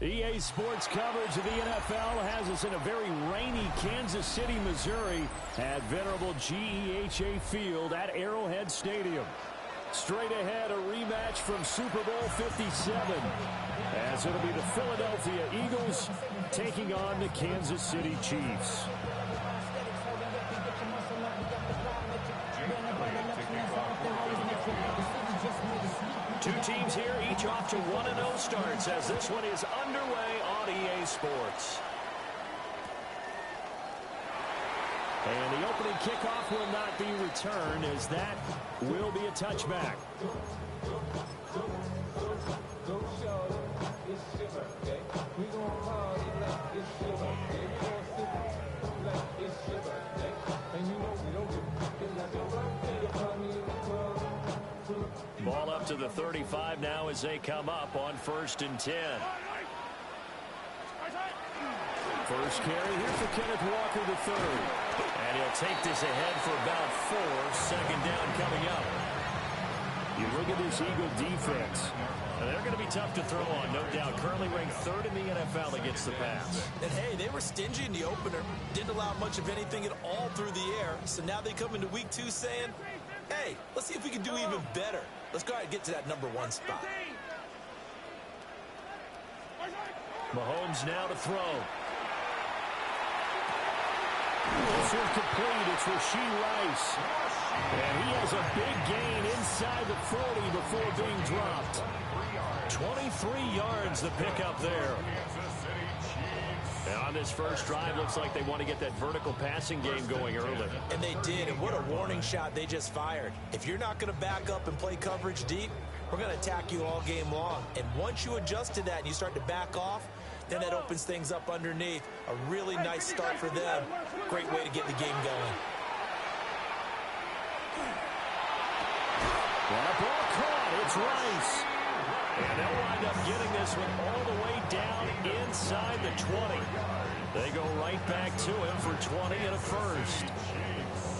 EA Sports coverage of the NFL has us in a very rainy Kansas City, Missouri at venerable GEHA Field at Arrowhead Stadium. Straight ahead, a rematch from Super Bowl 57, as it'll be the Philadelphia Eagles taking on the Kansas City Chiefs. Two teams here, each off to 1-0 starts as this one is underway on EA Sports. And the opening kickoff will not be returned, as that will be a touchback. Ball up to the 35 now as they come up on 1st and 10. First carry here for Kenneth Walker III. And he'll take this ahead for about 4. 2nd down coming up. You look at this Eagle defense. They're going to be tough to throw on, no doubt. Currently ranked 3rd in the NFL against the pass. And, hey, they were stingy in the opener. Didn't allow much of anything at all through the air. So now they come into week 2 saying, hey, let's see if we can do even better. Let's go ahead and get to that number 1 spot. Mahomes now to throw. This is complete. It's Rashee Rice. And he has a big gain inside the 40 before being dropped. 23 yards the pickup there. And on this first drive, looks like they want to get that vertical passing game going early. And they did, and what a warning shot they just fired. If you're not going to back up and play coverage deep, we're going to attack you all game long. And once you adjust to that and you start to back off, then that opens things up underneath. A really nice start for them. Great way to get the game going. That ball caught. It's Rice. And they'll wind up getting this one all the way down inside the 20. They go right back to him for 20 and a first.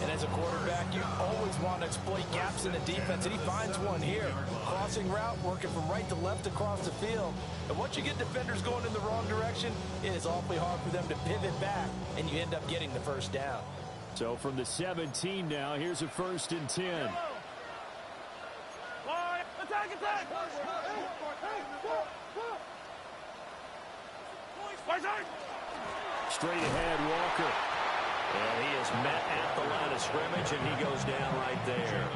And as a quarterback, you always want to exploit gaps in the defense, and he finds one here. Crossing route, working from right to left across the field. And once you get defenders going in the wrong direction, it is awfully hard for them to pivot back, and you end up getting the first down. So from the 17 now, here's a 1st and 10. Straight ahead, Walker. And he is met at the line of scrimmage, and he goes down right there.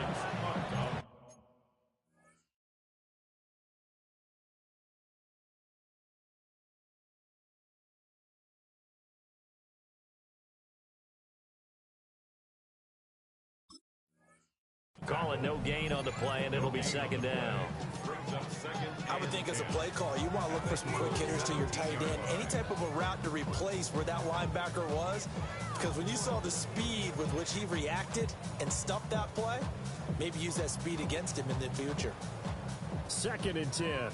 Calling no gain on the play, and it'll be 2nd down. I would think as a play caller, you want to look for some quick hitters to your tight end. Any type of a route to replace where that linebacker was. Because when you saw the speed with which he reacted and stuffed that play, maybe use that speed against him in the future. 2nd and 10.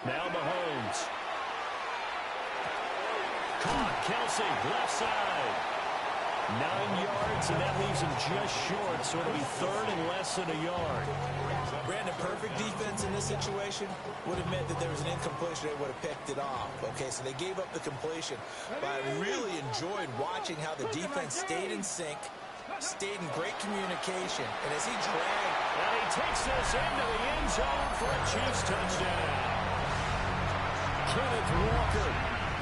Now Mahomes. Caught. Kelsey, left side. 9 yards, and that leaves him just short, so it'll be 3rd and less than a yard. Brandon, perfect defense in this situation would have meant that there was an incompletion. They would have picked it off. Okay, so they gave up the completion. But I really enjoyed watching how the defense stayed in sync, stayed in great communication, and as he dragged. And he takes this into the end zone for a Chiefs touchdown. Kenneth Walker,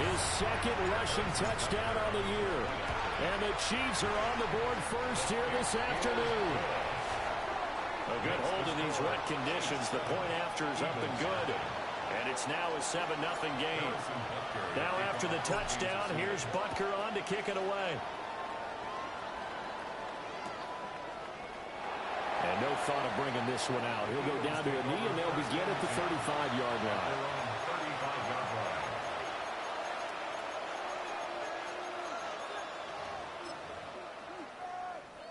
his 2nd rushing touchdown on the year. And the Chiefs are on the board first here this afternoon. A good hold in these wet conditions. The point after is up and good. And it's now a 7-0 game. Now after the touchdown, here's Butker on to kick it away. And no thought of bringing this one out. He'll go down to a knee, and they'll begin at the 35-yard line.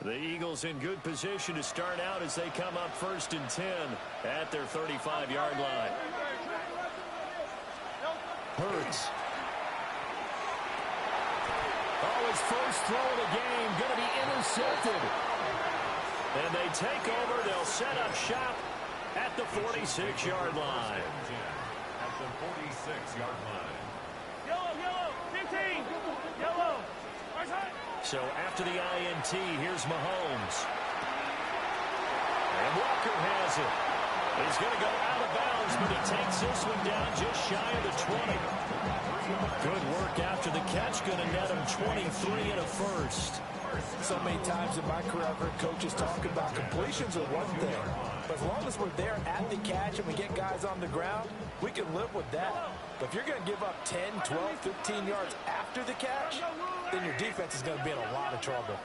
The Eagles in good position to start out as they come up 1st and 10 at their 35-yard line. Hurts. Oh, his first throw of the game going to be intercepted. And they take over. They'll set up shop at the 46-yard line. At the 46-yard line. Yellow, 15, yellow. So after the INT, here's Mahomes. And Walker has it. He's going to go out of bounds, but he takes this one down just shy of the 20. Good work after the catch. Going to net him 23 and a first. So many times in my career, I've heard coaches talk about completions are one thing. But as long as we're there at the catch and we get guys on the ground, we can live with that. But if you're going to give up 10, 12, 15 yards after the catch, then your defense is going to be in a lot of trouble.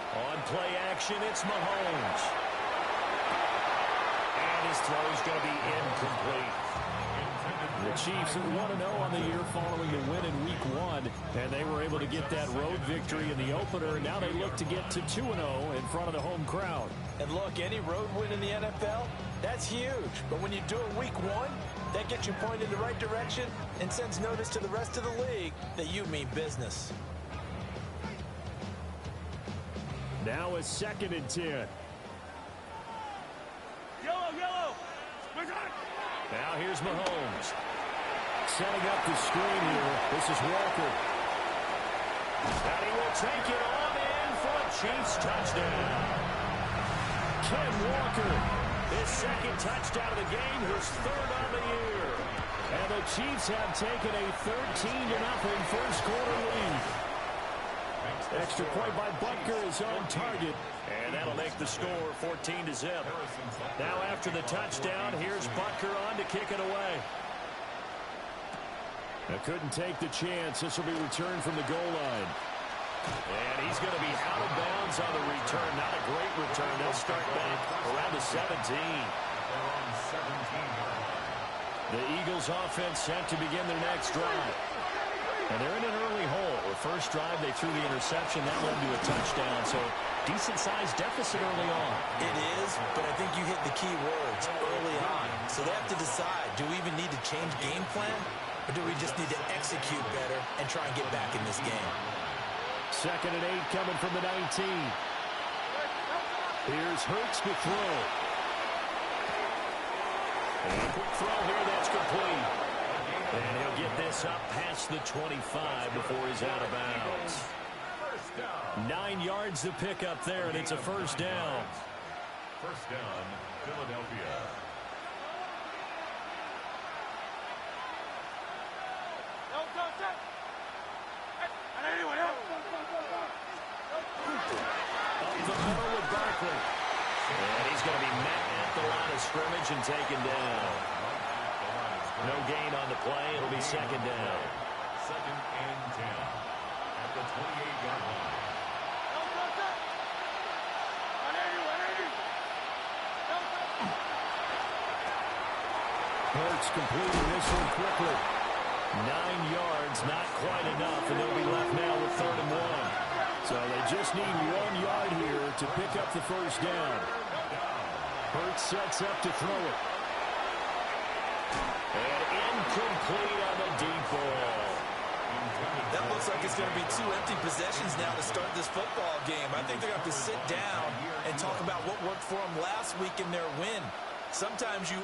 On play action, it's Mahomes. And his throw is going to be incomplete. The Chiefs are 1-0 on the year following the win in Week 1, and they were able to get that road victory in the opener, and now they look to get to 2-0 in front of the home crowd. And look, any road win in the NFL, that's huge. But when you do it Week 1, that gets you pointed in the right direction and sends notice to the rest of the league that you mean business. Now a 2nd and 10. Yellow. Now here's Mahomes. Setting up the screen here. This is Walker. And he will take it on in for a Chiefs touchdown. Ken Walker, his 2nd touchdown of the game, his 3rd on the year. And the Chiefs have taken a 13-0 first quarter lead. Extra point by Butker is on target. And that'll make the score 14-0. Now after the touchdown, here's Butker on to kick it away. Couldn't take the chance. This will be returned from the goal line. And he's going to be out of bounds on the return. Not a great return. They'll start back around the 17. The Eagles offense set to begin their next drive. And they're in an early hole. The first drive, they threw the interception. That led to a touchdown. So decent-sized deficit early on. It is, but I think you hit the key words early on. So they have to decide, do we even need to change game plan? Or do we just need to execute better and try and get back in this game? 2nd and 8 coming from the 19. Here's Hurts to throw. And a quick throw here, that's complete. And he'll get this up past the 25 before he's out of bounds. 9 yards to pick up there, and it's a first down. First down, Philadelphia. Up the middle with Barkley. And he's going to be met at the line of scrimmage and taken down. No gain on the play. It'll be 2nd down. 2nd and 10 at the 28-yard line. Hurts completing this one quickly. 9 yards, not quite enough, and they'll be left now with 3rd and 1. So they just need 1 yard here to pick up the first down. Hurts sets up to throw it. And incomplete on the deep ball. That looks like it's going to be 2 empty possessions now to start this football game. I think they're going to have to sit down and talk about what worked for them last week in their win. Sometimes you...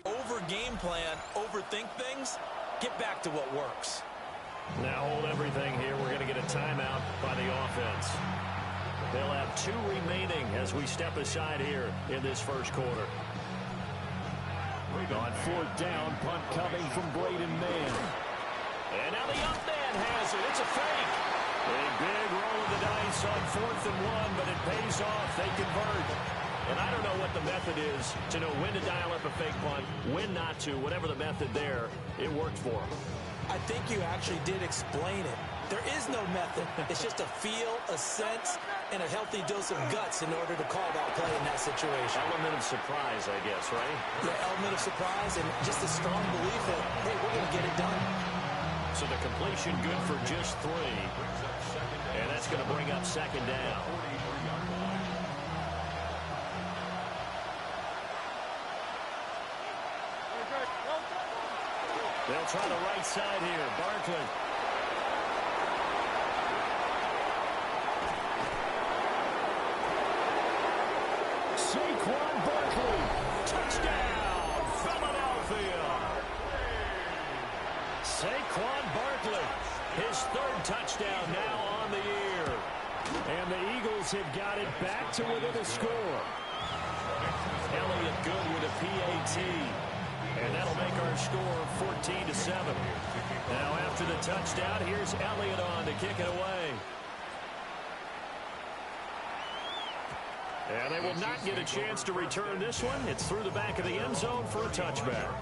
over game plan, overthink things, get back to what works. Now hold everything here. We're going to get a timeout by the offense. They'll have 2 remaining as we step aside here in this first quarter. On 4th down, punt coming from Braden Mann. And now the young man has it. It's a fake. A big roll of the dice on 4th and 1, but it pays off. They convert. And I don't know what the method is to know when to dial up a fake punt, when not to, whatever the method there, it worked for them. I think you actually did explain it. There is no method. It's just a feel, a sense, and a healthy dose of guts in order to call that play in that situation. Element of surprise, I guess, right? Yeah, element of surprise and just a strong belief that, hey, we're going to get it done. So the completion good for just 3. And that's going to bring up second down. They'll try the right side here. Barkley. Saquon Barkley. Touchdown, Philadelphia. Saquon Barkley. His 3rd touchdown now on the year. And the Eagles have got it back to within a score. Elliott good with a PAT. And that'll make our score 14-7. Now after the touchdown, here's Elliott on to kick it away. And they will not get a chance to return this one. It's through the back of the end zone for a touchback.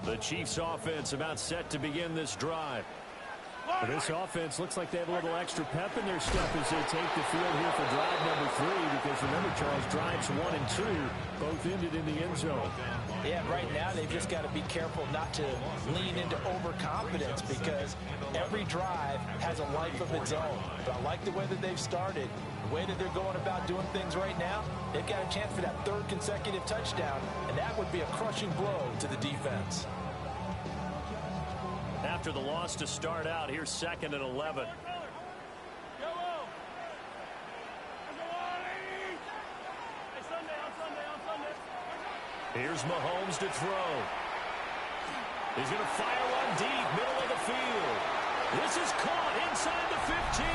The Chiefs offense about set to begin this drive. This offense looks like they have a little extra pep in their step as they take the field here for drive number 3, because remember, Charles, drives 1 and 2 both ended in the end zone. Yeah, right now they've just got to be careful not to lean into overconfidence, because every drive has a life of its own. But I like the way that they've started, the way that they're going about doing things right now. They've got a chance for that 3rd consecutive touchdown, and that would be a crushing blow to the defense. After the loss to start out, here's 2nd and 11. Here's Mahomes to throw. He's going to fire one deep, middle of the field. This is caught inside the 15.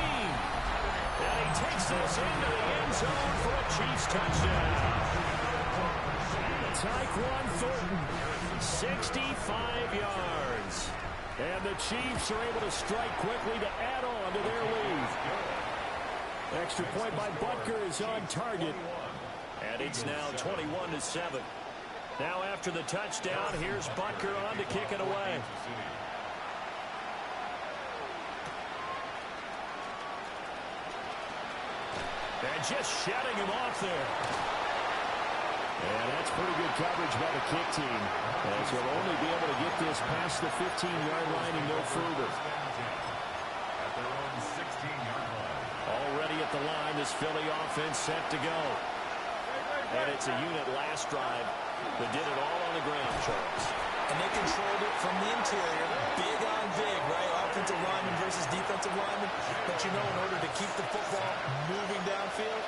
And he takes this into the end zone for a Chiefs touchdown. Tyquan Thornton, 65 yards. And the Chiefs are able to strike quickly to add on to their lead. Extra point by Butker is on target. And it's now 21-7. Now after the touchdown, here's Butker on to kick it away. And just shutting him off there. And that's pretty good coverage by the kick team, as he'll only be able to get this past the 15-yard line and no further. At their own 16-yard line. Already at the line, this Philly offense set to go. And it's a unit last drive that did it all on the ground, Charles. And they controlled it from the interior, big on big, right? Offensive lineman versus defensive lineman. But you know, in order to keep the football moving downfield,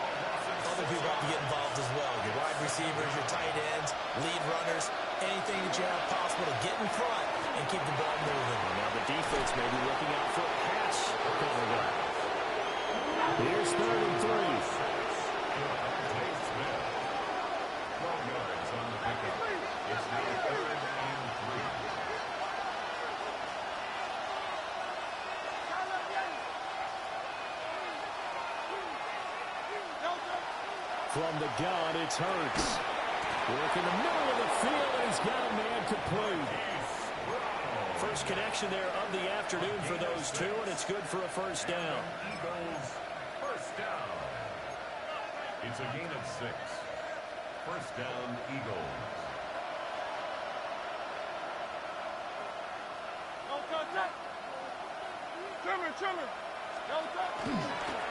other people have to get involved as well. Your wide receivers, your tight ends, lead runners, anything that you have possible to get in front and keep the ball moving. Now the defense may be looking out for a pass coming up. Here's 3rd and 3. From the gun, it's Hurts. Work in the middle of the field, and he's got a man complete. First connection there of the afternoon for those two, and it's good for a first down. Eagles, first down. It's a gain of 6. First down, Eagles.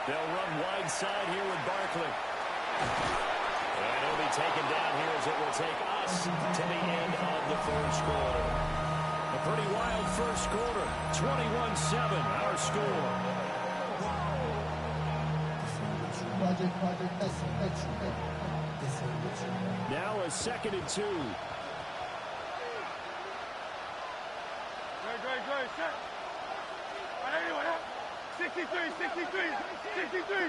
They'll run wide side here with Barkley. And he'll be taken down here as it will take us to the end of the first quarter. A pretty wild first quarter. 21-7, our score. Now a 2nd and 2. Great. 63.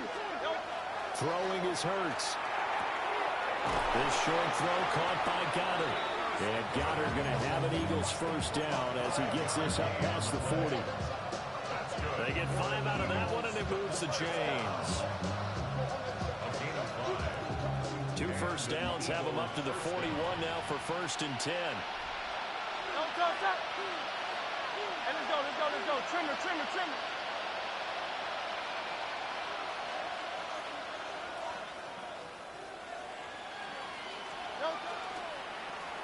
Throwing is Hurts. This short throw caught by Goddard. And Goddard going to have an Eagles first down as he gets this up past the 40. They get 5 out of that one. loads the chains. 2 first downs have him up to the 41 now for 1st and 10. Hey, let's go. Trimmer.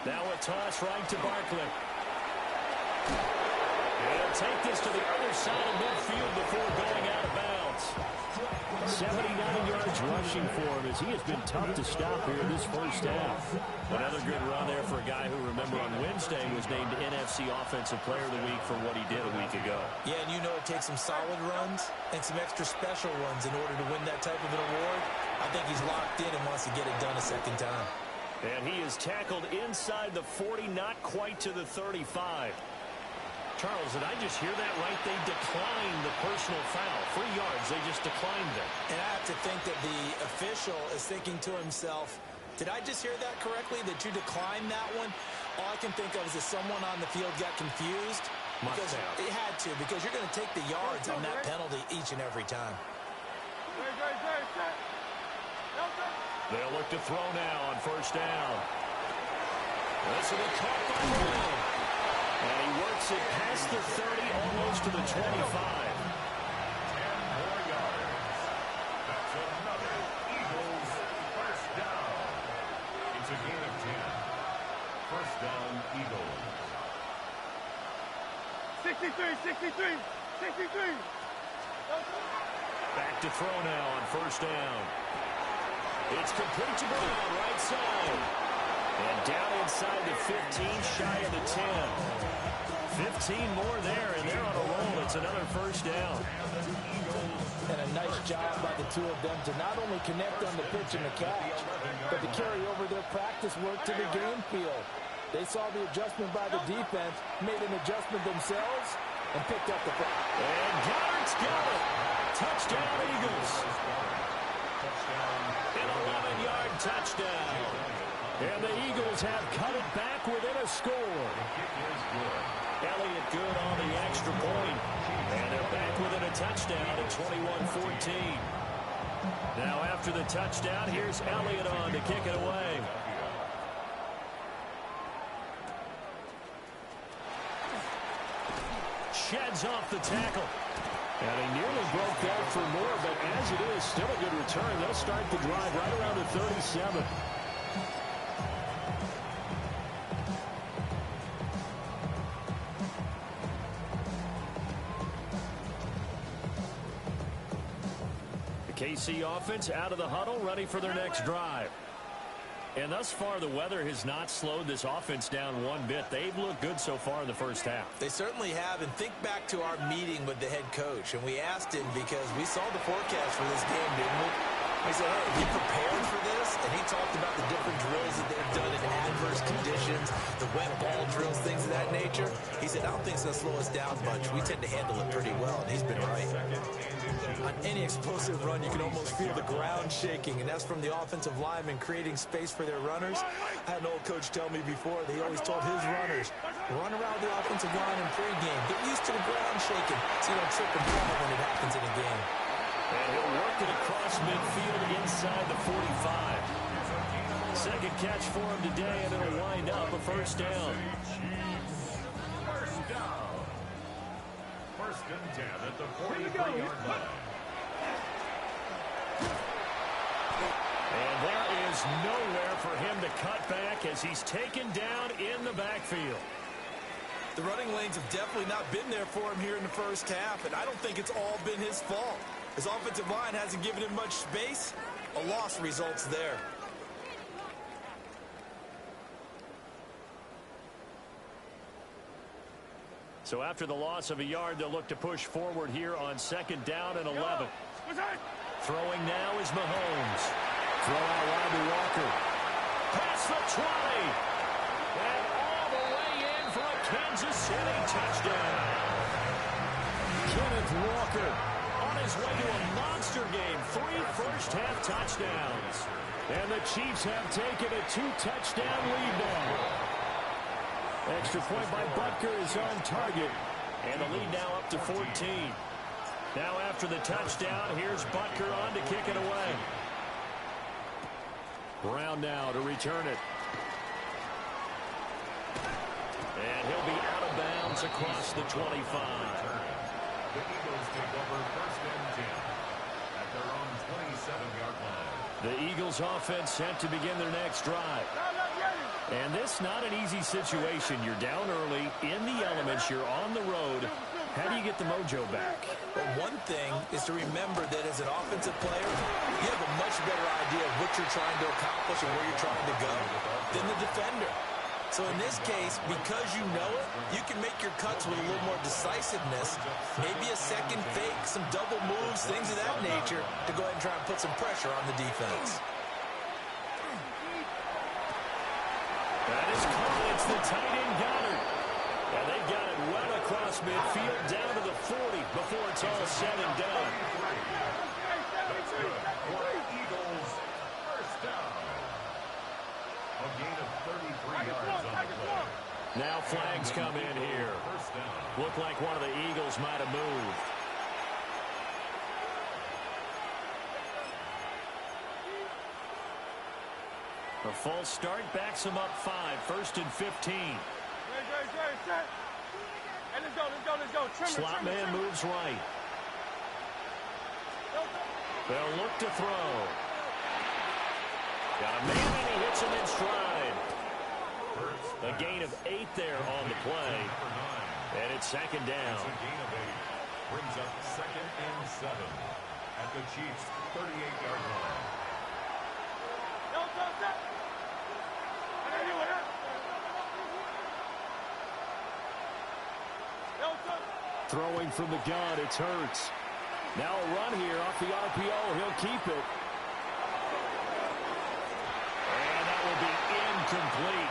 Now a toss right to Barkley. He'll take this to the other side of midfield before going out of bounds. 79 yards rushing for him as he has been tough to stop here in this first half. Another good run there for a guy who, remember, on Wednesday was named NFC Offensive Player of the Week for what he did a week ago. Yeah, and you know it takes some solid runs and some extra special runs in order to win that type of an award. I think he's locked in and wants to get it done a second time. And he is tackled inside the 40, not quite to the 35. Charles, did I just hear that right? They declined the personal foul. 3 yards, they just declined it. And I have to think that the official is thinking to himself, did I just hear that correctly, that you declined that one? All I can think of is that someone on the field got confused. Because it had to, because you're going to take the yards on that penalty each and every time. They'll look to throw now on 1st down. This will be caught by Hill. And he works it past the 30, almost to the 25. 10 more yards. That's another Eagles first down. It's a gain of 10. First down, Eagles. 63. Back to throw now on 1st down. It's complete to Brown, right side. And down inside the 15, shy of the 10. 15 more there, and they're on a roll. It's another 1st down. And a nice job by the two of them to not only connect on the pitch and the catch, but to carry over their practice work to the game field. They saw the adjustment by the defense, made an adjustment themselves, and picked up the ball. And Goddard's got it. Touchdown, Eagles. An 11-yard touchdown. And the Eagles have cut it back within a score. Elliott good on the extra point. And they're back within a touchdown at 21-14. Now after the touchdown, here's Elliott on to kick it away. Sheds off the tackle. And he nearly broke that for more, but as it is, still a good return. They'll start the drive right around the 37. The KC offense out of the huddle, ready for their next drive. And thus far, the weather has not slowed this offense down one bit. They've looked good so far in the first half. They certainly have, and think back to our meeting with the head coach, and we asked him because we saw the forecast for this game, didn't we? We said, hey, are you prepared for this? And he talked about the different drills that they've done in adverse conditions, the wet ball drills, things of that nature. He said, I don't think it's going to slow us down much. We tend to handle it pretty well, and he's been right. On any explosive run, you can almost feel the ground shaking, and that's from the offensive linemen creating space for their runners. I had an old coach tell me before, he always told his runners, run around the offensive line in pregame. Get used to the ground shaking so you don't trip and fall when it happens in a game. And he'll work it across midfield inside the 45. Second catch for him today, and it'll wind up a 1st down. First down. 1st and 10 at the 43-yard line. And there is nowhere for him to cut back as he's taken down in the backfield. The running lanes have definitely not been there for him here in the first half, and I don't think it's all been his fault. His offensive line hasn't given him much space. A loss results there. So after the loss of a yard, they'll look to push forward here on 2nd down and 11. Throwing now is Mahomes. Throw out wide to Walker. Past the 20. And all the way in for a Kansas City touchdown. Kenneth Walker on his way to a monster game. 3 first-half touchdowns. And the Chiefs have taken a 2-touchdown lead now. Extra point by Butker is on target. And the lead now up to 14. Now after the touchdown, here's Butker on to kick it away. Brown now to return it. And he'll be out of bounds across the 25. The Eagles take over 1st and 10 at their own 27-yard line. The Eagles offense set to begin their next drive. And this not an easy situation. You're down early, in the elements, you're on the road. How do you get the mojo back? Well, one thing is to remember that as an offensive player, you have a much better idea of what you're trying to accomplish and where you're trying to go than the defender. So in this case, because you know it, you can make your cuts with a little more decisiveness, maybe a second fake, some double moves, things of that nature, to go ahead and try and put some pressure on the defense. That is caught. It's the tight end Goddard. And they've got it well across midfield, down to the 40 before it's all said and done. That's good for Eagles. 1st down. A gain of 33 yards on the play. Now flags come in here. 1st down. Look like one of the Eagles might have moved. A false start backs him up 5. 1st and 15. Hey, let's go. Slot man moves right. They'll look to throw. Got a man and he hits him in stride. A gain of 8 there on the play. And it's 2nd down. It's a gain of 8. Brings up 2nd and 7 at the Chiefs' 38-yard line. Throwing from the gun, it's Hurts. Now a run here off the RPO. He'll keep it. And that will be incomplete.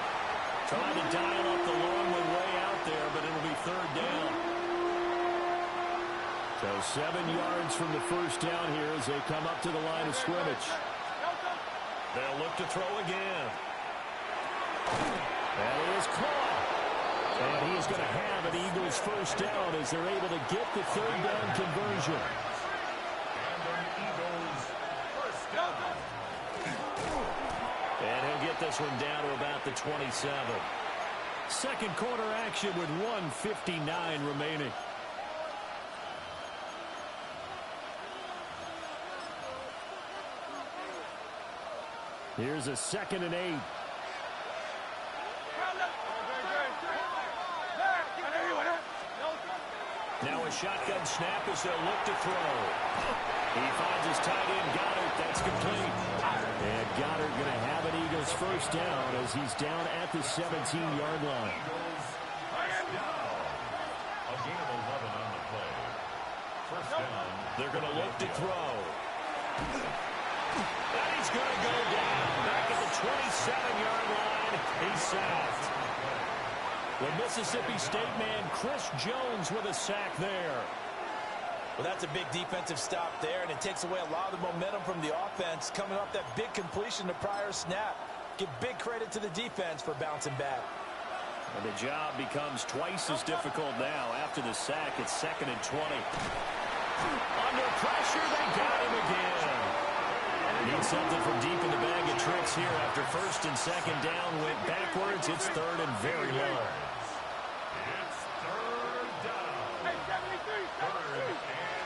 Trying to dial up the long one way out there, but it'll be 3rd down. So 7 yards from the 1st down here as they come up to the line of scrimmage. They'll look to throw again. That is caught. And he is going to have an Eagles 1st down as they're able to get the 3rd down conversion. And an Eagles 1st down. And he'll get this one down to about the 27. 2nd quarter action with 1:59 remaining. Here's a 2nd and 8. Now a shotgun snap as they'll look to throw. He finds his tight end, Goddard. That's complete. And Goddard going to have an Eagles 1st down as he's down at the 17-yard line. Eagles 1st down. A gain of 11 on the play. 1st down. They're going to look to throw. And he's going to go down back at the 27-yard line. He's sacked. The Mississippi State man, Chris Jones, with a sack there. Well, that's a big defensive stop there, and it takes away a lot of the momentum from the offense coming off that big completion the prior snap. Give big credit to the defense for bouncing back. And the job becomes twice as difficult now. After the sack, it's 2nd and 20. Under pressure, they got him again. Need something from deep in the bag of tricks here after 1st and 2nd down went backwards. It's 3rd and very low. It's 3rd down. 3rd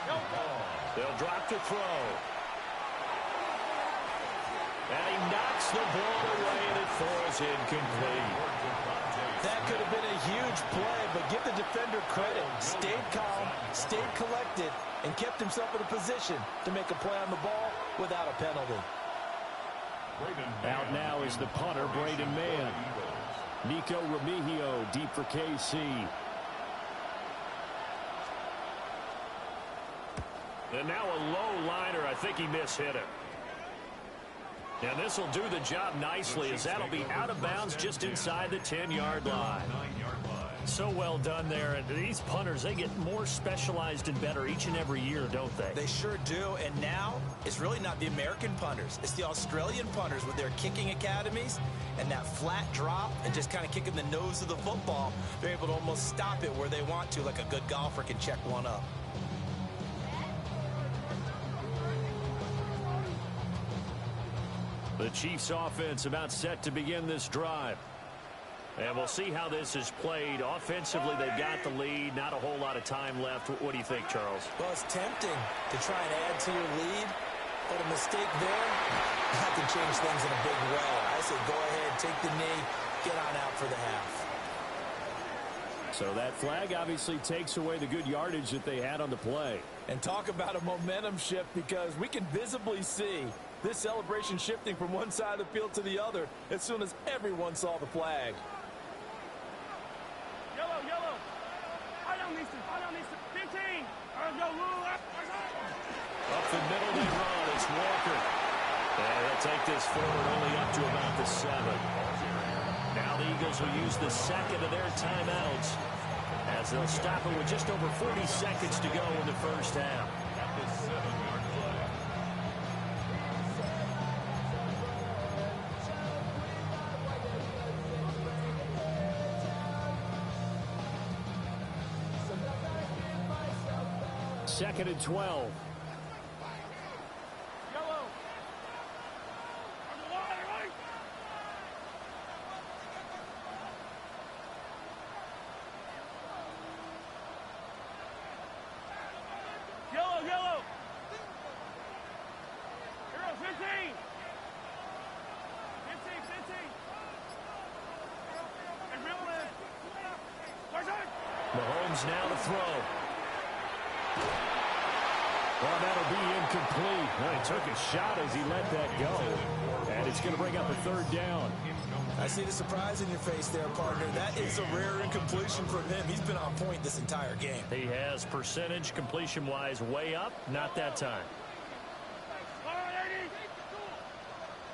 and long. They'll drop to throw. And he knocks the ball away, and it falls incomplete. That could have been a huge play, but give the defender credit. Stayed calm, stayed collected, and kept himself in a position to make a play on the ball without a penalty. Out now is the punter, Braden Mann. Nico Remigio deep for KC. And now a low liner. I think he mishit it. And this will do the job nicely as that'll be out of bounds just inside the 10-yard line. So well done there. And these punters, they get more specialized and better each and every year, don't they? They sure do. And now it's really not the American punters. It's the Australian punters with their kicking academies and that flat drop and just kind of kicking the nose of the football. They're able to almost stop it where they want to, like a good golfer can check one up. The Chiefs offense about set to begin this drive. And we'll see how this is played. Offensively, they've got the lead. Not a whole lot of time left. What do you think, Charles? Well, it's tempting to try and add to your lead, but a mistake there, that can change things in a big way. I say go ahead, take the knee, get on out for the half. So that flag obviously takes away the good yardage that they had on the play. And talk about a momentum shift, because we can visibly see this celebration shifting from one side of the field to the other as soon as everyone saw the flag. Yellow, yellow. I don't need to. 15. Go, Up the middle they run. It's Walker. And they'll take this forward only up to about the 7. Now the Eagles will use the second of their timeouts as they'll stop it with just over 40 seconds to go in the first half. At the 7-yard line. Second and 12. Yellow. On the line, right? Yellow, yellow. Hero, 15. 15. And real man. Mahomes now to throw. Well, that'll be incomplete. Well, he took a shot as he let that go. And it's going to bring up a third down. I see the surprise in your face there, partner. That is a rare incompletion from him. He's been on point this entire game. He has percentage completion-wise way up. Not that time.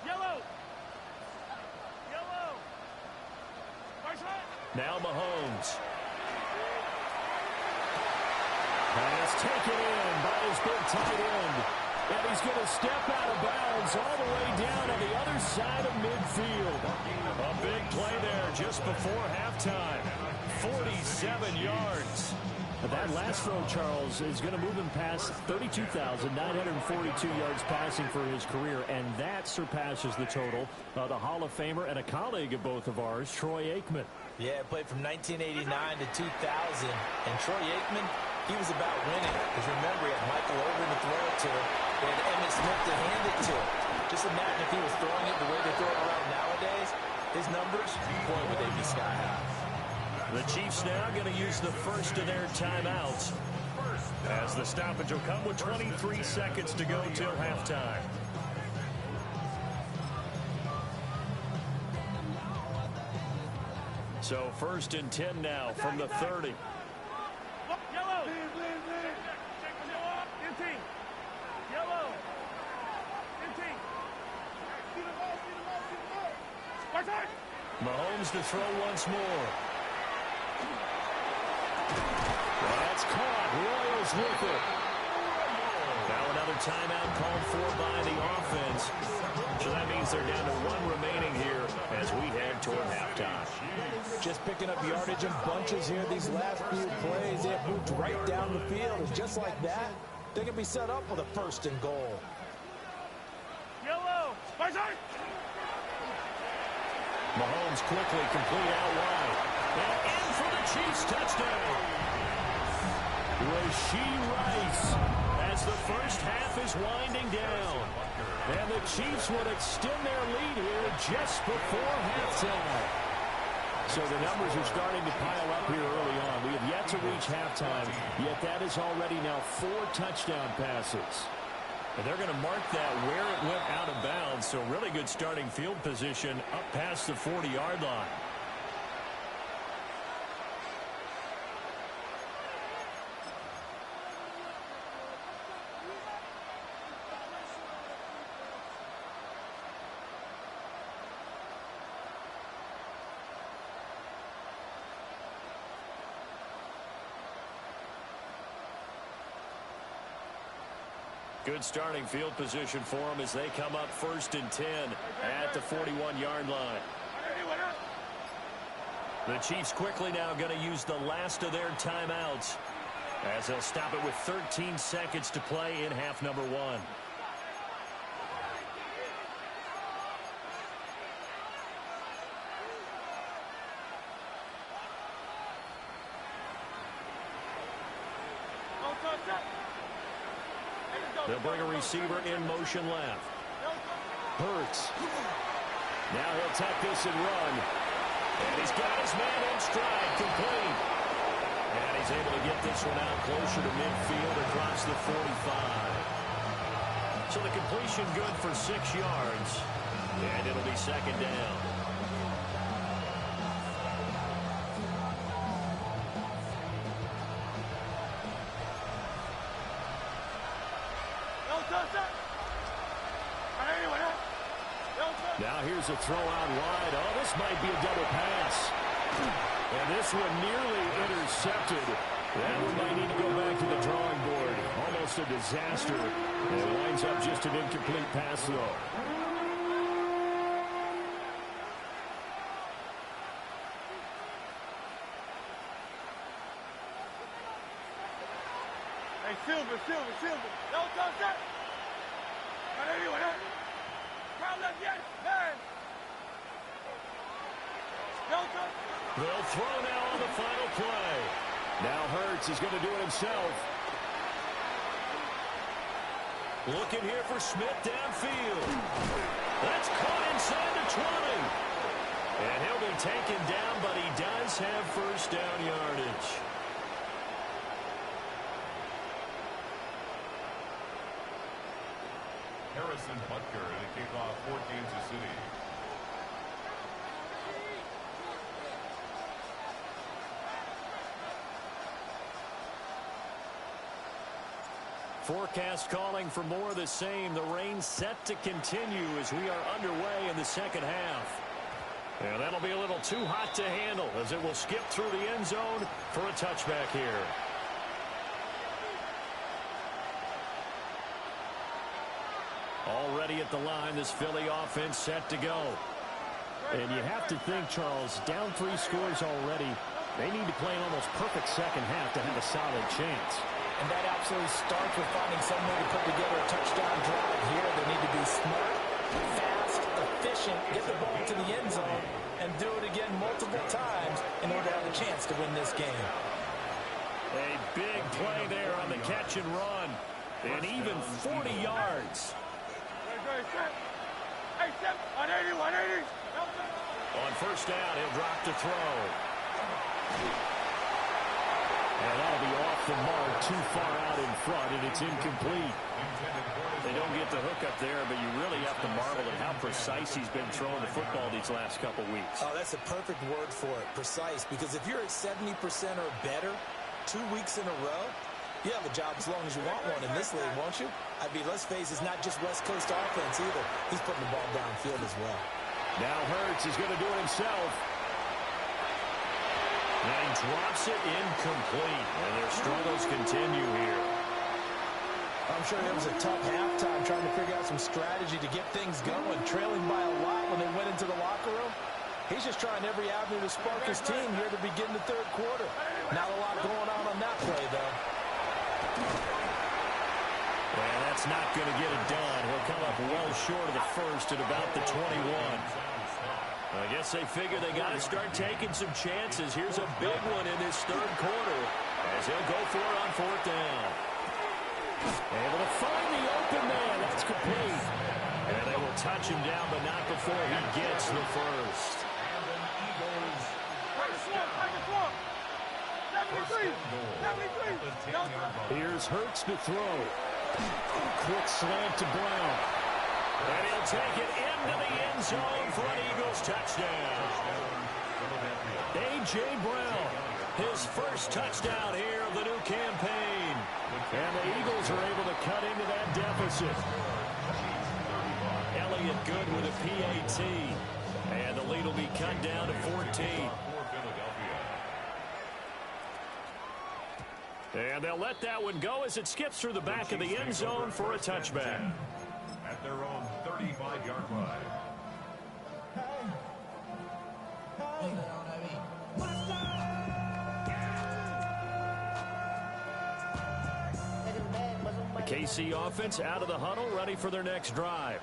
Yellow. Now Mahomes. Pass taken in by his big tight end. And he's going to step out of bounds all the way down on the other side of midfield. A big play there just before halftime. 47 yards. That last throw, Charles, is going to move him past 32,942 yards passing for his career, and that surpasses the total of the Hall of Famer and a colleague of both of ours, Troy Aikman. Yeah, played from 1989 to 2000, and Troy Aikman, he was about winning. Because remember, he had Michael Irvin to throw it to, and Emmitt Smith to hand it to. Just imagine if he was throwing it the way they throw it around nowadays. His numbers, boy, would they be sky high. The Chiefs now going to use the first of their timeouts as the stoppage will come with 23 seconds to go till halftime. So first and 10 now from the 30. Yellow. 15. Yellow. 15. Mahomes to throw once more. That's caught. Royals with it. Now another timeout called for by the offense. So that means they're down to one remaining here as we head toward halftime. Just picking up yardage in bunches here these last few plays. They have moved right down the field, and just like that, they can be set up with a first and goal. Yellow. Mahomes quickly complete out wide. And in for the Chiefs touchdown. Rashee Rice as the first half is winding down. And the Chiefs would extend their lead here just before halftime. So the numbers are starting to pile up here early on. We have yet to reach halftime, yet that is already now 4 touchdown passes. And they're going to mark that where it went out of bounds. So really good starting field position up past the 40-yard line. Good starting field position for them as they come up first and 10 at the 41-yard line. The Chiefs quickly now going to use the last of their timeouts as they'll stop it with 13 seconds to play in half number 1. They'll bring a receiver in motion left. Hurts. Now he'll take this and run. And he's got his man in stride, complete. And he's able to get this one out closer to midfield across the 45. So the completion good for 6 yards. And it'll be second down. Now here's a throw out wide. Oh, this might be a double pass. And this one nearly intercepted. That one might need to go back to the drawing board. Almost a disaster. And it winds up just an incomplete pass throw. Hey, Silver. Don't touch that. Round left, yes, man. They'll throw now on the final play. Now Hurts is going to do it himself. Looking here for Smith downfield. That's caught inside the 20. And he'll be taken down, but he does have first down yardage. Harrison Butker and a kickoff for Kansas City. Forecast calling for more of the same. The rain set to continue as we are underway in the second half. And that'll be a little too hot to handle as it will skip through the end zone for a touchback here. Already at the line, this Philly offense set to go. And you have to think, Charles, down 3 scores already. They need to play an almost perfect second half to have a solid chance. And that absolutely starts with finding some way to put together a touchdown drive here. They need to be smart, fast, efficient, get the ball to the end zone, and do it again multiple times in order to have a chance to win this game. A big play there on the catch and run. And even 40 yards. Hey, Step, 180. On first down, he'll drop to throw. And that'll be off the mark, too far out in front, and it's incomplete. They don't get the hook up there, but you really have to marvel at how precise he's been throwing the football these last couple weeks. Oh, that's a perfect word for it, precise, because if you're at 70% or better 2 weeks in a row, you have a job as long as you want one in this league, won't you? I mean, let's face it, it's not just West Coast offense either. He's putting the ball downfield as well. Now Hurts is going to do it himself. And he drops it incomplete. And their struggles continue here. I'm sure it was a tough halftime trying to figure out some strategy to get things going, trailing by a lot when they went into the locker room. He's just trying every avenue to spark his team here to begin the third quarter. Not a lot going on that play, though. Well, that's not going to get it done. He'll come up well short of the first at about the 21. I guess they figure they got to start taking some chances. Here's a big one in this third quarter as he'll go for it on fourth down. Able to find the open man. That's complete. And they will touch him down, but not before he gets the first. Here's Hurts to throw. Quick slant to Brown. And he'll take it into the end zone for an Eagles touchdown. A.J. Brown, his first touchdown here of the new campaign. And the Eagles are able to cut into that deficit. Elliott good with a PAT. And the lead will be cut down to 14. And they'll let that one go as it skips through the back of the end zone for a touchback. At their own 35-yard line. The KC offense out of the huddle, ready for their next drive.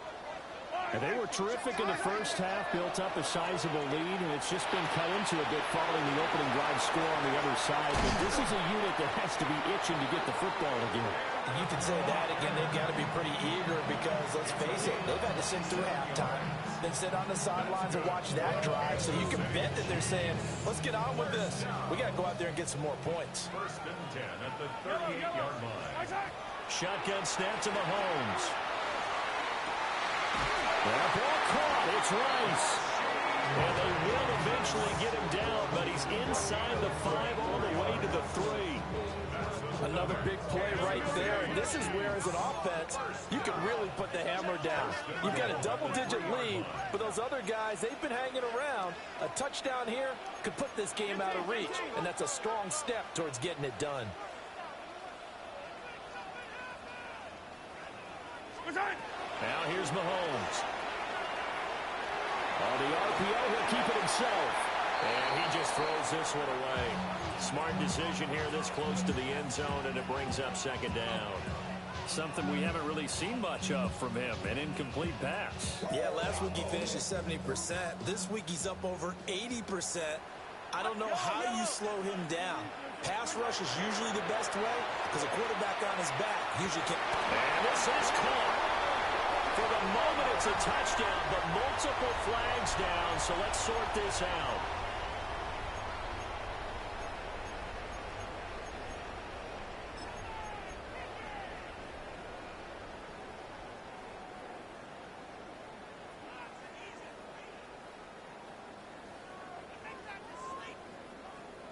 And they were terrific in the first half, built up a sizable lead, and it's just been cut into a bit following the opening drive score on the other side. But this is a unit that has to be itching to get the football again. And you can say that again. They've got to be pretty eager because, let's face it, they've had to sit through halftime, then sit on the sidelines and watch that drive. So you can bet that they're saying, let's get on with this. We got to go out there and get some more points. First and 10 at the 38-yard line. Shotgun snap to Mahomes. That ball caught. It's Rice. And they will eventually get him down, but he's inside the 5 all the way to the 3. Another big play right there. And this is where, as an offense, you can really put the hammer down. You've got a double-digit lead, but those other guys, they've been hanging around. A touchdown here could put this game out of reach, and that's a strong step towards getting it done. Now here's Mahomes. On the RPO, he'll keep it himself. And he just throws this one away. Smart decision here this close to the end zone, and it brings up second down. Something we haven't really seen much of from him, an incomplete pass. Yeah, last week he finished at 70%. This week he's up over 80%. I don't know how you slow him down. Pass rush is usually the best way because a quarterback on his back usually can. And this is caught. For the moment, it's a touchdown, but multiple flags down, so let's sort this out.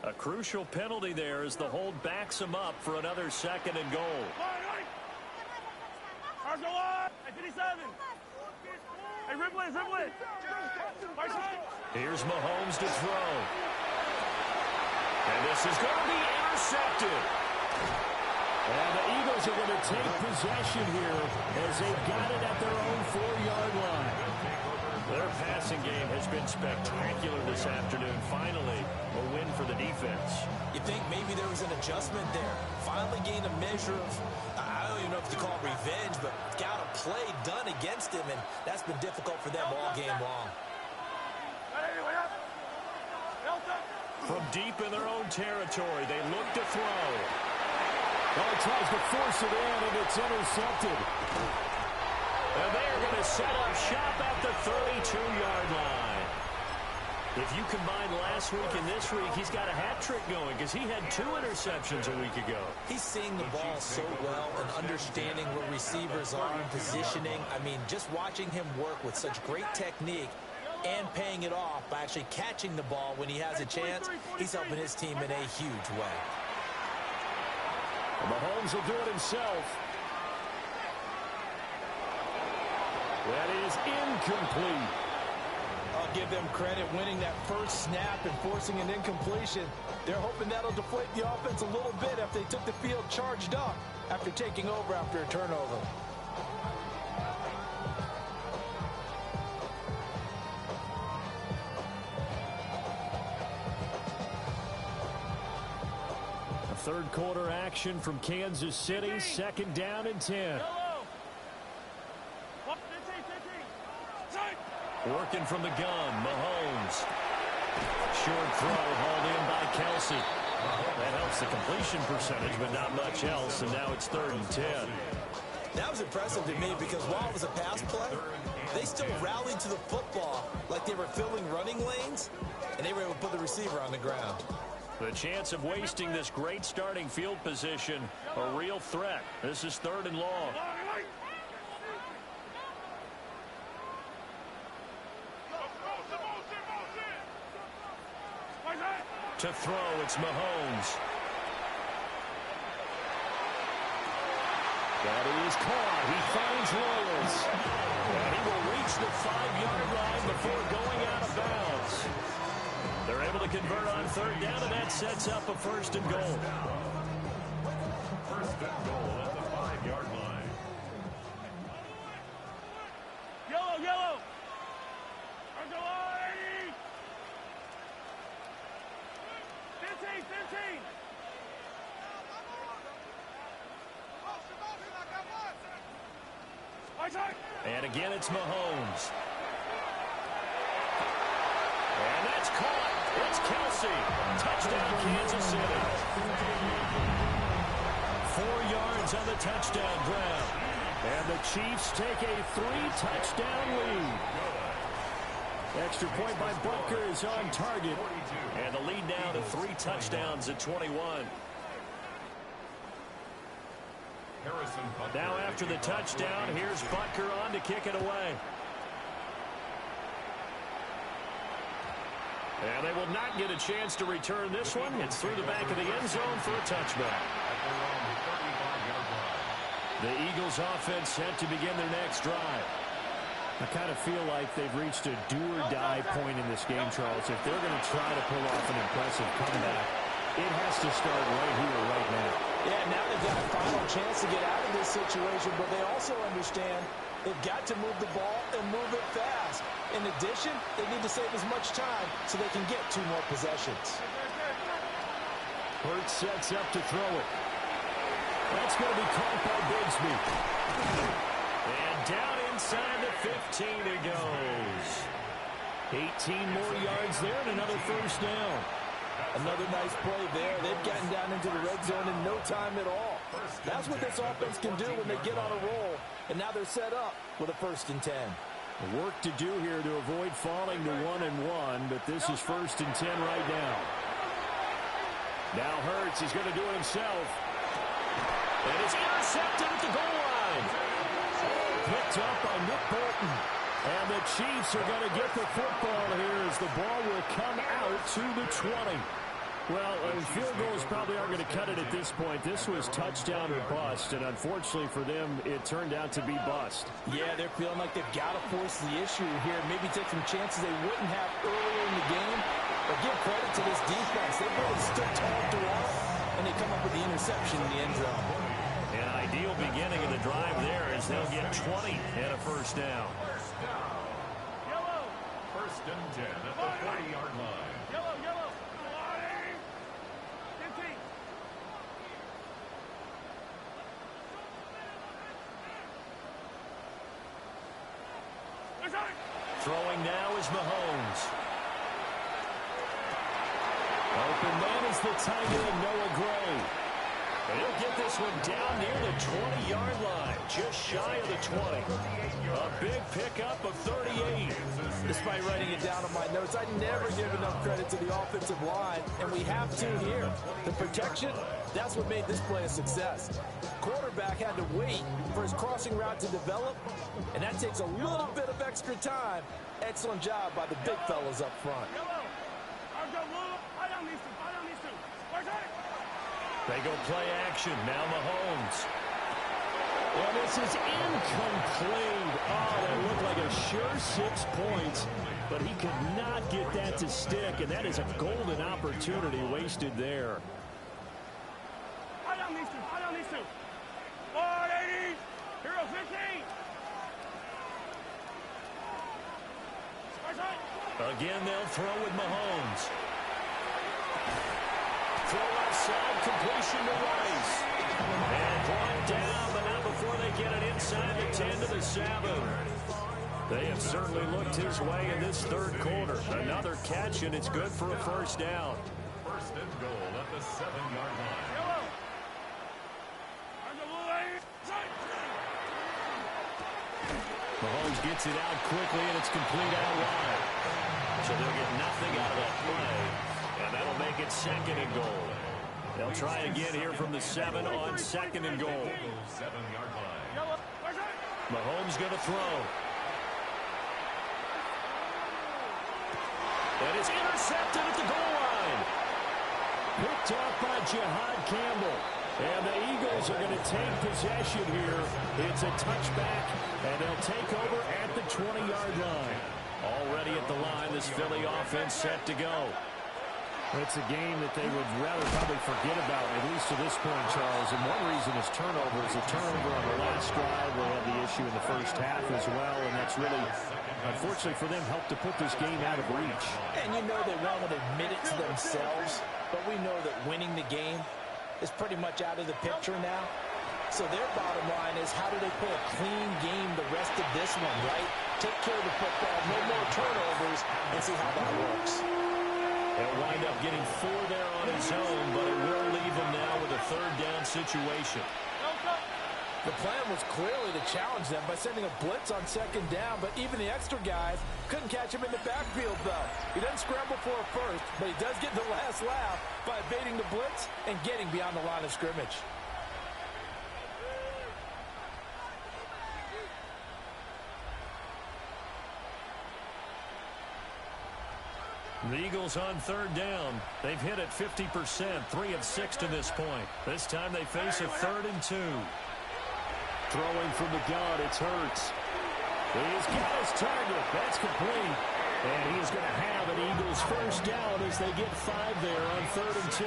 A crucial penalty there as the hold backs him up for another 2nd and goal. Hey, Ripley. Here's Mahomes to throw. And this is going to be intercepted. And the Eagles are going to take possession here as they've got it at their own 4-yard line. Their passing game has been spectacular this afternoon. Finally, a win for the defense. You think maybe there was an adjustment there. Finally gained a measure of, I don't even know if to call it revenge, but got a play done against him, and that's been difficult for them all game long. From deep in their own territory, they look to throw. Well, he tries to force it in, and it's intercepted. And they are going to set up shop at the 32-yard line. If you combine last week and this week, he's got a hat trick going because he had 2 interceptions a week ago. He's seeing the ball so well and understanding where receivers are and positioning. I mean, just watching him work with such great technique and paying it off by actually catching the ball when he has a chance, he's helping his team in a huge way. And Mahomes will do it himself. That is incomplete. I'll give them credit winning that first snap and forcing an incompletion. They're hoping that'll deflate the offense a little bit after they took the field charged up after taking over after a turnover. A third quarter action from Kansas City, 2nd down and 10. Working from the gun, Mahomes. Short throw hauled in by Kelsey. That helps the completion percentage, but not much else, and now it's 3rd and 10. That was impressive to me because while it was a pass play, they still rallied to the football like they were filling running lanes, and they were able to put the receiver on the ground. The chance of wasting this great starting field position, a real threat. This is 3rd and long. To throw, it's Mahomes. That is caught. He finds Royals. And he will reach the 5-yard line before going out of bounds. They're able to convert on 3rd down, and that sets up a 1st and goal. 1st and goal at the 5-yard line. Yellow. 15. And again, it's Mahomes. And that's caught. It's Kelsey. Touchdown, Kansas City. 4 yards on the touchdown ground. And the Chiefs take a 3-touchdown lead. Extra point by Butker is on target. And the lead now to 3 touchdowns at 21. Now after the touchdown, here's Butker on to kick it away. And they will not get a chance to return this one. It's through the back of the end zone for a touchback. The Eagles offense set to begin their next drive. I kind of feel like they've reached a do-or-die point in this game, Charles. If they're going to try to pull off an impressive comeback, it has to start right here, right now. Yeah, now they've got a final chance to get out of this situation, but they also understand they've got to move the ball and move it fast. In addition, they need to save as much time so they can get 2 more possessions. Hurts sets up to throw it. That's going to be caught by Bigsby. And down inside the 15 it goes. 18 more yards there and another first down. Another nice play there. They've gotten down into the red zone in no time at all. That's what this offense can do when they get on a roll. And now they're set up with a 1st and 10. Work to do here to avoid falling to 1-1, but this is 1st and 10 right now. Now Hurts is going to do it himself. And it's intercepted at the goal line. Picked up by Nick Bolton. And the Chiefs are going to get the football here as the ball will come out to the 20. Well, field goals probably aren't going to cut it at this point. This was touchdown or bust, and unfortunately for them, it turned out to be bust. Yeah, they're feeling like they've got to force the issue here. Maybe take some chances they wouldn't have earlier in the game. But give credit to this defense. They really stood tall throughout, and they come up with the interception in the end zone. An ideal beginning of the drive there as they'll get 20 and a first down. Yellow. 1st and 10 at the 40-yard line. Yellow, yellow. 15. Throwing now is Mahomes. Open man is the tight end, Noah Gray. And he'll get this one down near the 20-yard line, just shy of the 20. A big pickup of 38. Despite writing it down on my notes, I never give enough credit to the offensive line, and we have to here. The protection, that's what made this play a success. Quarterback had to wait for his crossing route to develop, and that takes a little bit of extra time. Excellent job by the big fellas up front. They go play action. Now Mahomes. And this is incomplete. Oh, that looked like a sure 6 points, but he could not get that to stick, and that is a golden opportunity wasted there. I don't need to. 180. Hero 15. Again, they'll throw with Mahomes. Throw outside, completion to Rice. And brought down, but not before they get it inside the 10 to the 7. They have certainly looked his way in this 3rd quarter. Another catch, and it's good for a first down. 1st and goal at the 7-yard line. Mahomes gets it out quickly, and it's complete out wide. So they'll get nothing out of that play, and that'll make it 2nd and goal. They'll try again here from the 7 on 2nd and goal. 7-yard line. Mahomes going to throw. And it's intercepted at the goal line. Picked off by Jihad Campbell. And the Eagles are going to take possession here. It's a touchback, and they'll take over at the 20-yard line. Already at the line, this Philly offense set to go. It's a game that they would rather probably forget about, at least to this point, Charles. And one reason is turnovers. A turnover on the last drive. They had the issue in the first half as well, and that's really, unfortunately for them, helped to put this game out of reach. And you know they won't admit it to themselves, but we know that winning the game is pretty much out of the picture now. So their bottom line is, how do they play a clean game the rest of this one, right? Take care of the football, no more turnovers, and see how that works. He'll wind up getting 4 there on his own, but it will leave him now with a third down situation. The plan was clearly to challenge them by sending a blitz on second down, but even the extra guys couldn't catch him in the backfield, though. He doesn't scramble for a first, but he does get the last laugh by evading the blitz and getting beyond the line of scrimmage. The Eagles on third down. They've hit it 50%, 3 of 6 to this point. This time they face a 3rd and 2. Throwing from the gun, it's Hurts. He's got his target. That's complete. And he's going to have an Eagles first down as they get 5 there on 3rd and 2.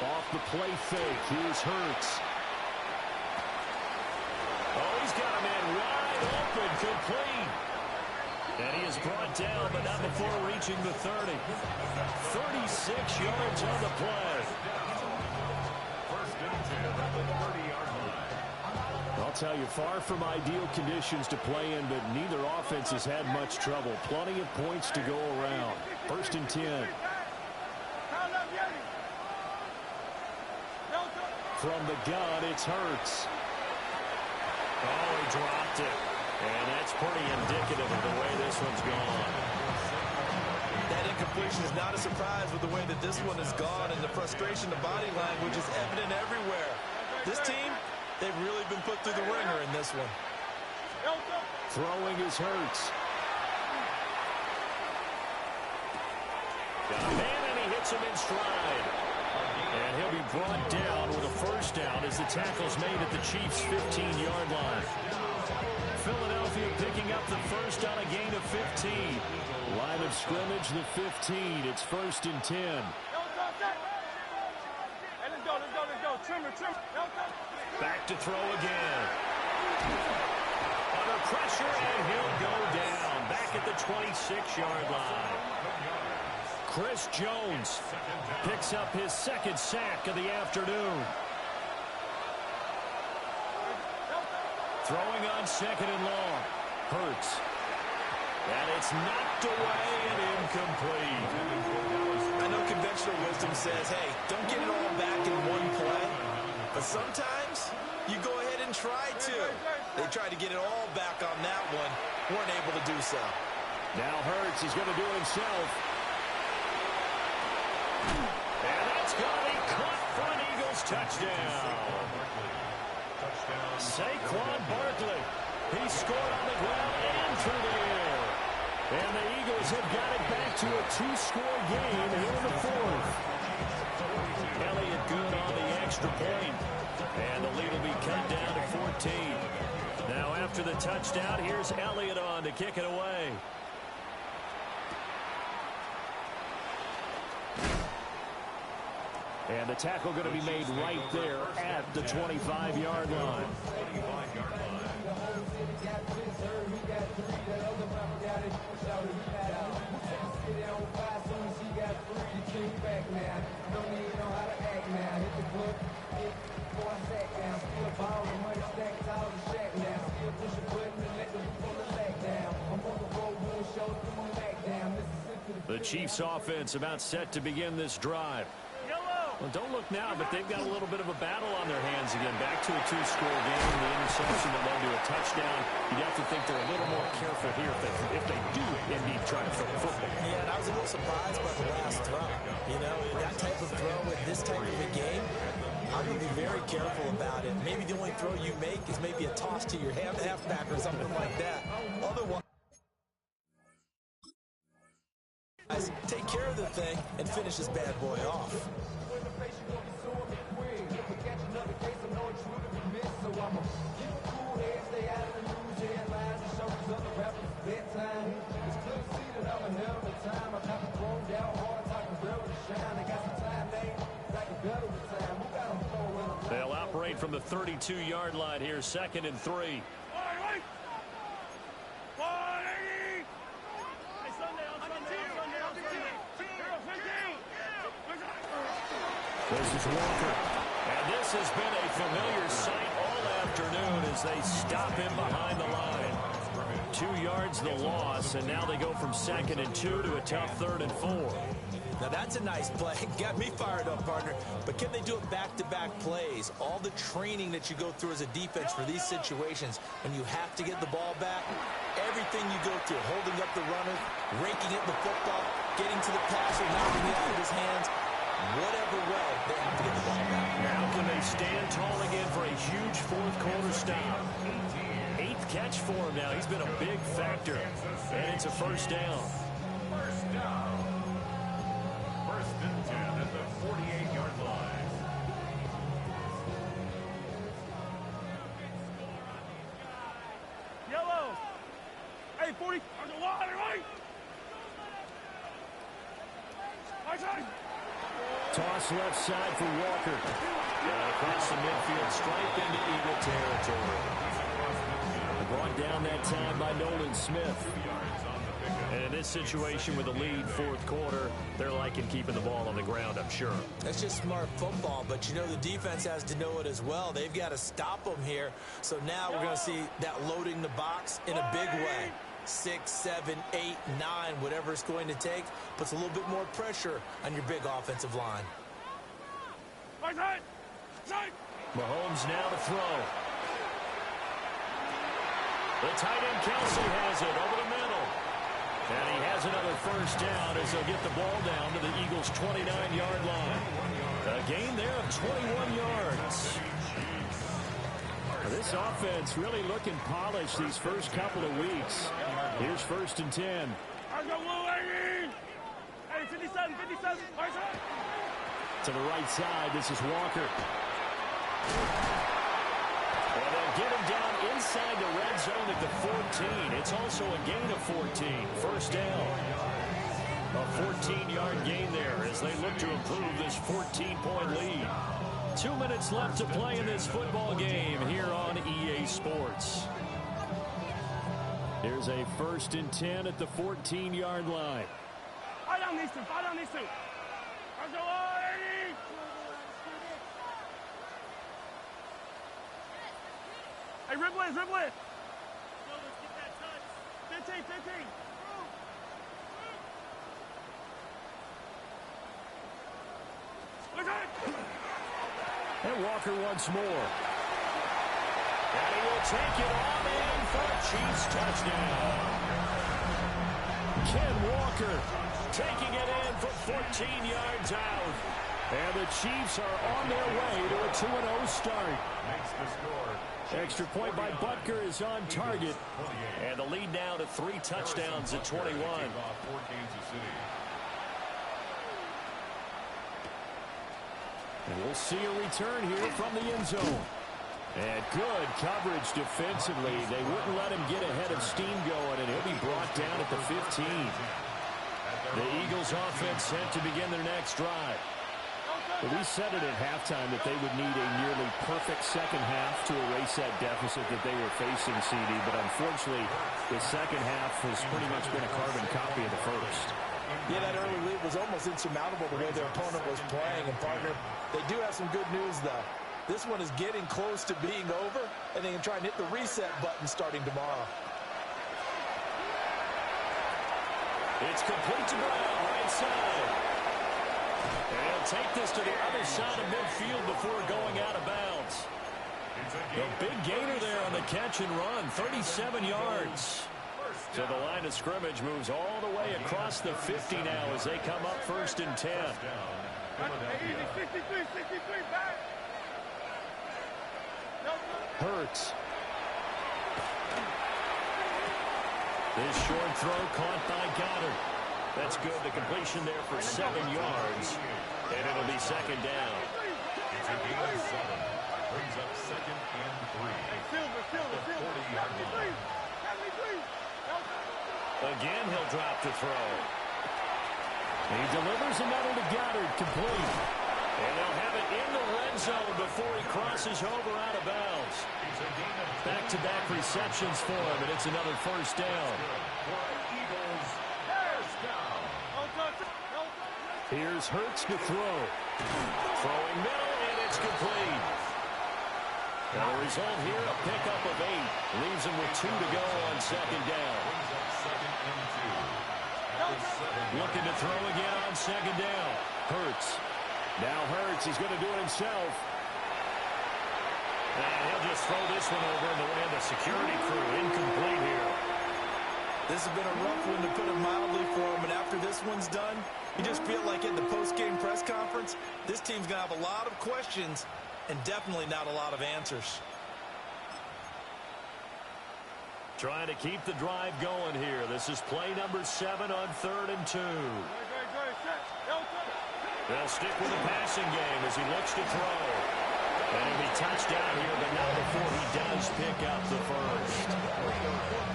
Off the play fake, here's Hurts. Oh, he's got a man wide open, complete. And he is brought down, but not before reaching the 30. 36 yards on the play. First and 10 at the 30-yard line. I'll tell you, far from ideal conditions to play in, but neither offense has had much trouble. Plenty of points to go around. First and 10. From the gun, it's Hurts. Oh, he dropped it. And that's pretty indicative of the way this one's gone. That incompletion is not a surprise with the way that this one has gone, and the frustration, the body language is evident everywhere. This team, they've really been put through the ringer in this one. Throwing is Hurts. Got a man, and he hits him in stride. And he'll be brought down with a first down as the tackle's made at the Chiefs' 15-yard line. Philadelphia picking up the first on a gain of 15. Line of scrimmage, the 15. It's first and 10. Hey, let's go. Trimmer. Back to throw again. Under pressure, and he'll go down. Back at the 26-yard line. Chris Jones picks up his second sack of the afternoon. Throwing on second and long. Hurts. And it's knocked away and incomplete. I know conventional wisdom says, hey, don't get it all back in one play. But sometimes you go ahead and try to. They tried to get it all back on that one. Weren't able to do so. Now Hurts is going to do it himself. And that's going to be caught for an Eagles touchdown. Saquon Barkley. He scored on the ground and through the air. And the Eagles have got it back to a 2-score game here in the 4th. Elliott good on the extra point. And the lead will be cut down to 14. Now after the touchdown, here's Elliott on to kick it away. And the tackle going to be made right there at the 25-yard line. The Chiefs offense about set to begin this drive. Well, don't look now, but they've got a little bit of a battle on their hands again. Back to a 2-score game. The interception that led to a touchdown. You'd have to think they're a little more careful here if they do indeed try to throw the football. Yeah, and I was a little surprised by the last throw. You know, that type of throw in this type of a game, I'm going to be very careful about it. Maybe the only throw you make is maybe a toss to your halfback or something like that. Otherwise, take care of the thing and finish this bad boy off. They'll operate from the 32-yard line here, 2nd and 3. This is Walker. And this has been a familiar sight all afternoon as they stop him behind the line. 2 yards the loss, and now they go from 2nd and 2 to a tough 3rd and 4. Now that's a nice play. Got me fired up, partner. But can they do it back-to-back plays? All the training that you go through as a defense for these situations, when you have to get the ball back, everything you go through, holding up the runner, raking at the football, getting to the passer, knocking it out of his hands, whatever way, they have to get the ball back. Now can they stand tall again for a huge fourth-quarter stop? 8th catch for him now. He's been a big factor. And it's a first down. First down. 1st and 10 at the 48-yard line. Yellow. Hey, 40. On the water, right? Right side. Toss left side for Walker. And across the midfield, stripe into Eagle territory. Brought down that time by Nolan Smith. And in this situation with a lead 4th quarter, they're liking keeping the ball on the ground, I'm sure. That's just smart football, but you know the defense has to know it as well. They've got to stop them here. So now we're going to see that loading the box in a big way. 6, 7, 8, 9, whatever it's going to take, puts a little bit more pressure on your big offensive line. Right side. Side. Mahomes now to throw. The tight end Kelsey has it over the middle. And he has another first down as they'll get the ball down to the Eagles' 29-yard line. A gain there of 21 yards. This offense really looking polished these first couple of weeks. Here's 1st and 10. I go, Hey, 57, 57. Right side. To the right side, this is Walker. And they'll get him down inside the red zone at the 14. It's also a gain of 14. First down. A 14-yard gain there as they look to improve this 14-point lead. 2 minutes left to play in this football game here on EA Sports. Here's a 1st and 10 at the 14-yard line. I don't need to. I don't need to. I go, hey. Hey, dribble it, dribble it. Let's get that touch. 15, 15. Look at it. And Walker once more. And he will take it on in for a Chiefs touchdown. Ken Walker taking it in for 14 yards out. And the Chiefs are on their way to a 2-0 start. Makes the score. Extra point by Butker is on target. And the lead now to 3 touchdowns at 21. And we'll see a return here from the end zone. And good coverage defensively. They wouldn't let him get ahead of steam going, and he'll be brought down at the 15. The Eagles offense set to begin their next drive. Well, we said it at halftime that they would need a nearly perfect second half to erase that deficit that they were facing, CD. But unfortunately, the second half has pretty much been a carbon copy of the first. Yeah, that early lead was almost insurmountable the way their opponent was playing. And, partner, they do have some good news, though. This one is getting close to being over, and they can try and hit the reset button starting tomorrow. It's complete to Brown, right side. And he'll take this to the other side of midfield before going out of bounds. The big gainer there on the catch and run, 37 yards. So the line of scrimmage moves all the way across the 50 now as they come up 1st and 10. 63, 63, back. Hurts. This short throw caught by Goddard. That's good. The completion there for 7 yards. And it'll be second down. It's a gain of 7. Brings up 2nd and 3. Silver. 40-yard line. Again, he'll drop to throw. He delivers another to Goddard, complete. And they'll have it in the red zone before he crosses over out of bounds. Back-to-back receptions for him, and it's another first down. Here's Hurts to throw. Throwing middle, and it's complete. And the result here, a pickup of 8. Leaves him with 2 to go on second down. Looking to throw again on second down. Hurts. Now Hurts, he's going to do it himself. And he'll just throw this one over in the way of the security crew. Incomplete here. This has been a rough one, to put it mildly, for him. And after this one's done, you just feel like in the post-game press conference, this team's going to have a lot of questions and definitely not a lot of answers. Trying to keep the drive going here. This is play number 7 on 3rd and 2. They'll stick with the passing game as he looks to throw. And he'll be touchdown here, but not before he does pick up the first.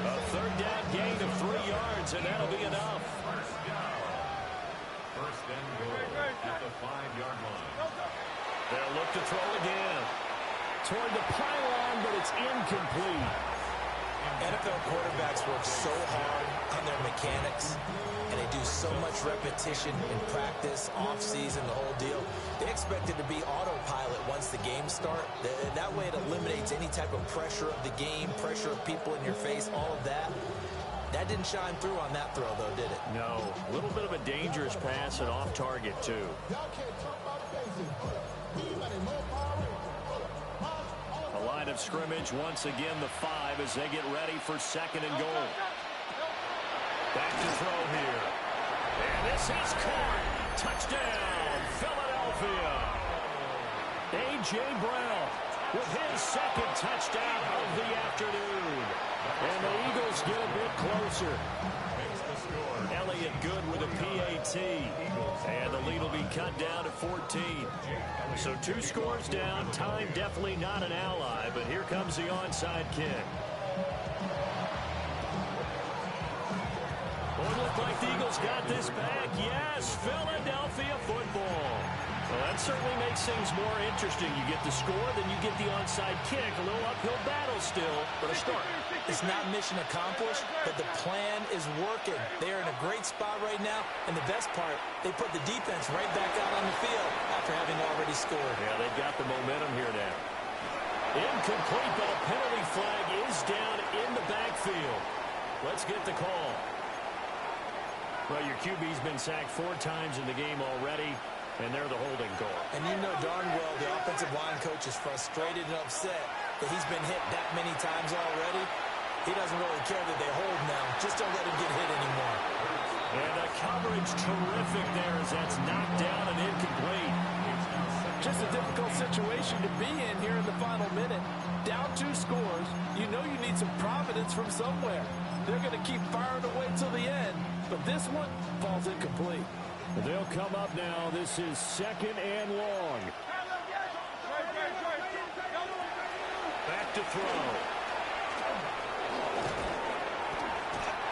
A 3rd down gain of 3 yards, and that'll be enough. First and goal at the 5-yard line. They'll look to throw again. Toward the pylon, but it's incomplete. NFL quarterbacks work so hard on their mechanics, and they do so much repetition in practice, off-season, the whole deal. They expect it to be autopilot once the games start. That way it eliminates any type of pressure of the game, pressure of people in your face, all of that. That didn't shine through on that throw, though, did it? No. A little bit of a dangerous pass and off target, too. A line of scrimmage, once again the 5 as they get ready for 2nd and goal. Back to throw here. And this is caught. Touchdown, Philadelphia. A.J. Brown with his 2nd touchdown of the afternoon. And the Eagles get a bit closer. Elliott good with a PAT. And the lead will be cut down to 14. So 2 scores down. Time definitely not an ally, but here comes the onside kick. Well, it looked like the Eagles got this back. Yes, Philadelphia football. Well, that certainly makes things more interesting. You get the score, then you get the onside kick. A little uphill battle still, but a start. It's not mission accomplished, but the plan is working. They are in a great spot right now, and the best part, they put the defense right back out on the field after having already scored. Yeah, they've got the momentum here now. Incomplete, but a penalty flag is down in the backfield. Let's get the call. Well, your QB's been sacked 4 times in the game already, and they're the holding call. And you know darn well the offensive line coach is frustrated and upset that he's been hit that many times already. He doesn't really care that they hold now. Just don't let him get hit anymore. And the coverage terrific there as that's knocked down and incomplete. Just a difficult situation to be in here in the final minute. Down 2 scores. You know you need some providence from somewhere. They're going to keep firing away till the end. But this one falls incomplete. They'll come up now. This is 2nd and long. Back to throw.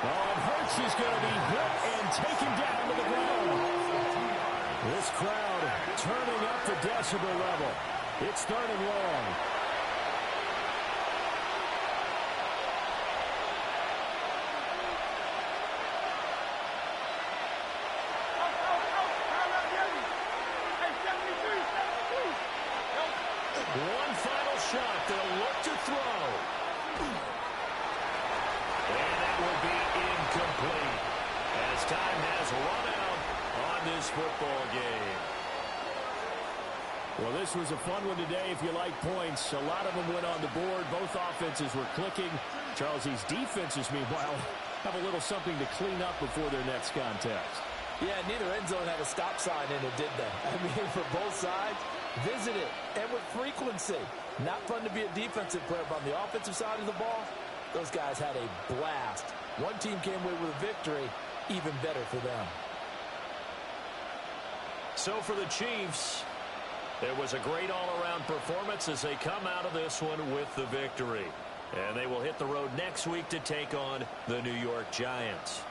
Oh, and Hurts is going to be hit and taken down to the ground. This crowd turning up the decibel level. It's 3rd and long. One final shot. They'll look to throw. And that will be incomplete as time has run out on this football game. Well, this was a fun one today if you like points. A lot of them went on the board. Both offenses were clicking. Charles, these defenses, meanwhile, have a little something to clean up before their next contest. Yeah, neither end zone had a stop sign in it, did they? I mean, for both sides, visit it, and with frequency. Not fun to be a defensive player, but on the offensive side of the ball, those guys had a blast. One team came away with a victory, even better for them. So for the Chiefs, it was a great all-around performance as they come out of this one with the victory. And they will hit the road next week to take on the New York Giants.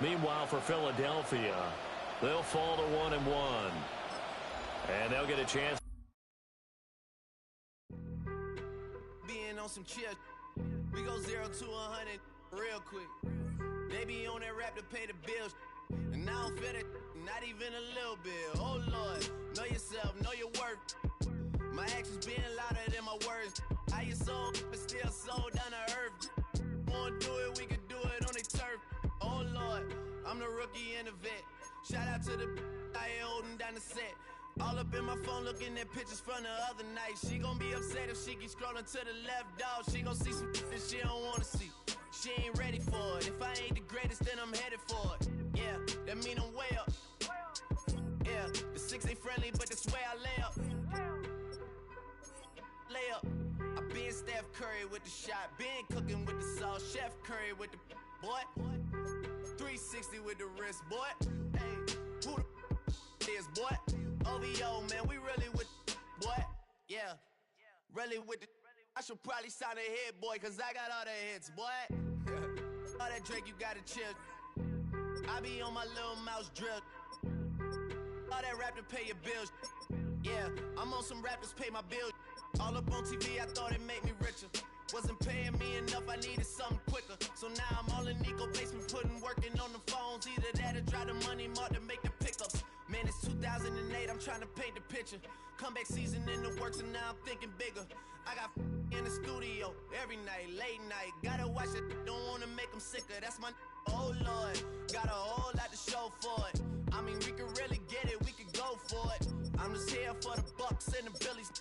Meanwhile, for Philadelphia, they'll fall to 1-1. And they'll get a chance. Being on some chill, we go 0 to 100 real quick. They be on that rap to pay the bills, and I don't feel that not even a little bit. Oh Lord, know yourself, know your worth. My actions being louder than my words. How you sold, but still sold down to earth. Wanna do it, we can do it on the turf. Oh Lord, I'm the rookie and the vet. Shout out to the I ain't holding down the set. All up in my phone looking at pictures from the other night. She gon' be upset if she keep scrolling to the left, dog. She gon' see some that she don't wanna see. She ain't ready for it. If I ain't the greatest, then I'm headed for it. Yeah, that mean I'm way up. Yeah, the 6 ain't friendly, but that's where I lay up. Lay up. I been Steph Curry with the shot. Been cooking with the sauce. Chef Curry with the boy. 360 with the wrist, boy. Hey, who the is, boy? OVO, man, we really with boy. Yeah, really with the. I should probably sign a hit, boy, cause I got all the hits, boy. All that Drake, you gotta chill. I be on my little mouse drip. All that rap to pay your bills. Yeah, I'm on some rappers pay my bills. All up on TV, I thought it made me richer. Wasn't paying me enough, I needed something quicker. So now I'm all in Nico basement, working on the phones. Either that or try the money mark to make the pickups. Man, it's 2008, I'm trying to paint the picture. Comeback season in the works and now I'm thinking bigger. I got in the studio every night, late night. Gotta watch it, don't wanna make them sicker. That's my oh Lord, got a whole lot to show for it. I mean, we could really get it, we could go for it. I'm just here for the Bucks and the Billies.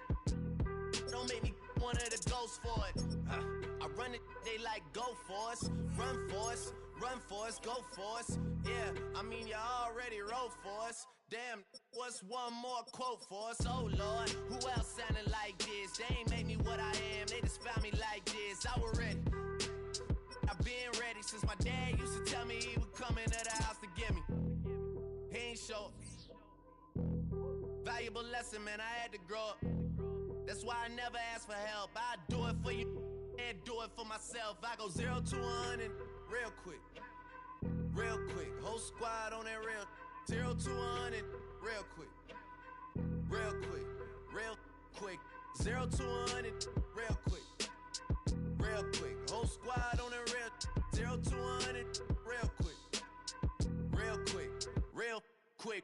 Don't make me one of the ghosts for it. I run it, they like go for us, run for us, run for us, go for us. Yeah, I mean you already wrote for us. Damn, what's one more quote for us? Oh Lord, who else sounded like this? They ain't make me what I am, they just found me like this. I was ready. I've been ready since my dad used to tell me he would come into the house to get me. He ain't show. Valuable lesson, man, I had to grow up. That's why I never ask for help. I do it for you and do it for myself. I go 0 to 100 real quick. Real quick. Whole squad on that real. 0 to 100 real quick. Real quick. Real quick. 0 to 100 real quick. Real quick. Whole squad on that real. 0 to 100 real quick. Real quick. Real quick.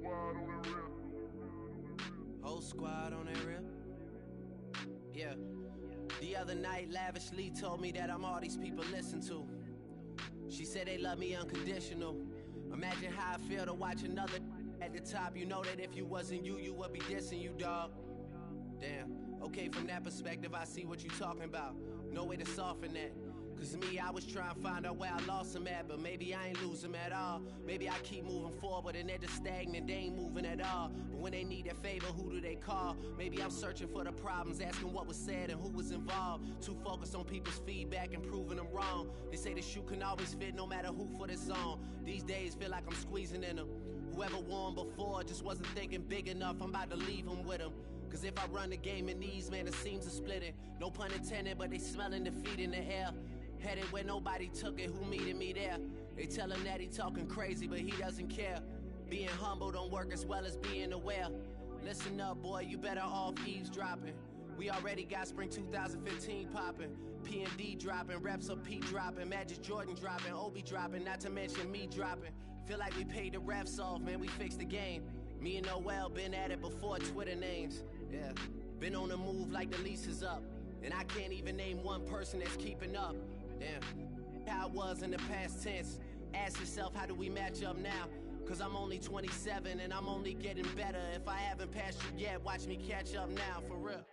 Squad on the real. Whole squad on that real. Yeah. The other night, lavishly told me that I'm all these people listen to. She said they love me unconditional. Imagine how I feel to watch another at the top. You know that if you wasn't you, you would be dissing you, dog. Damn, okay, from that perspective, I see what you talking about. No way to soften that. Cause me, I was trying to find out where I lost them at, but maybe I ain't lose them at all. Maybe I keep moving forward and they're just stagnant, they ain't moving at all. But when they need their favor, who do they call? Maybe I'm searching for the problems, asking what was said and who was involved. Too focused on people's feedback and proving them wrong. They say the shoe can always fit no matter who for this song. These days feel like I'm squeezing in them. Whoever won before just wasn't thinking big enough, I'm about to leave them with them. Cause if I run the game in these, man, the seams are splitting. No pun intended, but they smelling defeat in the air. Headed where nobody took it, who meeting me there? They tell him that he talking crazy, but he doesn't care. Being humble don't work as well as being aware. Listen up, boy, you better off eavesdropping. We already got spring 2015 popping. P&D dropping, reps of P dropping, Magic Jordan dropping, Obi dropping, not to mention me dropping. Feel like we paid the refs off, man, we fixed the game. Me and Noel been at it before Twitter names. Yeah, been on the move like the lease is up. And I can't even name one person that's keeping up. Damn, how it was in the past tense. Ask yourself, how do we match up now? Cause I'm only 27 and I'm only getting better. If I haven't passed you yet, watch me catch up now, for real.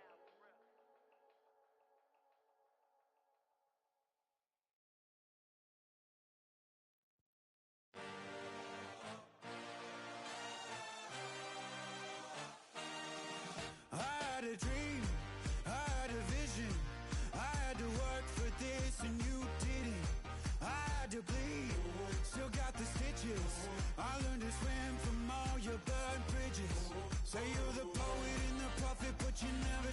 I had a dream, I had a vision. I had to work for this and you didn't. I had to bleed, still got the stitches. I learned to swim from all your burned bridges. Say you're the poet and the prophet, but you never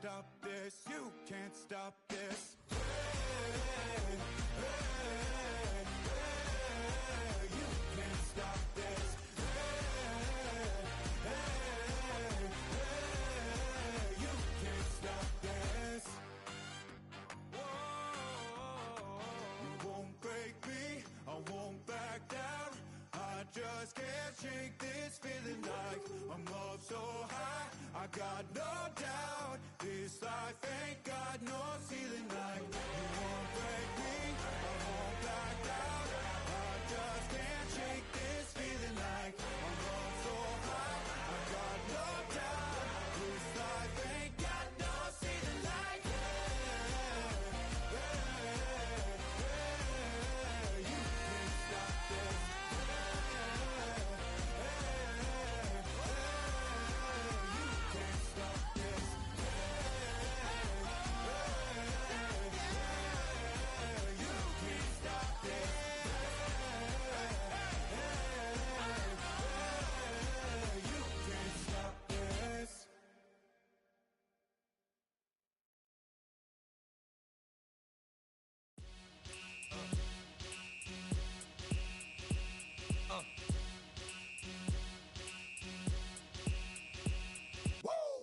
stop this. You can't stop this. You can't stop this. You can't stop this. You won't break me, I won't back down. I just can't shake this feeling like I'm up so high. I got no doubt, this life ain't got no ceiling like. You won't break me, I won't back down. I just can't shake this feeling like I'm up so high. I got no doubt, this life ain't got no ceiling like. You can't stop this.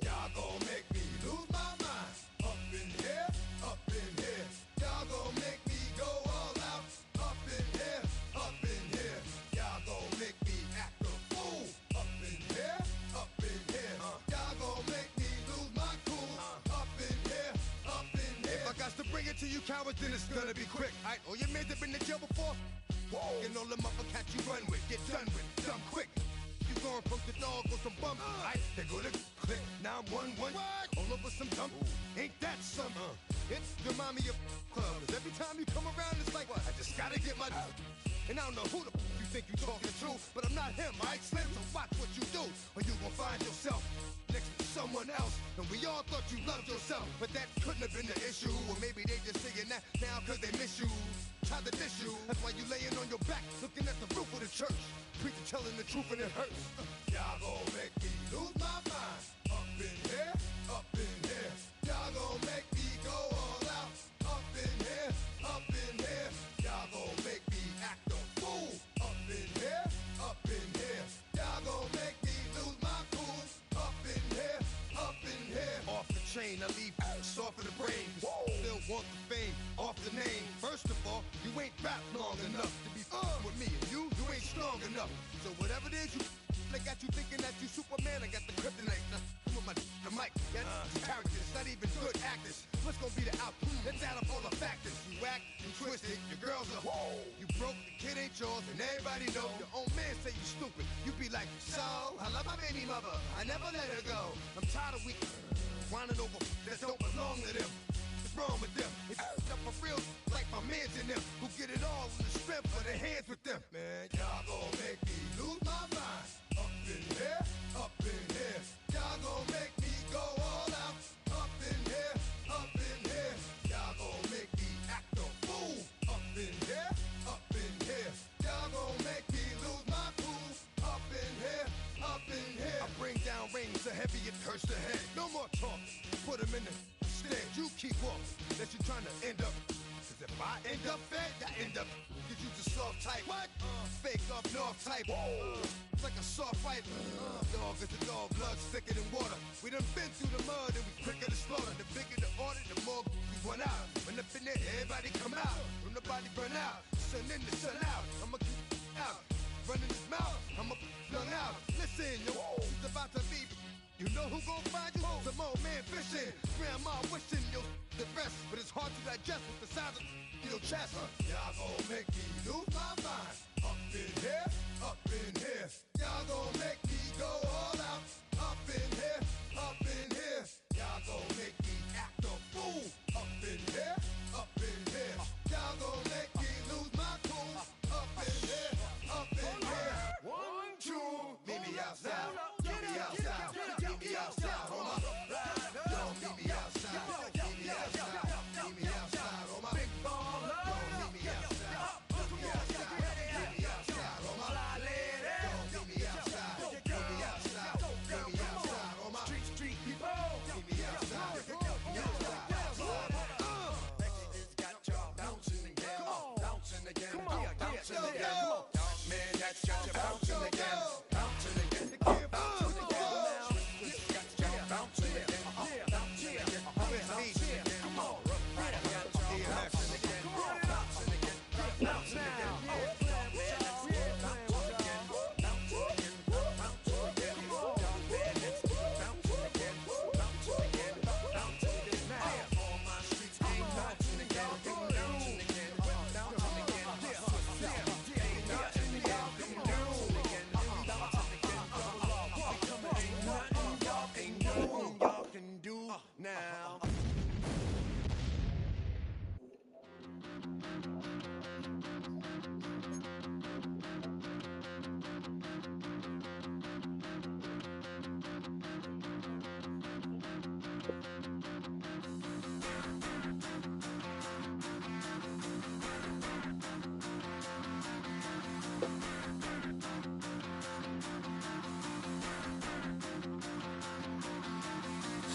Y'all gon' make me lose my mind. Up in here, up in here. Y'all gon' make me go all out. Up in here, up in here. Y'all gon' make me act a fool. Up in here, up in here. Y'all gon' make me lose my cool. Up in here, up in here. If I got to bring it to you cowards, then it's gonna be quick. Alright, all your men have been to jail before? Whoa. And all the motherfuckers you run with, get done with, dumb quick. You gon' poke the dog on some bump. Aight, they go to click. Now I'm 1-1. All over some dump. Ain't that something? It's remind me of clubs. Every time you come around, it's like, I just gotta get my. And I don't know who the you think you talking to, but I'm not him, alright, Slim? So watch what you do, or you gon' find yourself next to someone else. And we all thought you loved yourself, but that couldn't have been the issue. Or maybe they just saying that now cause they miss you. Try to diss you. That's why you laying on your back, looking at the roof of the church. Preacher telling the truth and it hurts. Y'all gon' make me lose my mind. Up in here, up in here. Y'all gon' make me go all out. Up in here, up in here. Y'all gon' make me act a fool. Up in here, up in here. Y'all gon' make me lose my cool. Up in here, up in here. Off the chain, I leave soft in the brain. Still want the fame, off the name. First of all, you ain't rap long enough to be with me. And you ain't strong enough. So whatever it is you I got you thinking that you Superman, I got the kryptonite. Come on, the mic, that's characters, not even good actors. What's gonna be the outcome? Let's add up all the factors. You act, you twisted, your girls are you broke, the kid ain't yours, and everybody know. Your own man say you stupid. You be like, so, I love my baby mother, I never let her go. I'm tired of weak whining over that don't belong to them. What's wrong with them? It's up for real, like my mans in them, who get it all in the strength of their hands with them. Man, y'all gon' make me lose my mind. Up in here, up in here. Y'all gon' make me go all out. Up in here, up in here. Y'all gon' make me act a fool. Up in here, up in here. Y'all gon' make me lose my cool. Up in here, up in here. I bring down rings so heavy it hurts the head. No more talk, put them in the stand. You keep walking, that you trying to end up. Cause if I end up fed, I end up. Cause you just soft type. What? Fake up north type. It's like a soft fight. Dog is a dog, blood thicker than water. We done been through the mud and we quicker to slaughter. The bigger the order, the more we run out. When up in there, everybody come out. When the body burn out, sun in the sun out. I'ma keep out. Running his mouth, I'ma flung out. Listen, yo, it's about to be. You know who gon' find you? Some old man fishing. Grandma wishing you'll the best, but it's hard to digest with the sound of your chest. Y'all gon' make me lose my mind. Up in here, up in here. Y'all gon' make me go all out. Up in here, up in here. Y'all gon' make me act a fool. Up in here, up in here. Y'all gon' make me lose my cool. Up in here, up in here. 1, 2, meet me outside. Meet me outside. Meet me outside, homie. Don't meet me outside. Meet me outside. Meet me outside, homie. Big baller. Don't meet me outside. Meet me outside. Meet me outside, homie. Don't meet me outside. Meet me outside. Meet me outside, homie. Street people. now.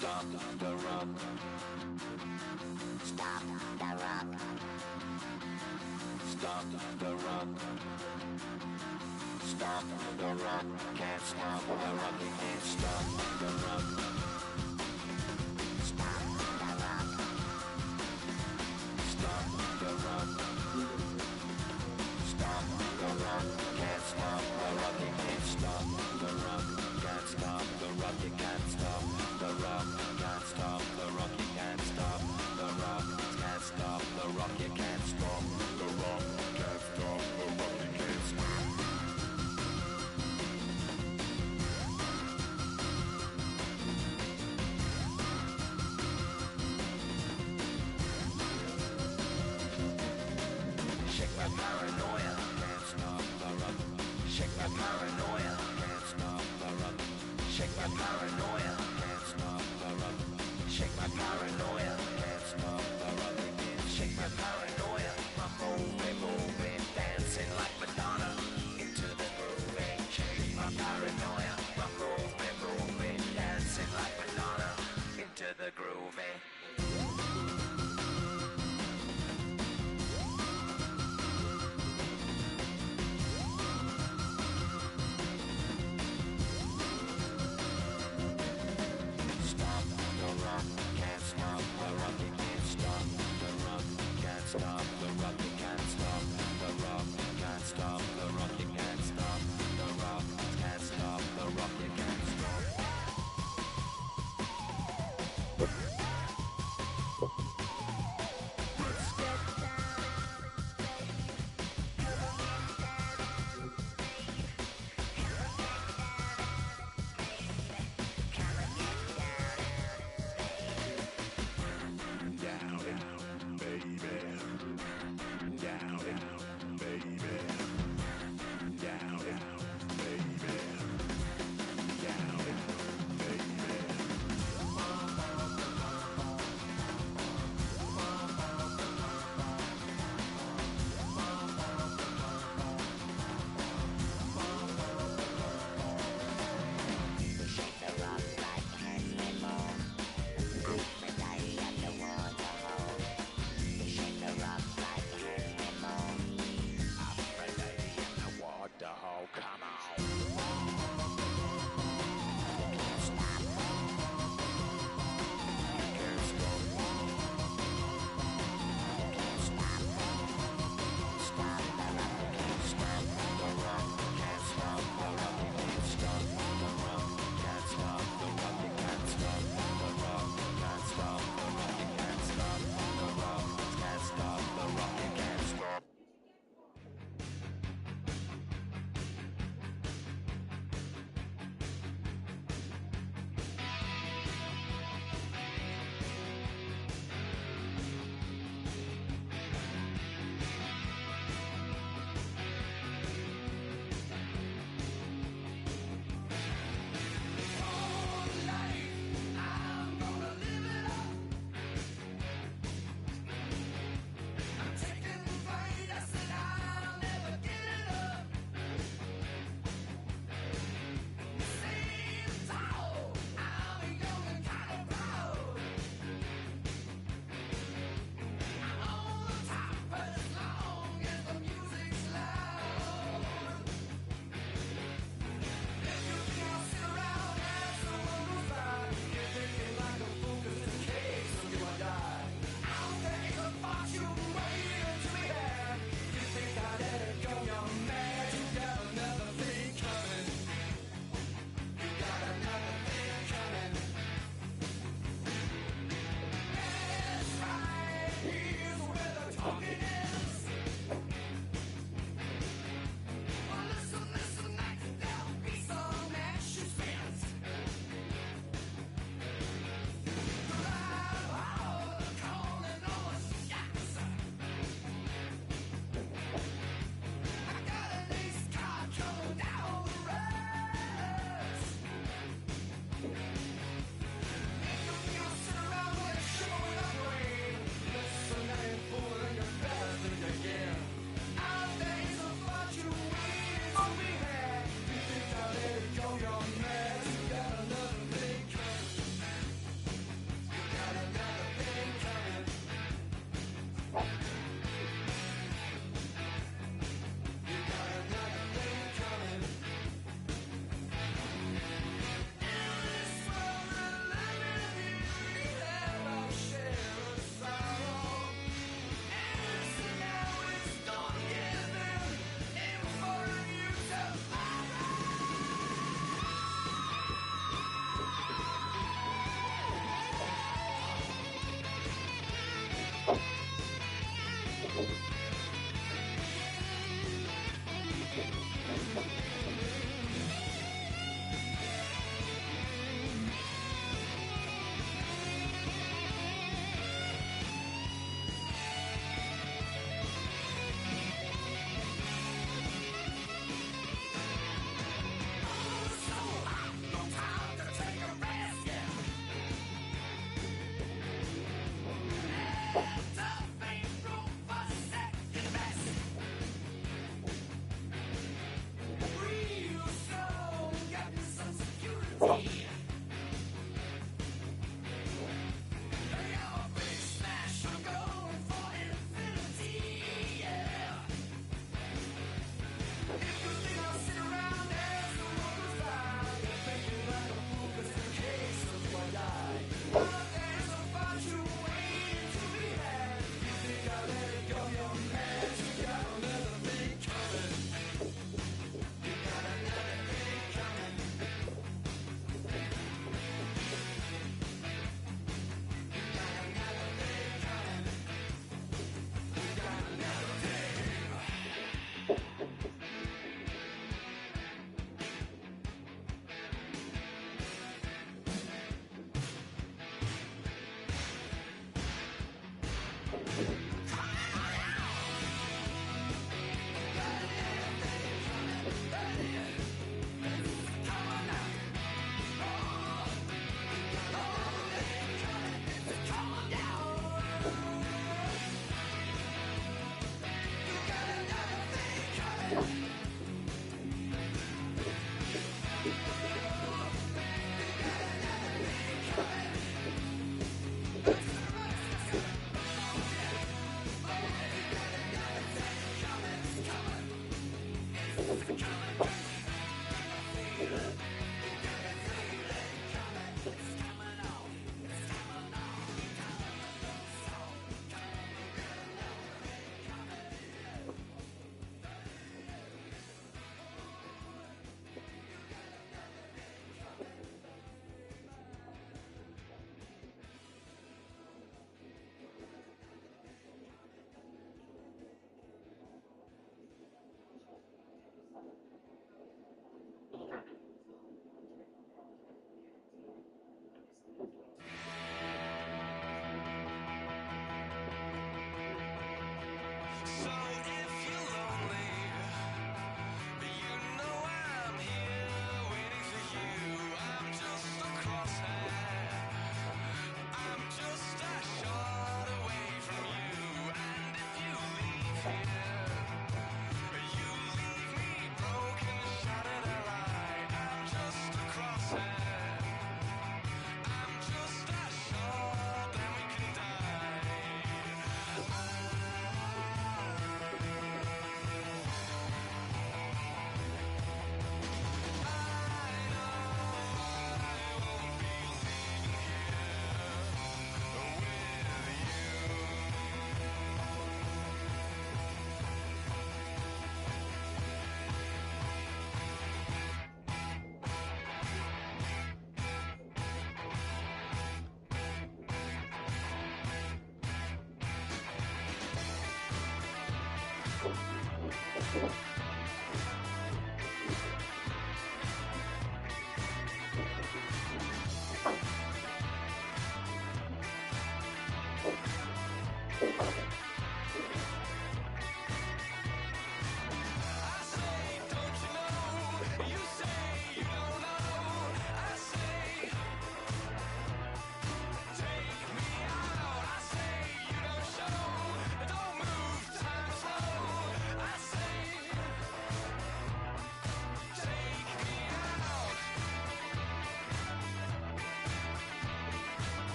Stop the rock. Stop the rock. Stop the rock. Stop the rock. Can't stop the rock. You can't stop the rock. Stop the rock. Stop the rock. Stop the rock. Can't stop the rock. You can't stop the rock. Can't stop the rock. You can't stop the rock. Can't stop the rock. You can't stop the rock. Can't stop the rock. You can't stop the rock. Can't stop the rock. You can't stop. Shake my paranoia. Can't stop the rock. Shake my paranoia. Can't stop the rock. Shake my paranoia. Can't stop the rock. Shake my paranoia. Can't stop the rock. Shake my paranoia. I'm moving, dancing like Madonna into the groove. Shake my paranoia. I'm moving, dancing like Madonna into the groove. Stop the rock, can't stop the rock, you can't stop the rock, can't stop the rock, you can't stop the rock, can't stop the rock, you can't stop the rock, can't stop the rock, you can't stop.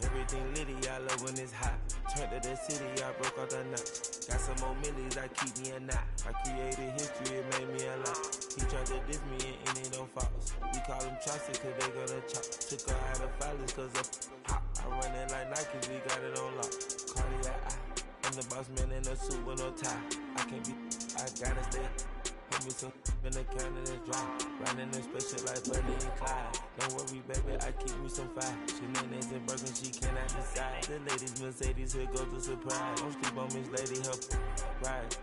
Everything litty, I love when it's hot. Turned to the city, I broke all the knots. Got some more millies, I keep me a knot. I created history, it made me a lot. He tried to diss me and it don't false. We call them chopsticks cause they gonna chop. Took her out of filers cause of hot. I run it like Nike, we got it on lock. Cardiac eye. I'm the boss man in a suit with no tie. I can't be, I gotta stay. Put me some in the counter that's dry. Riding in special like Buddy and Clyde. Don't worry, baby, I keep me some fire. Shenanigans and Birkin, she cannot decide. The ladies Mercedes, here goes the surprise. Don't sleep on Miss Lady, help ride.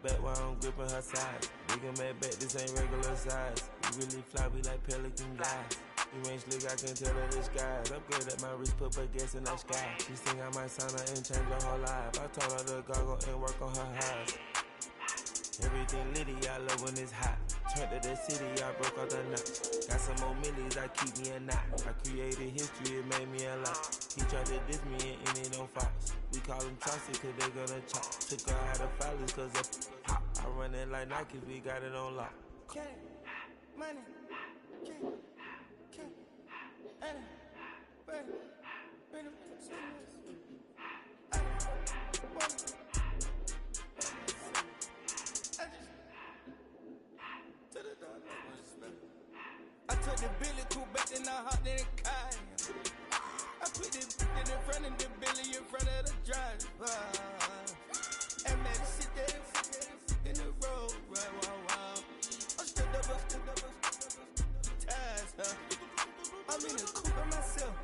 Back while I'm gripping her side. Big and mad back, this ain't regular size. We really fly, we like pelican guys. You ain't slick, I can tell her the skies. Upgrade at my wrist, put her gas in the sky. She think I might sign her and change her whole life. I told her to goggle and work on her highs. Everything litty, I love when it's hot. Turned to the city, I broke all the knots. Got some more millies, I keep me a knot. I created history, it made me a lot. He tried to diss me and it don't false. We call them chopsticks cause they gonna chop. Took her out of filers cause of hot. I run it like Nike, we got it on lock. Cash, money, I took the Billy cool back and I hopped in the car. I put the in front of the Billy in front of the driver. And man, sit there in the road, right, wow. I'm stood up, ties, huh? I'm in the coupe by myself.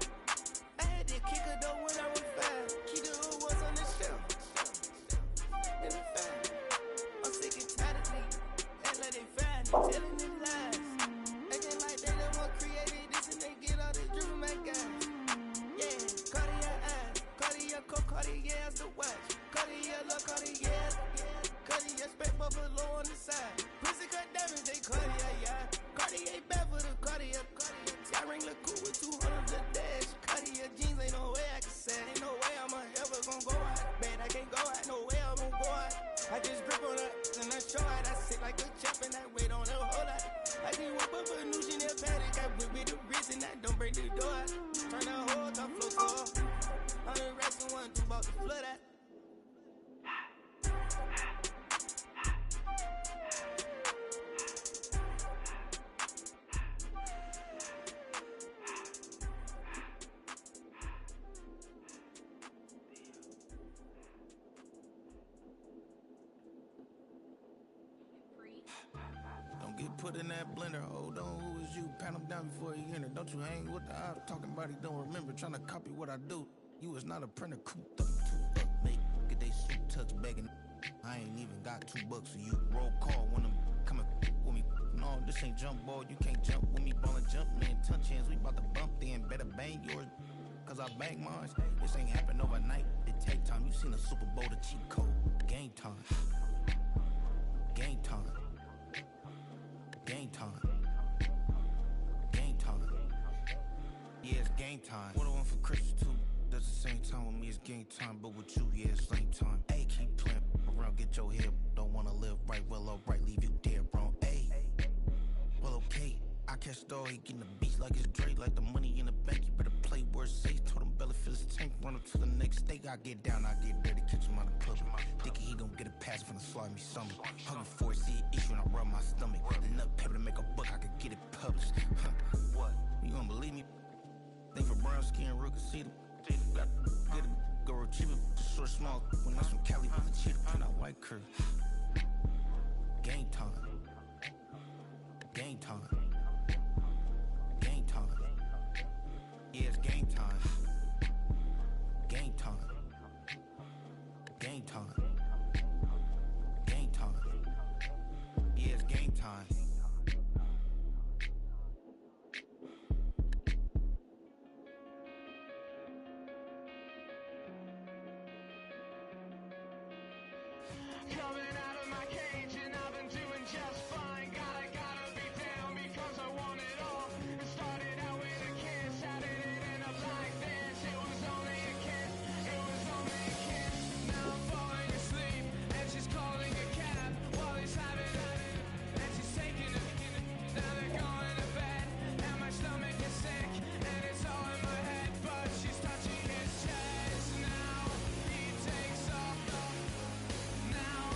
I had to kick her one for a new Chanel paddock. Got whip with the wrist and I don't break the door. Turn the whole top floor for 100 racks and one, two about to flood out. Don't get put in that blender. Hold on, who is you? Pat him down before he enter. Don't you hang with the op. Talking about he don't remember. Trying to copy what I do. You is not a printer. Coop 32 up, mate. Get they suit touch begging. I ain't even got $2 for you. Roll call when I'm coming with me. No, this ain't jump ball. You can't jump with me. Ballin' jump, man. Touch hands. We about to bump then. Better bang yours. Cause I bang mine. This ain't happen overnight. It take time. You seen a Super Bowl, the cheat code. Game time. Game time. Game time. Game time. Yeah, it's game time. What I want for Christmas too. Does the same time with me, it's game time. But with you, yeah, it's same time. Hey, keep playing around, get your head. Don't wanna live right, well, alright, leave you dead wrong. Hey, well, okay. I catch the dog, he getting the beats like it's Dre, like the money in the bank. You better play where it's safe. Told him Bella fill his tank, run up to the next state. I get down, I get dirty, catch him on the club. Thinking he gon' get a pass from the slimy summer. Hungry for it, see an issue and I rub my stomach. Enough paper to make a book, I could get it published. What? You don't believe me? Think for brown skin, real can see them. Got get it, go retrieve it. Short, small, when that's from Cali with the cheetah print out white curve. Game time. Game time. Game time. Yeah, it's game time. Game time. Game time. Game time. Yeah, it's game time. Coming out of my cage and I've been doing just fine. Gotta be down because I want it all. It started out with a kiss, how did it end up like this? It was only a kiss, it was only a kiss. Now I'm falling asleep and she's calling a cab while he's having it. And she's taking a now they're going to bed. And my stomach is sick and it's all in my head. But she's touching his chest now. He takes off. Now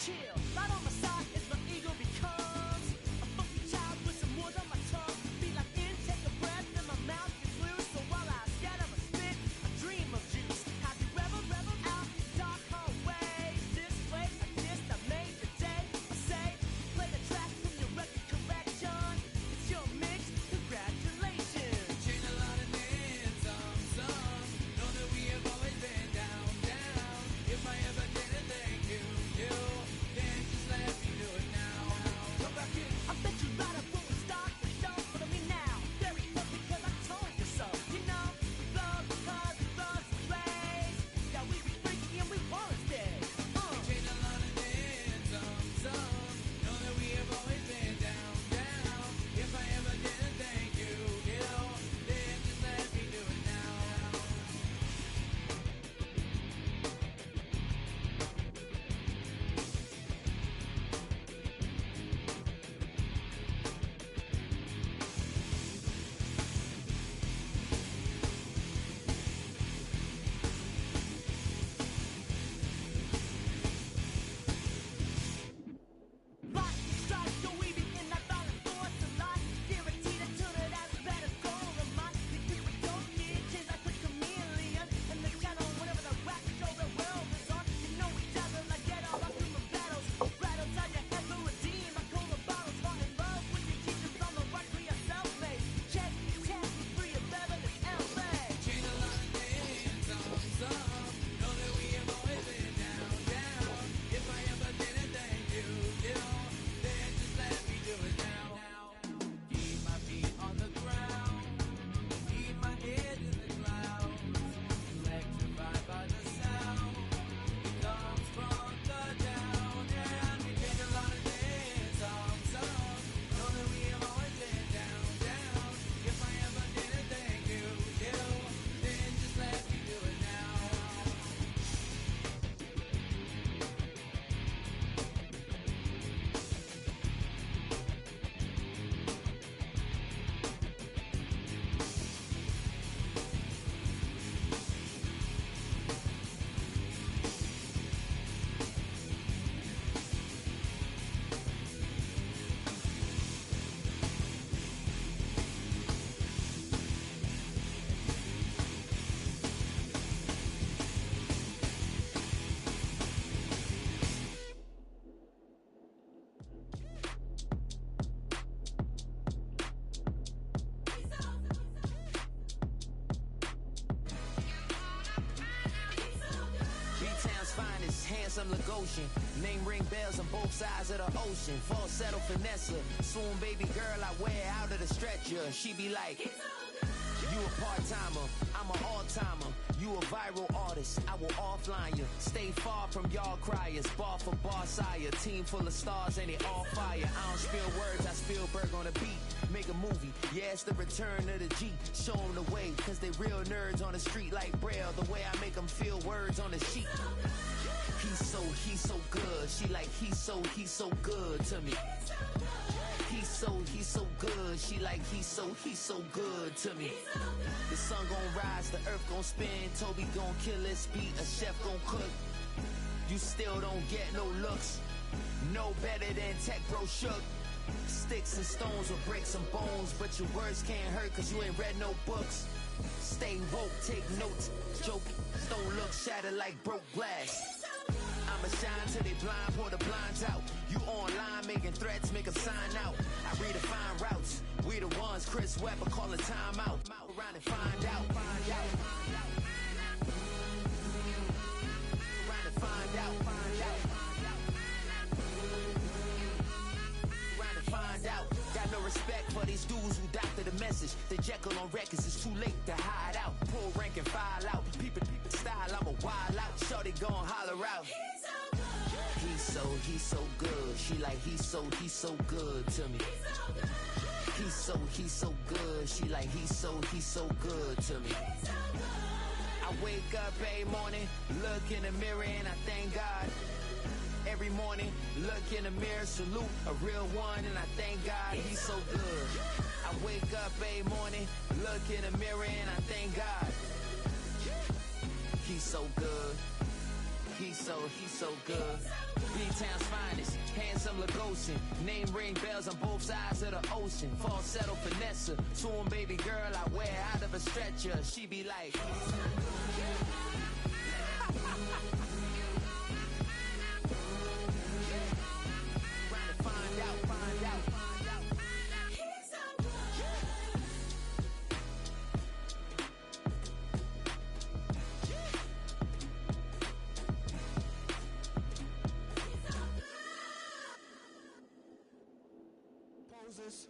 chill. Right on my side is my ego becomes a funky child with some words on my tongue. Be like in, take a breath, and my mouth gets loose. So while I scatter my spit, I dream of juice. Have you rebel out dark hallways? This way, I guess I made your day. I say, you play the track from your record collection. It's your mix, congratulations. Chain a lot of names, some. Know that we have always been down. If I ever didn't thank you, then just let me do it now. Come back in. I bet you right up when we start the show. Follow me now. Very close because I told you so. You know, we blow because we blow some ways. Yeah, we be freaky and we wanna stay. Chain a lot of names, some. Know that we have always been down. If I ever didn't thank you, then just let me do it now. Lightning strikes, so we be in that violent force of life. Guaranteed to turn it out better goal of mine. If you don't get changed like a chameleon. And the channel, whenever the rap show the world is on. You know we dazzle like get all our human battles. Rattles out your head to redeem. I call the bottles, fall in love with your teachers on the right for yourself, mate. Check, be free of Beverly LA. Chain a lot of names, some. Know that we have always been down. If I ever didn't thank you, then just let me do it now. Keep my feet on the ground, keep my head in the clouds. Electrified by the sound, it comes from the down. And we change a lot of names, some. Know that we have always been down. If I ever didn't thank you, then just let me do it now. B-Town's finest, handsome Lagosian. Name ring bells on both sides of the ocean. Falsetto Vanessa, swoon baby girl I wear out of the stretcher. She be like, you a part-timer, I'm an all-timer. You a viral artist, I will offline you. Stay far from y'all criers, bar for bar sire. Team full of stars and they all fire. I don't spill words, I Spielberg on a beat. Make a movie, yeah, it's the return of the G. Show them the way, cause they real nerds on the street like Braille. The way I make them feel words on the sheet. He's so good. She like, he's so good to me. He's so good. She like, he's so good to me. The sun gon' rise, the earth gon' spin. Toby gon' kill this beat, a chef gon' cook. You still don't get no looks. No better than Tech Bro Shook. Sticks and stones will break some bones, but your words can't hurt cause you ain't read no books. Stay woke, take notes, joke. Don't look shattered like broke glass. I'ma shine till they blind, pour the blinds out. You online making threats, make a sign out. I redefine routes. We the ones Chris Webber calling time out. Around and find out. Around and find out. Around and find out. Got no respect for these dudes who doctor the message. The Jekyll on records, it's too late to hide out. Pull rank and file out. Peep style, I'm a wild out. Shorty gon' holler out. He's so good. She like, he's so good to me. He's so good. She like, he's so good to me. I wake up every morning, look in the mirror and I thank God. Every morning, look in the mirror, salute a real one and I thank God he's so good. I wake up every morning, look in the mirror and I thank God. He's so good. He's so good. B-Town's finest, handsome Lagosin. Name ring bells on both sides of the ocean. Falsetto finesse, swoon baby girl I wear out of a stretcher. She be like, trying to find out. He's so Poses.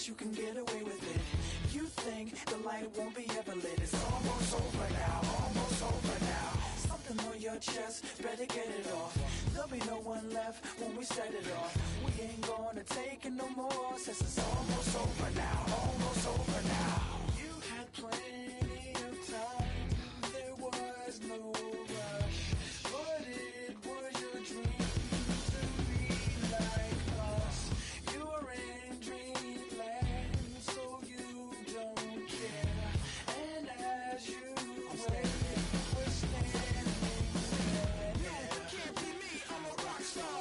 You can get away with it. You think the light won't be ever lit. It's almost over now, almost over now. Something on your chest, better get it off. There'll be no one left when we set it off. We ain't gonna take it no more, since it's almost over now, almost over now. You had plenty of time, there was no rush. But it was your dream to be like us. You were in dreamland, so you don't care. And as you wait, we're standing there. You can't be me, I'm a rock star.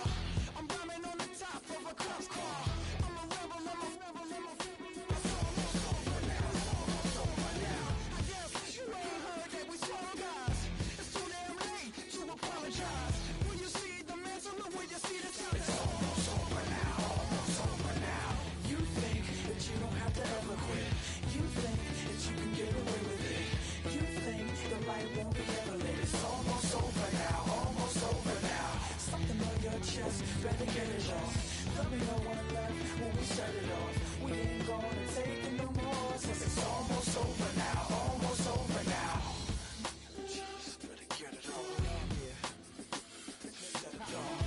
I'm rhyming on the top of a cop car. I'm a rebel, I'm a rebel, I'm a rebel. It's almost over now, it's almost over now. I guess you ain't heard that we swallow guys. It's too damn late to apologize. When you see the mantle, when you see the sun, it's almost over now, almost over now. You think that you don't have to ever quit. You think that you can get away with it. You think the light won't be ever lit. It's almost over now, almost over now. Something on your chest, better get it off. There'll be no one left when we set it off. We ain't gonna take it no more, since it's almost over now, almost over now. Just better get it off. Set it off.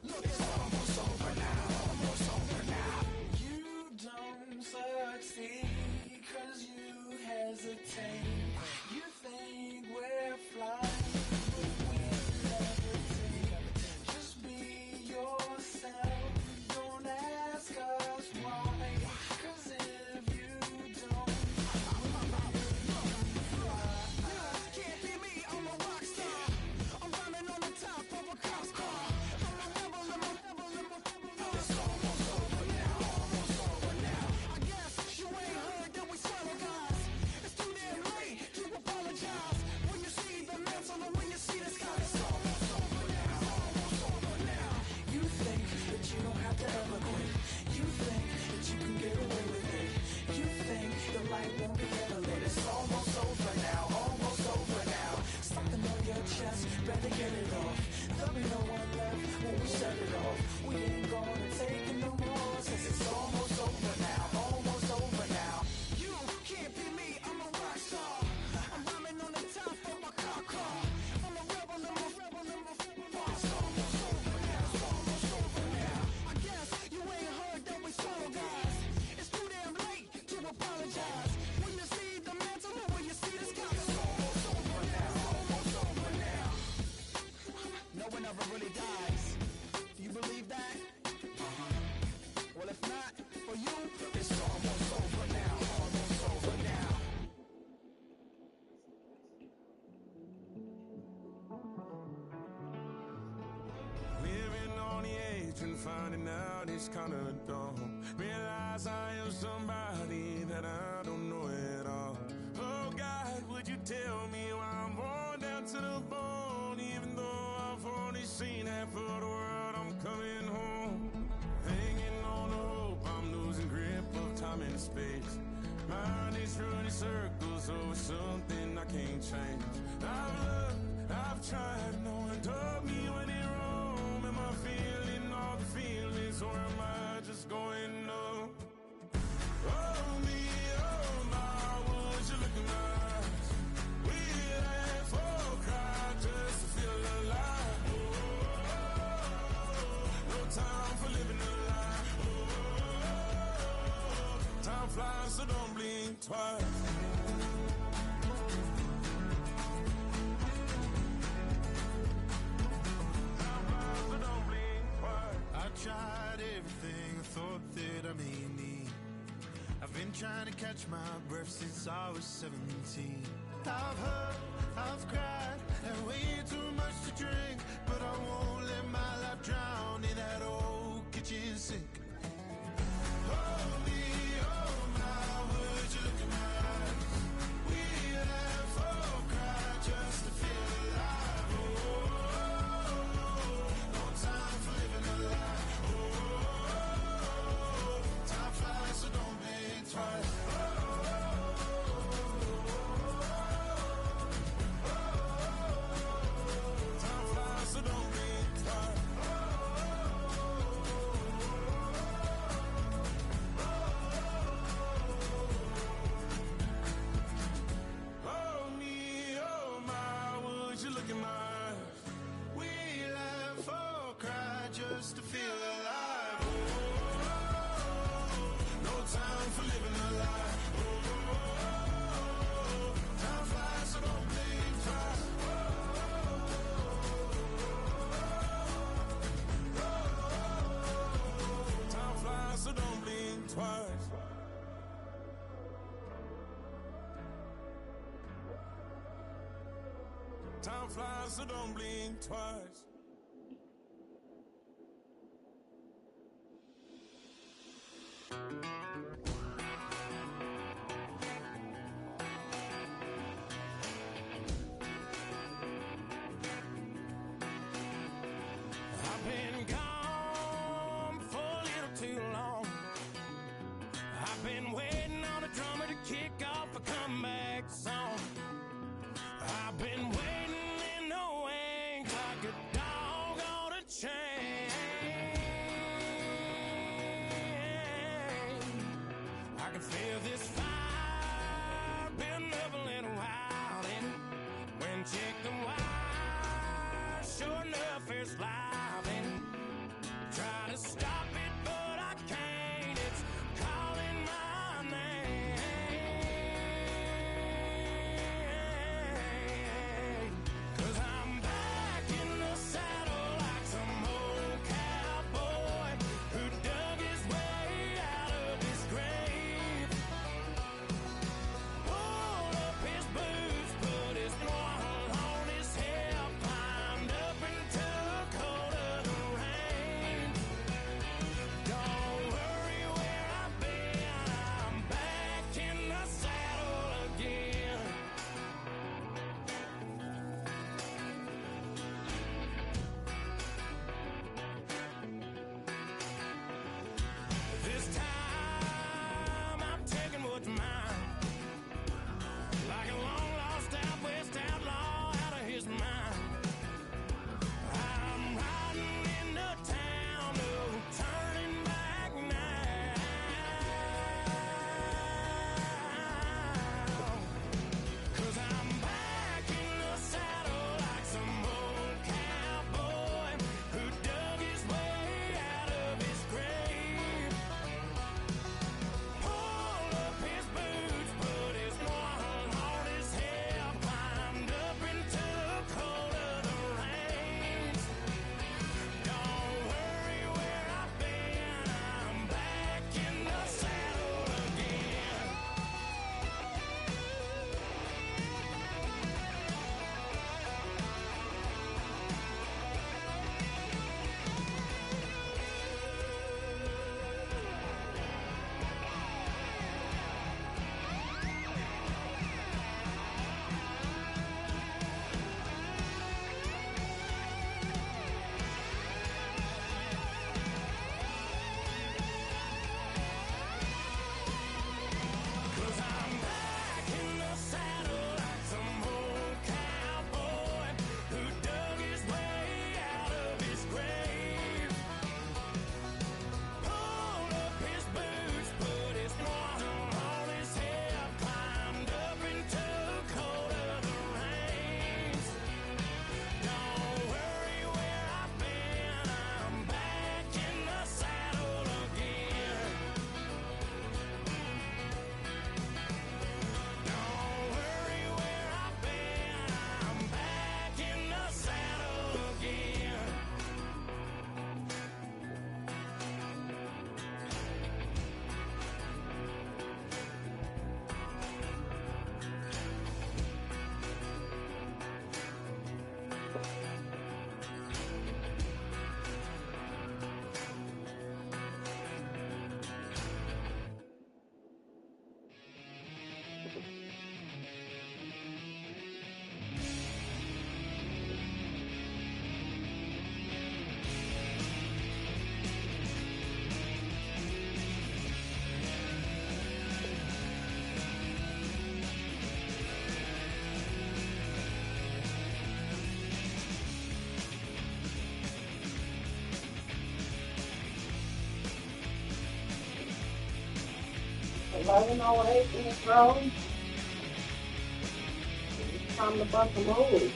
Look, it's almost over now, almost over now. You don't succeed 'cause you hesitate. You think we're flying, but we levitate. Just be yourself, don't ask us why. 'Cause if you don't, can't be me, I'm a rock star. I'm running on the top of a cop car. I'm a rebel, I'm a rebel, I'm a rebel. It's almost over now, almost over now. I guess you ain't heard that we swallow guys. It's too damn late to apologize. When you see the mantle and when you see the sky, it's almost over now, almost over now. You think that you don't have to ever quit. You think that you can get away with it. You think the light won't be ever lit. It's almost over now, almost over now. Something on your chest, better get it off. There'll be no one left when we set it off. We ain't gonna take it no more, since it's almost over now, almost over now. You can't be me, I'm a rock star. I'm rhyming on the top of my car. I'm a rebel, I'm a rebel, I'm a rebel. It's almost over now, it's almost over now. I guess you ain't heard that we swallow guys. It's too damn late to apologize. When you see the mantle or when you see the sky, it's almost over now, almost over now. No one ever really dies. Do you believe that? Well, if not, for you, it's finding out it's kinda dumb. Realize I am somebody that I don't know at all. Oh God, would you tell me why I'm worn down to the bone? Even though I've only seen half of the world, I'm coming home. Hanging on the hope, I'm losing grip of time and space. Mind is running circles over something I can't change. I've looked, I've tried, no one told me when it wrong. Am I feeling all the feelings, or am I just going numb? Oh me, oh my, would you look in my eyes? We laugh or cry just to feel alive. No time for living a lie. Time flies, so don't blink twice. I tried everything I thought that I may need. I've been trying to catch my breath since I was 17. I've hurt, I've cried, and way too much to drink, but I won't let my life drown in that old kitchen sink. Oh me, oh my, would you look in my eyes? We laugh or cry just to feel alive. No time for living a lie. Time flies, so don't blink twice. Time flies, so don't blink twice. Oh me, oh my, would you look in my eyes? We laugh or cry just to feel alive. No time for living a lie. Time flies, so don't blink twice. Time flies, so don't blink twice. Time flies, so don't blink twice. I've been gone for a little too long. I've been waiting on a drummer to kick off a comeback song. I've been waiting in the wings like a dog on a chain. I can feel this fire been up a little while, and when check the wire, sure enough it's live, and try to stop it but I can't. It's calling my name. 'Cause I'm back in the saddle like some old cowboy who dug his way out of his grave. Pulled up his boots, put his one on his hip, climbed up and took hold of 11:08 in this row. It's time to bust a move.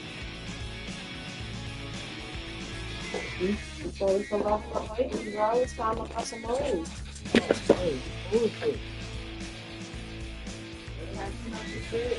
So it's 11:08 in the row. It's time to bust a move. Hey, bullshit. That's what you said.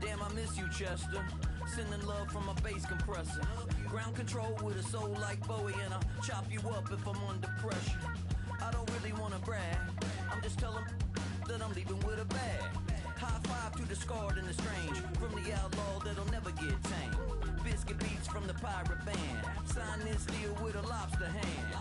Damn, I miss you, Chester. Sending love from a bass compressor. Ground control with a soul like Bowie, and I'll chop you up if I'm under pressure. I don't really want to brag. I'm just telling that I'm leaving with a bag. High five to the scarred and the strange. From the outlaw that'll never get tamed. Biscuit beats from the pirate band. Sign this deal with a lobster hand.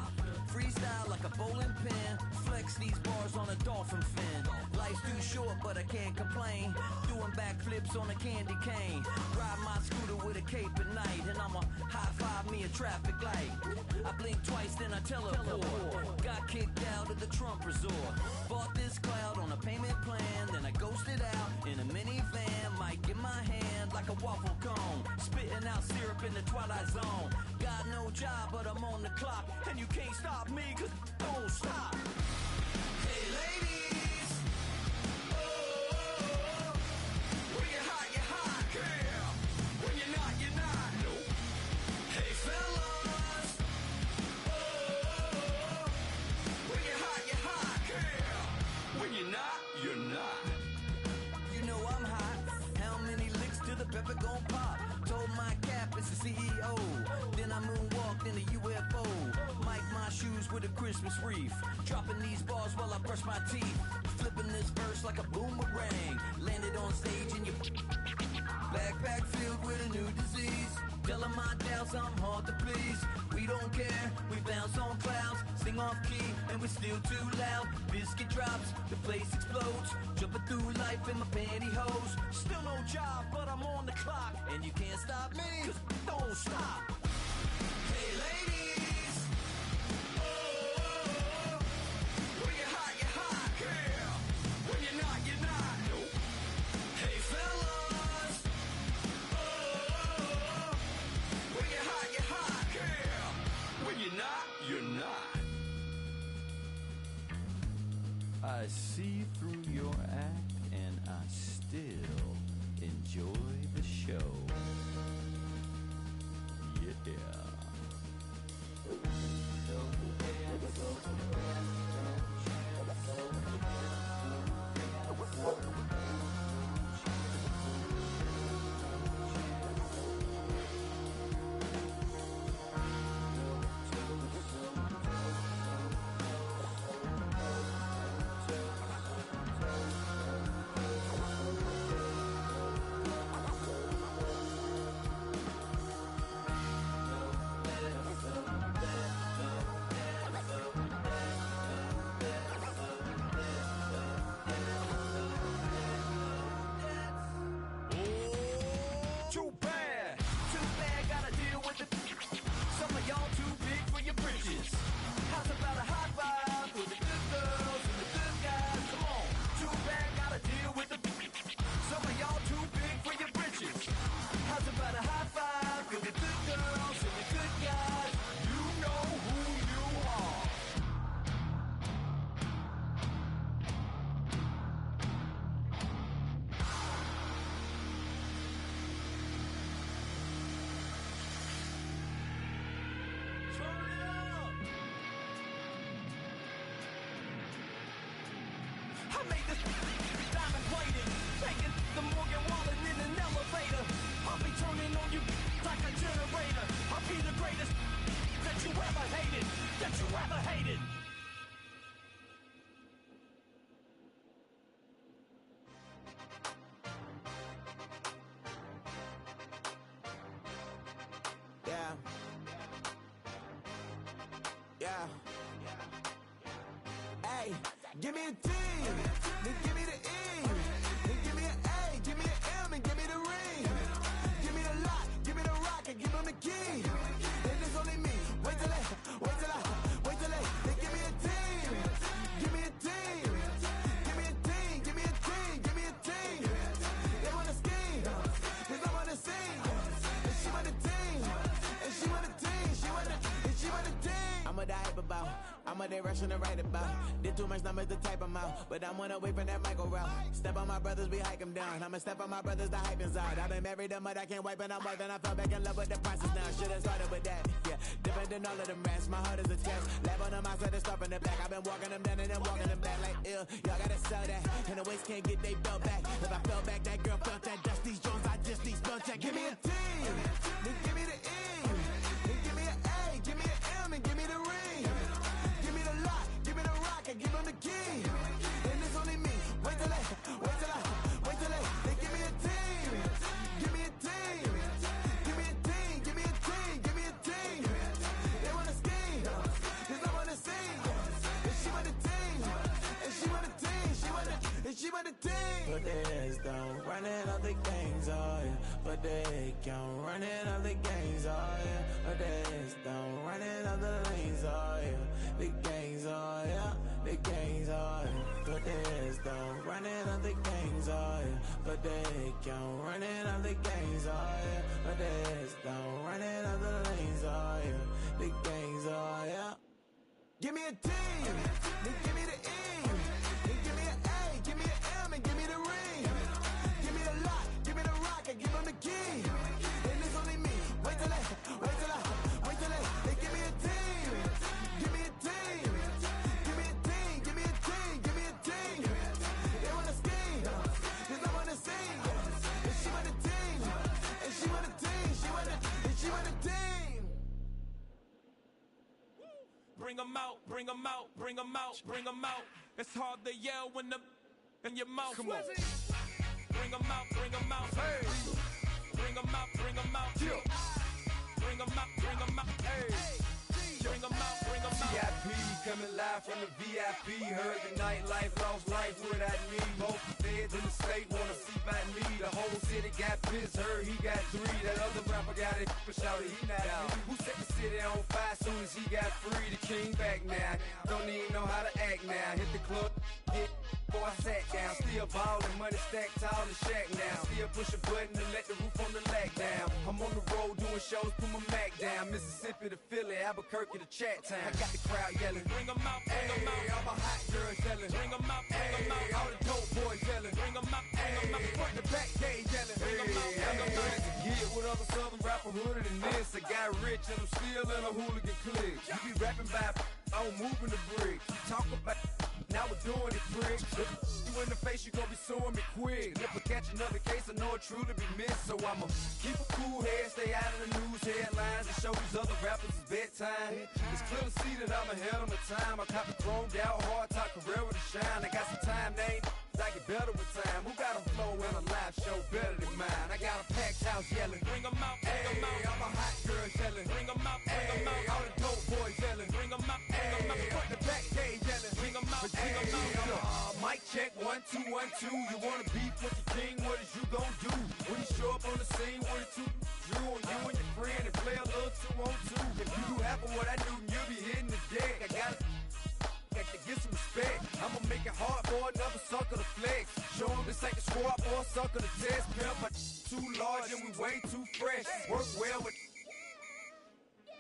Freestyle like a bowling pin. Flex these bars on a dolphin fin. Life's too short, but I can't complain. Doing backflips on a candy cane. Ride my scooter with a cape at night. And I'ma high five me a traffic light. I blink twice, then I teleport. Got kicked out of the Trump resort. Bought this cloud on a payment plan. Then I ghosted out in a minivan. Mic in my hand like a waffle cone. Spitting out syrup in the twilight zone. Got no job, but I'm on the clock. And you can't stop me, cause don't stop. Hey ladies, oh, when you're hot, girl. When you're not, you're not. No Christmas wreath. Dropping these bars while I brush my teeth. Flipping this verse like a boomerang. Landed on stage and you backpack filled with a new disease. Telling my doubts I'm hard to please. We don't care, we bounce on clouds. Sing off key and we're still too loud. Biscuit drops, the place explodes. Jumping through life in my pantyhose. Still no job, but I'm on the clock. And you can't stop me, cause don't stop. Hey ladies, oh, when you're hot, yeah. When you're not, you're not. Nope. Hey fellas, oh, when you're hot, yeah. When you're not, you're not. I see through your act and I still enjoy the show. Yeah. Too bad, gotta deal with it. Some of y'all too big for your britches. How's about a high five for the good girls and the good guys? Come on, too bad, gotta deal with it. Some of y'all too big for your britches. How's about a high five for the good girls and the good guys? You know who you are. I made this diamond plated, taking the Morgan Wallen in an elevator. I'll be turning on you like a generator. I'll be the greatest that you ever hated, that you ever hated. Yeah. Yeah. Hey, give me a T, then give me the E, then give me an A, give me an M, and give me the ring. Give me the lock, give me the rock, and give them the key. Then it's only me. Wait till they, then give me a team. Give me a team. Give me a team, give me a team, give me a team. They wanna scheme, cause I wanna sing. And she want a team, and she want a team, and she want a team. I'm a hype about, I'm a direction to write about. Did too much numbers to type them out, but I'm one away from that Michael route. Step on my brothers, we hike them down. I'ma step on my brothers, the hype is out. I've been married them, but I can't wipe and I'm wiping. I fell back in love with the process now. Should've started with that, yeah. Different than all of them rats, my heart is a test. Lab on them outside and stuff in the back. I've been walking them down and then walking them back like ill. Y'all gotta sell that, and the waist can't get they belt back. If I fell back, that girl felt that dust. These Jones, I just need spell check. Give me a T, then give me the E, then give me an A, give me an M, and give me the ring. Give me the lock, give me the rock, and give them the key. And it's only me. Wait till they, then give me a team. Give me a team. Give me a team, give me a team, give me a team. They wanna scheme, cause I wanna sing. And she want a team, and she want a team, and she want a team. But there's don't running other gangs, oh yeah. But they can't run in other gangs, oh yeah. But there's don't running other lanes, oh yeah. The gangs, oh yeah. The gangs, oh yeah. But there's don't running other gangs, oh yeah. But they can't run in other gangs, oh yeah. But there's don't running other lanes, oh yeah. The gangs, oh yeah. Give me a T, then give me the E, then give me an A, give me an M, and give me the ring. Give me the lock, give me the rock, and give them the key. And it's only me. Wait till they, then give me a team. Give me a team. Give me a team, give me a team, give me a team. They wanna scheme, cause I wanna sing. And she want a team, and she want a team, and she want a team. bring 'em out, bring 'em out, bring 'em out, bring 'em out. It's hard to yell when the in your mouth. Come on. Bring 'em out, bring 'em out. Hey. Bring 'em out, bring 'em out. Yeah. Bring 'em out, bring 'em out. Hey. Bring 'em out, bring 'em out. VIP coming live from the VIP. Heard the nightlife, lost life without me. Both feds in the state wanna see by me. The whole city got pissed, heard he got 3. That other rapper got it, but shouted he not out. Who set the city on fire soon as he got free? The king back now. Don't even know how to act now. Hit the club, hit. Before I sat down, still ballin', money stacked tall and shack now. Still push a button and let the roof on the lag down. I'm on the road doing shows, put my Mac down. Mississippi to Philly, Albuquerque to Chat Town. I got the crowd yelling, bring 'em out, bring 'em out. All my hot girls yelling, bring 'em out, bring 'em out. All the dope boys yelling, bring 'em out, bring 'em out. Front the back gate yelling, bring 'em out, bring 'em out. To get with other southern rapper hooded than this. I got rich and I'm still in a hooligan clique. You be rapping by, I'm moving the bricks. You talk about, now we're doing it, prick. You in the face, you gon' be suing me quick. If I catch another case, I know it truly be missed. So I'ma keep a cool head, stay out of the news headlines, and show these other rappers it's bedtime. It's clear to see that I'm ahead of my time. I caught the chromed out, hard talk career with a shine. I got some time, they ain't I get better with time. Who got a flow and a live show better than mine? I got a packed house yelling, bring 'em out, bring 'em out. All my hot girls yelling, bring 'em out, bring 'em out. All the dope boys yelling, bring 'em out, bring 'em out. Front the back gate yelling, bring 'em out, bring 'em out. Mic check, 1 2 1 2. You wanna beef with the king? What is you gon' do when you show up on the scene with a 2 Drew on you and your friend and play a little 2 on 2? If you do half of what I do, you'll be hitting the deck. I gotta to get some respect. I'ma make it hard for another sucker to flex. Show him this ain't the squad or a sucker to test. Pimp, but too large and we way too fresh. Work well with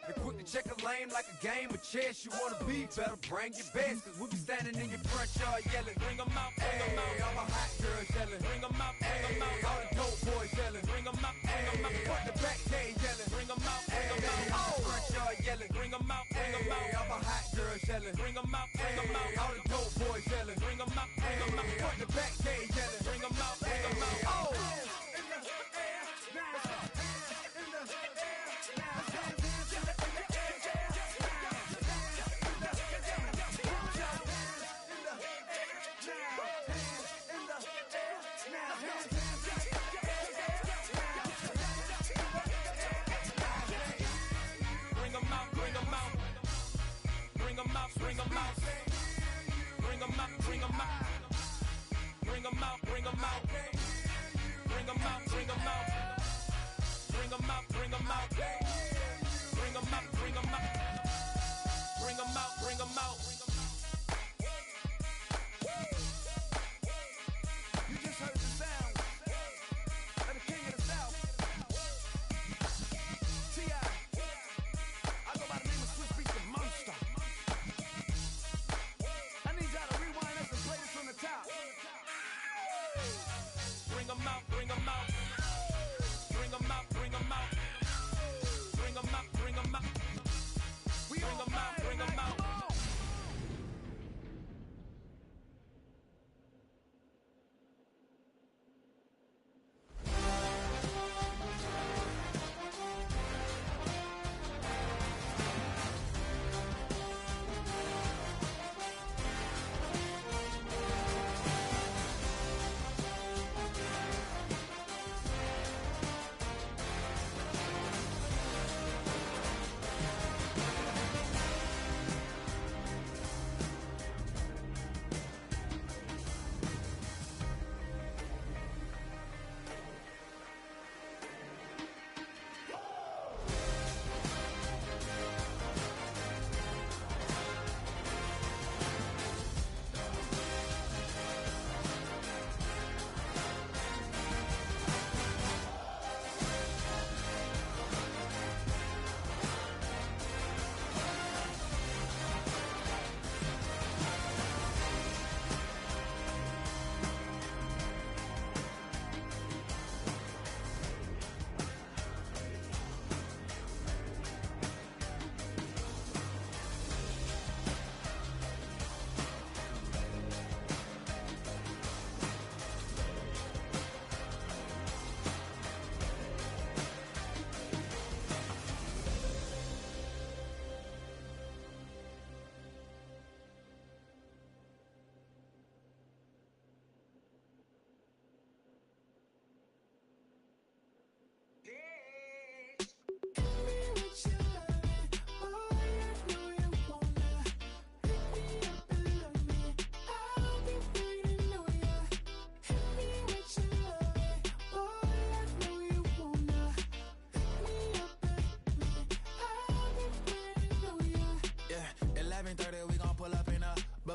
and quick to check a lane like a game of chess. You wanna be better, bring your best. Cause we be standing in your front yard yelling, bring 'em out, bring 'em out. All my hot girls yelling, bring 'em out, bring 'em out. All the dope boys yelling, bring 'em out, bring 'em out. Front the back gate yelling, bring 'em out, bring 'em out. Oh, front yard yelling, bring 'em out, bring 'em out. All my hot girls yelling, bring 'em out, bring 'em out. All the dope boys yelling, bring 'em out, bring 'em out. Front the back gate yelling, bring 'em out, bring 'em out. Oh. Bring 'em out, bring 'em out, bring 'em out, bring 'em out, bring 'em out, bring 'em out, bring 'em out, bring 'em out, bring 'em out, bring 'em out, bring 'em out, bring 'em out, bring 'em out. You just heard the sound of the king of the South, T.I. I go by the name of Swiss Beats the Monster. Bring 'em out, bring 'em out, bring 'em out, bring 'em out, bring 'em out, bring 'em out, bring 'em out, bring 'em out.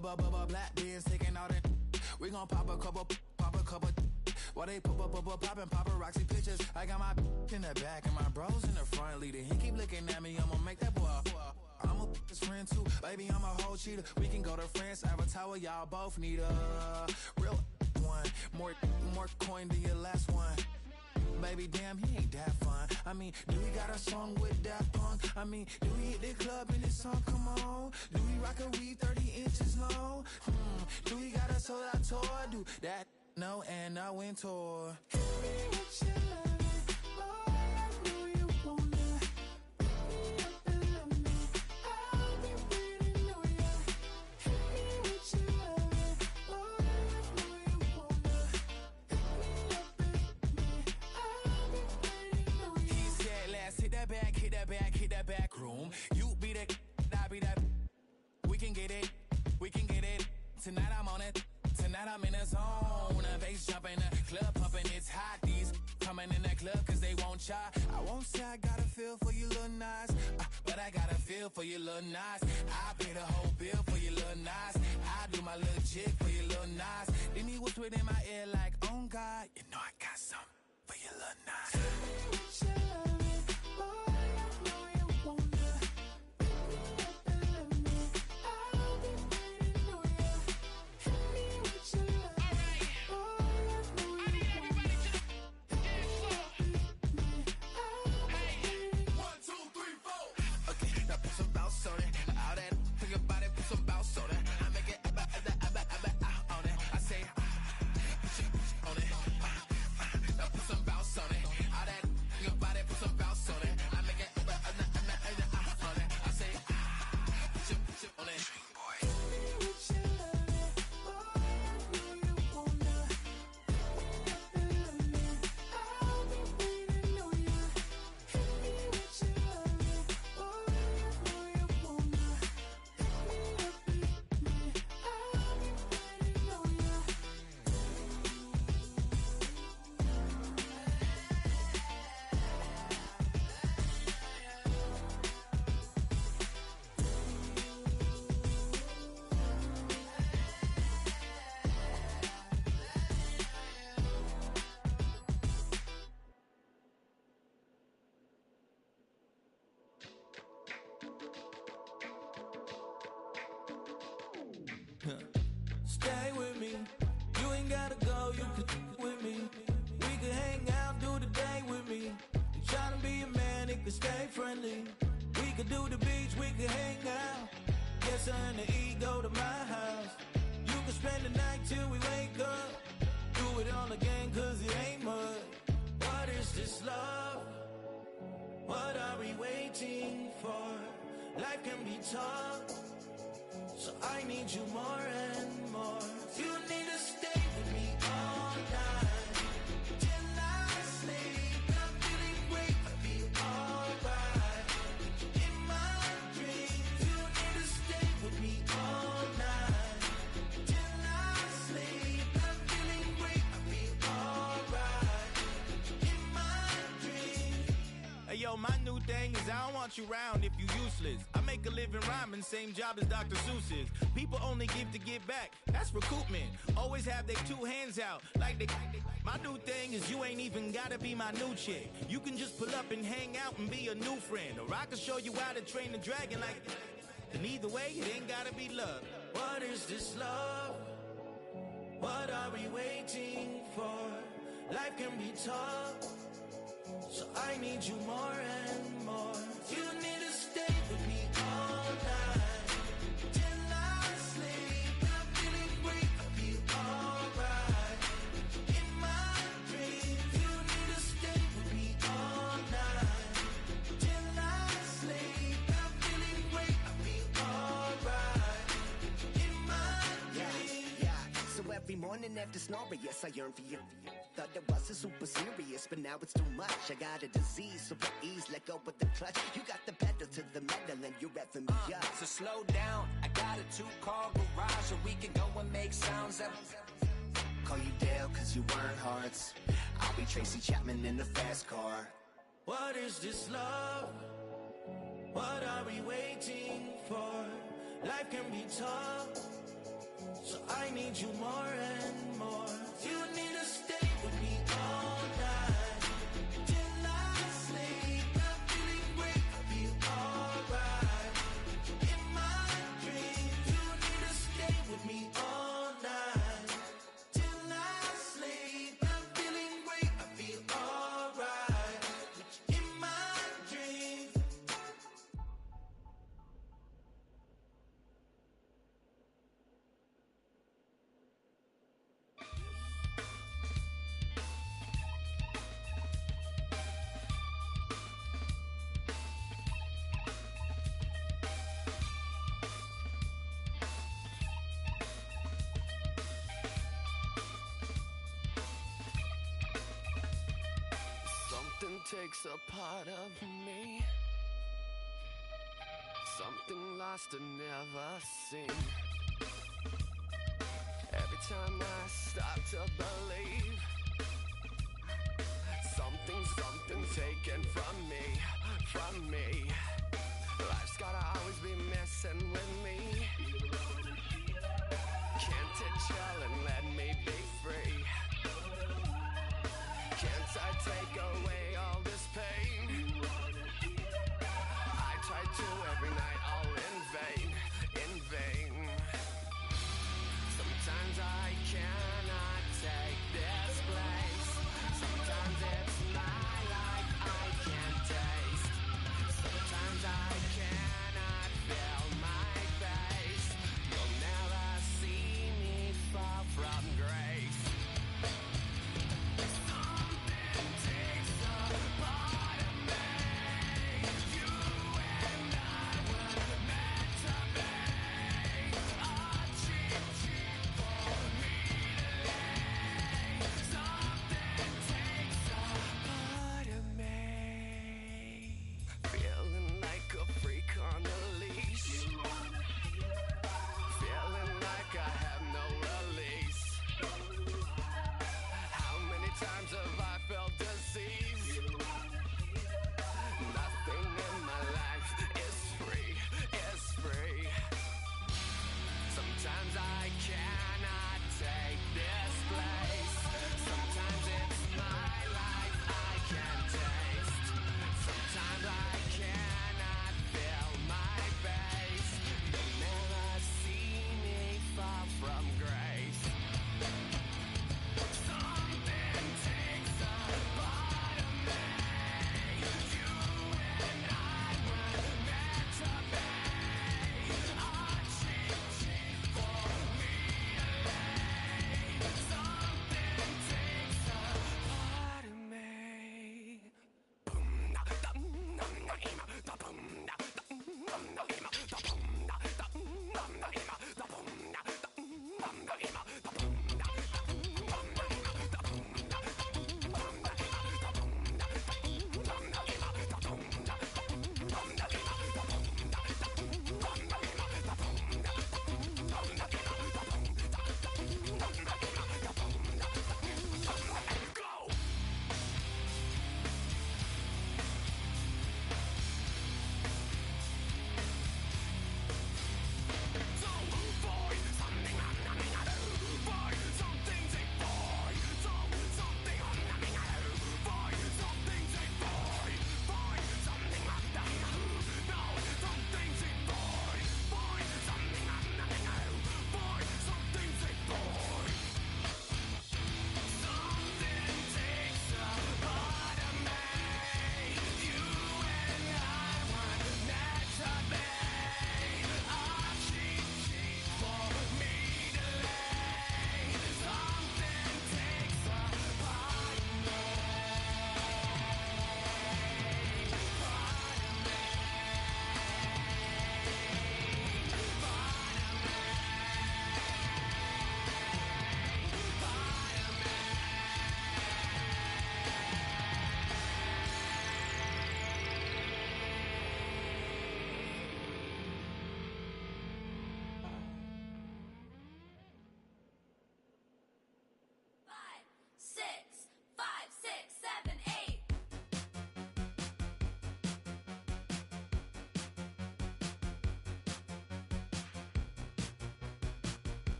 Black beers taking all that. We gon' pop a couple. While they poppin' paparazzi pictures. I got my in the back and my bros in the front leading. He keep looking at me, I'ma make that boy. I'm a his friend too, baby, I'm a whole cheater. We can go to France, Avatar, y'all both need a real one. More coin than your last one. Baby, damn, he ain't that fun. I mean, do he got a song with that punk? I mean, do he hit the club in his song? Come on. Do he rock a weave 30 inches long? Do he got a sold out tour? Do that? No, and I went tour. Hit that back room. You be that, I be that. We can get it. Tonight I'm on it. Tonight I'm in a zone. A bass jumping, a club pumping. It's hot. These coming in the club cause they won't try. I won't say I got a feel for you little nice, but I got a feel for you little nice. I pay the whole bill for you little nice. I do my little jig for you little nice. Then he whispered in my ear like, oh God, you know I got something for you little nice. Stay with me, you ain't gotta go, you can with me. We can hang out, do the day with me. You tryna be a man, it can stay friendly. We could do the beach, we can hang out. Yes, her and the E go to my house. You can spend the night till we wake up. Do it all again, cause it ain't mud. What is this love? What are we waiting for? Life can be tough, so I need you more and more. You need to stay with me all night till I sleep. I'm feeling great, I'll be alright. In my dreams, you need to stay with me all night till I sleep. I'm feeling great, I'll be alright. In my dreams. Hey yo, my new thing is I don't want you round if you useless. I make a living rhyming, same job as Dr. Seuss's. People only give to give back, that's recoupment. Always have their two hands out, like they. My new thing is you ain't even gotta be my new chick. You can just pull up and hang out and be a new friend. Or I can show you how to train the dragon like. And either way, it ain't gotta be love. What is this love? What are we waiting for? Life can be tough, so I need you more and more. You need to stay with me all night till I sleep. I'm feeling great, I'll be alright. In my dreams, you need to stay with me all night till I sleep. I'm feeling great, I'll be alright. In my dreams. Yeah. So every morning after snoring, yes, I yearn for you. Thought it wasn't super serious, but now it's too much. I got a disease, so please let go with the clutch. You got the pedal to the metal and you're revving me up. So slow down, I got a 2-car garage, so we can go and make sounds up. Call you Dale, cause you weren't hearts. I'll be Tracy Chapman in the fast car. What is this love? What are we waiting for? Life can be tough, So I need you more and more. You need to stay with me all night till I sleep. I'm feeling great, I feel alright. In my dreams, you need to stay with me all night till I sleep. I'm feeling great, I feel alright. In my dreams. Something takes a part of me, something lost and never seen. Every time I start to believe, something taken from me. Life's gotta always be messing with me. Can't it chill and let me be free? Can't I take away all this pain? I try to every night, all in vain. Sometimes I cannot take this place. Sometimes it's my life I can't taste. Sometimes I cannot feel my face. You'll never see me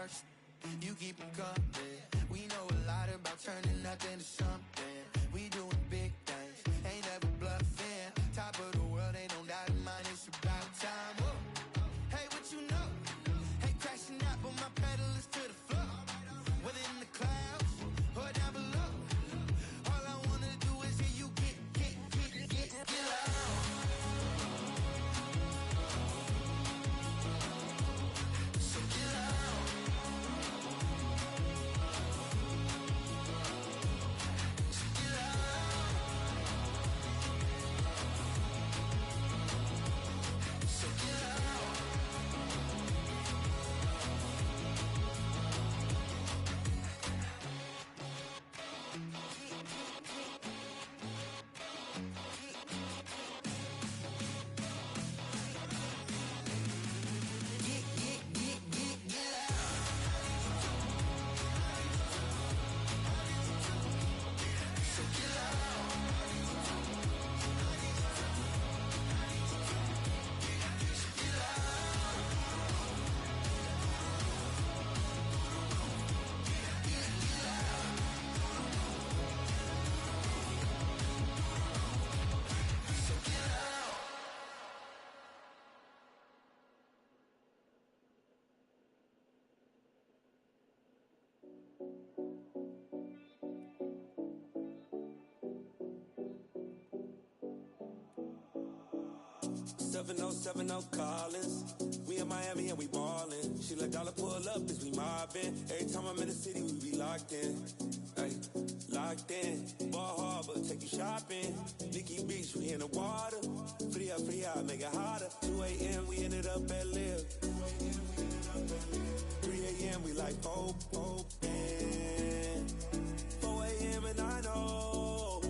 stars, you keep them coming. We know a lot about turning nothing to something. We doing big things, ain't never bluffing. Top of the world, ain't no doubt in mine, it's about time. Whoa. Hey, what you know? Hey, crashing out, but my pedal is to the floor. Whether in the clouds or down below, all I wanna do is hear you get loud. So get loud. So get loud. So get loud. Seven oh Collins. We in Miami and we ballin'. She let dollar pull up as we mobbin'. Every time I'm in the city, we be locked in. Ay, locked in. Ball Harbor, take you shopping. Nikki Beach, we in the water. Fria, make it hotter. 2 a.m., we ended up at Live. 3 a.m., we like Pope. 4 a.m. and I know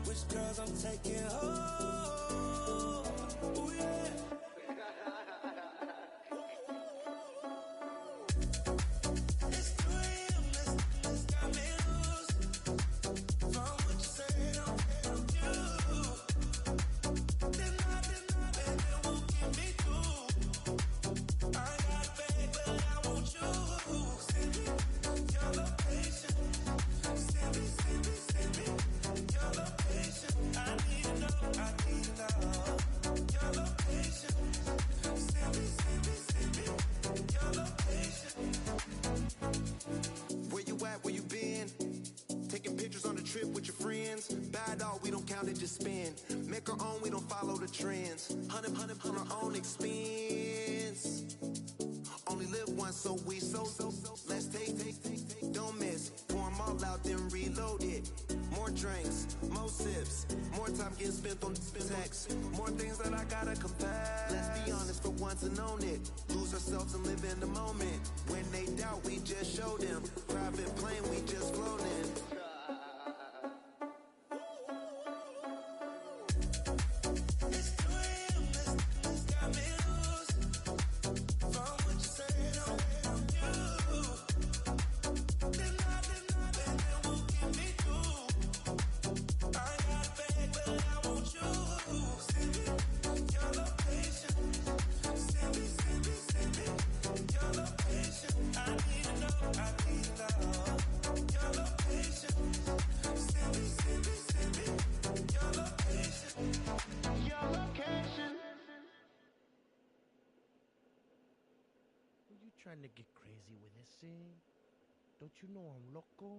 which girls I'm taking home. Ooh, yeah. It's 3 a.m., this got me loose. From what you said on you. Deny, baby, won't get me through. I got bad, but I want you. Send me your location. Send me your location. I need to know. Your location. Send me your location. Where you at, where you been? Taking pictures on the trip with your friends. Bad dog, we don't count it, just spend. Make our own, we don't follow the trends. Hundred on our own expense. Only live once, so we so. Let's take, don't miss. Pour 'em all out, then reload it. More drinks, more sips. More time getting spent on text. More things that I gotta confess. Let's be honest for once and own it. Lose ourselves and live in the moment. When they doubt, we just show them. Private plane, we just flown in. It's 3 a.m., this got me loose. From what you said on you. Deny, baby, won't get me through. I got bad, but I want you. Send me your location. Send me your location. I need to know. Your location. Send me your location. Your location. Are you trying to get crazy with this thing? Don't you know I'm loco?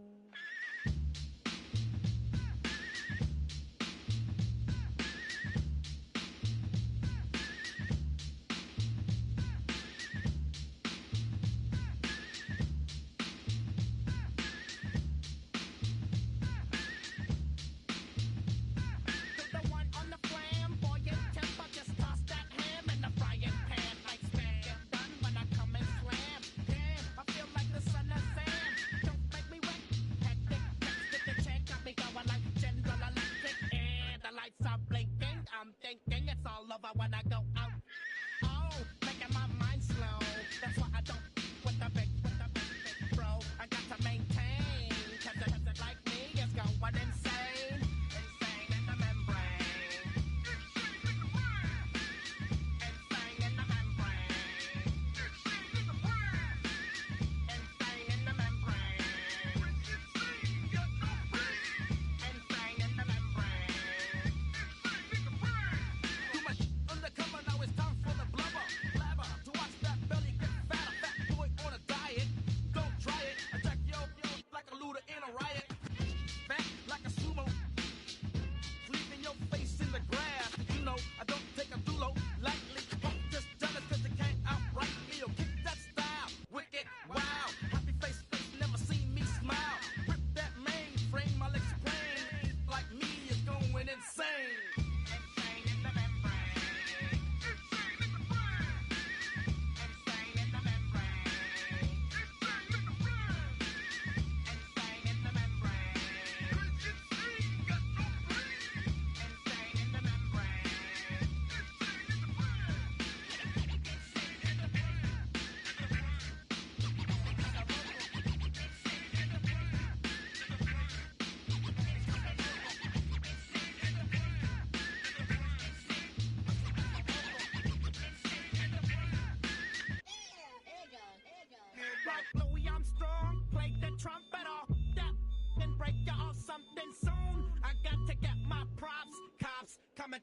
The one on the flamboyant temper, just toss that ham in the frying pan like spam. Get done when I come and slam. Damn, I feel like the son of Sam. Don't make me wet. Hectic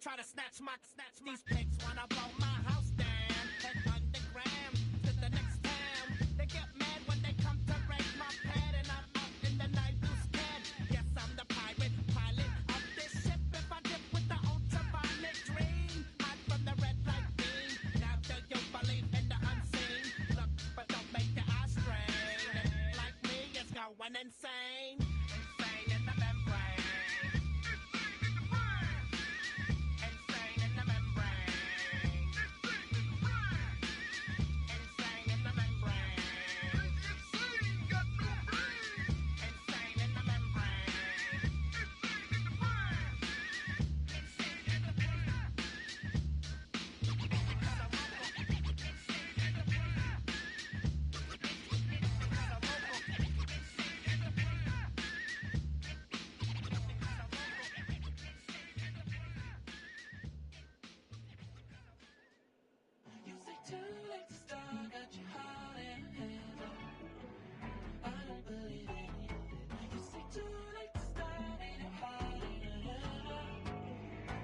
try to snatch these pigs wanna blow my house down. Head underground to the next town. They get mad when they come to raid my pad, and I'm out in the night who's scared. Yes, I'm the pirate pilot of this ship. If I dip with the ultraviolet dream, hide from the red light beam. Now do you believe in the unseen? Look, but don't make your eyes strain. Like me, it's going insane. Insane in the membrane. Insane in the membrane. Insane in the membrane. Insane, got no brain. Insane in the membrane. Insane in the brain. You say too late to start, got your heart in a handle. I don't believe any of it. You say too late to start, ain't your heart in a handle.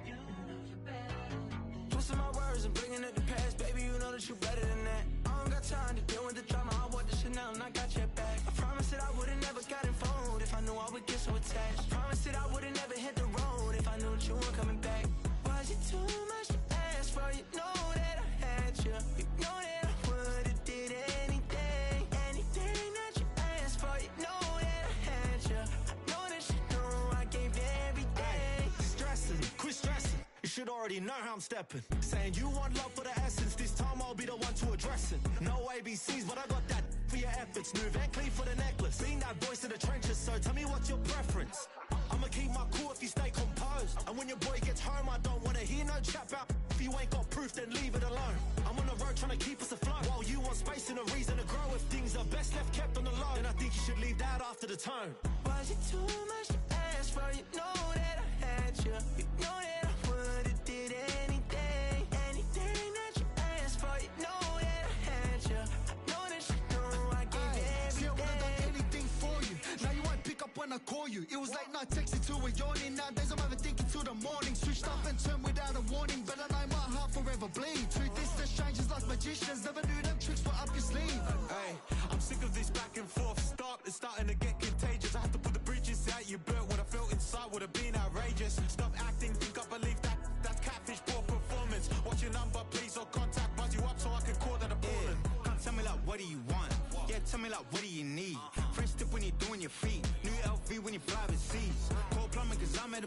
You know you're better than that. Twisting my words and bringing up the past, baby, you know that you better than that. I don't got time to deal with the drama, I want the Chanel and I got your back. I promised that I would've never gotten phoned if I knew I would get so attached. I promised that I would've never hit the road if I knew that you weren't coming back. Was it too much to ask for? You know that I had you. You know that I would've did anything, anything that you asked for. You know that I had you. I know that you know I gave everything. Stressing, quit stressing. You should already know how I'm stepping. Saying you want love for the essence, this time I'll be the one to address it. No ABCs, but I got that for your efforts. New Van Cleef for the necklace. Being that voice in the trenches, so tell me what's your preference. I'ma keep my cool if you stay composed. And when your boy gets home, I don't wanna hear no chat about. If you ain't got proof, then leave it alone. I'm on the road trying to keep us afloat. While you want space and a reason to grow. If things are best left kept on the low, then I think you should leave that after the tone. Was it too much to ask for? You know that I had you. You know that I would've did anything, anything that you asked for. You know that I had you. I know that you know I gave everything. See, I would've done anything for you. Now you won't pick up when I call you. It was late night texting to a yawning. Nowadays I'm overthinking till the morning. Switched up and turned without a warning, but I know my heart forever bleed. Truth is, the strangers like magicians. Never knew them tricks were up your sleeve. Hey, I'm sick of this back and forth. It's starting to get contagious. I had to put the bridges out you built. What I felt inside would have been outrageous. Stop acting, think I believe that. That's catfish, poor performance. Watch your number, please, or contact. Buzz you up so I can call that appalling. Can't tell me like, what do you want? Yeah, tell me like, what do you need? French tip when you're doing your feet. New LV when you fly overseas. Call plumbing cause I'm at a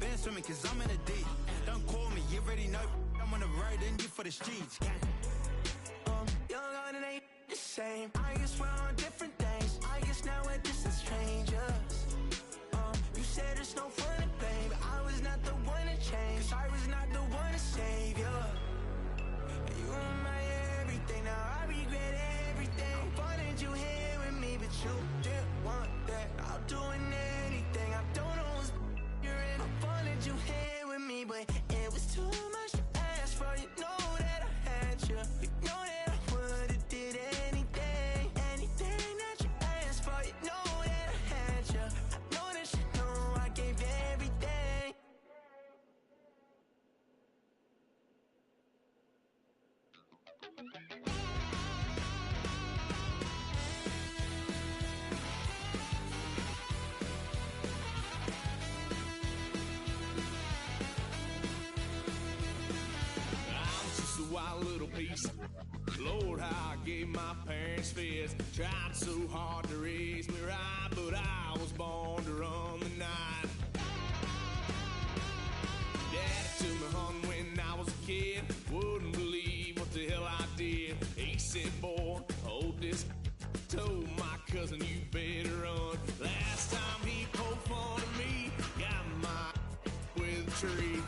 been swimming cause I'm in a deep. Don't call me, you already know. I'm on the road and you for the streets. Young and it ain't the same. I guess we're on different things. I guess now we're distant strangers. You said it's no fun to blame, but I was not the one to change. 'Cause I was not the one to save you. And you were my everything. Now I regret everything. I wanted you here with me, but you didn't want that. I'm doing anything. I don't know what's you're in. I wanted you here with me, but it was too much to ask for. You know that I had you. You know that I would've did anything, anything that you asked for. You know that I had you. I know that you know I gave everything. I'm just a wild little piece. Lord, how I gave my parents fits. Tried so hard to raise me right, but I was born to run the night. Daddy took me home when I was a kid. Wouldn't believe what the hell I did. He said, boy, hold this. Told my cousin, you better run. Last time he poked fun at me, got my with a tree.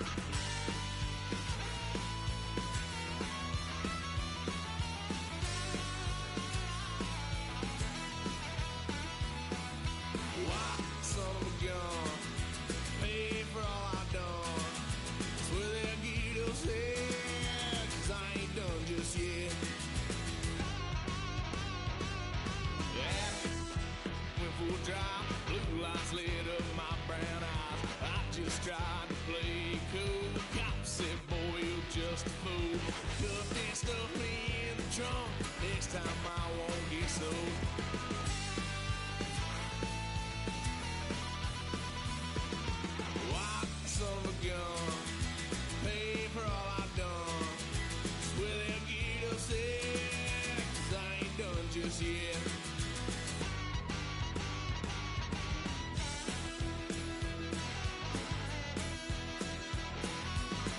Why, son of a gun, pay for all I done. Swear they'll get upset, 'cause I ain't done just yet. Yeah, went for a drive, blue lights lit up my brown eyes. I just tried to play cool. just a fool. Ducked and stuffed me in the trunk. Next time I won't get so. Why, son of a gun, pay for all I've done. Well, they'll get upset, 'cause I ain't done just yet.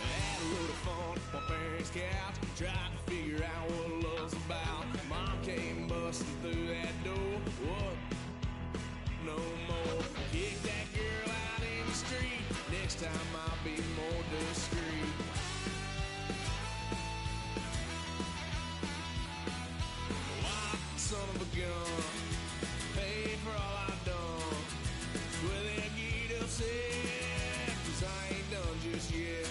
Had a little fun on my parents' couch, tried to figure out what love's about. Mom came busting through that door. What? No more. Kick that girl out in the street. Next time I'll be more discreet. Why, son of a gun, pay for all I've done. Well, they'll get upset, 'cause I ain't done just yet.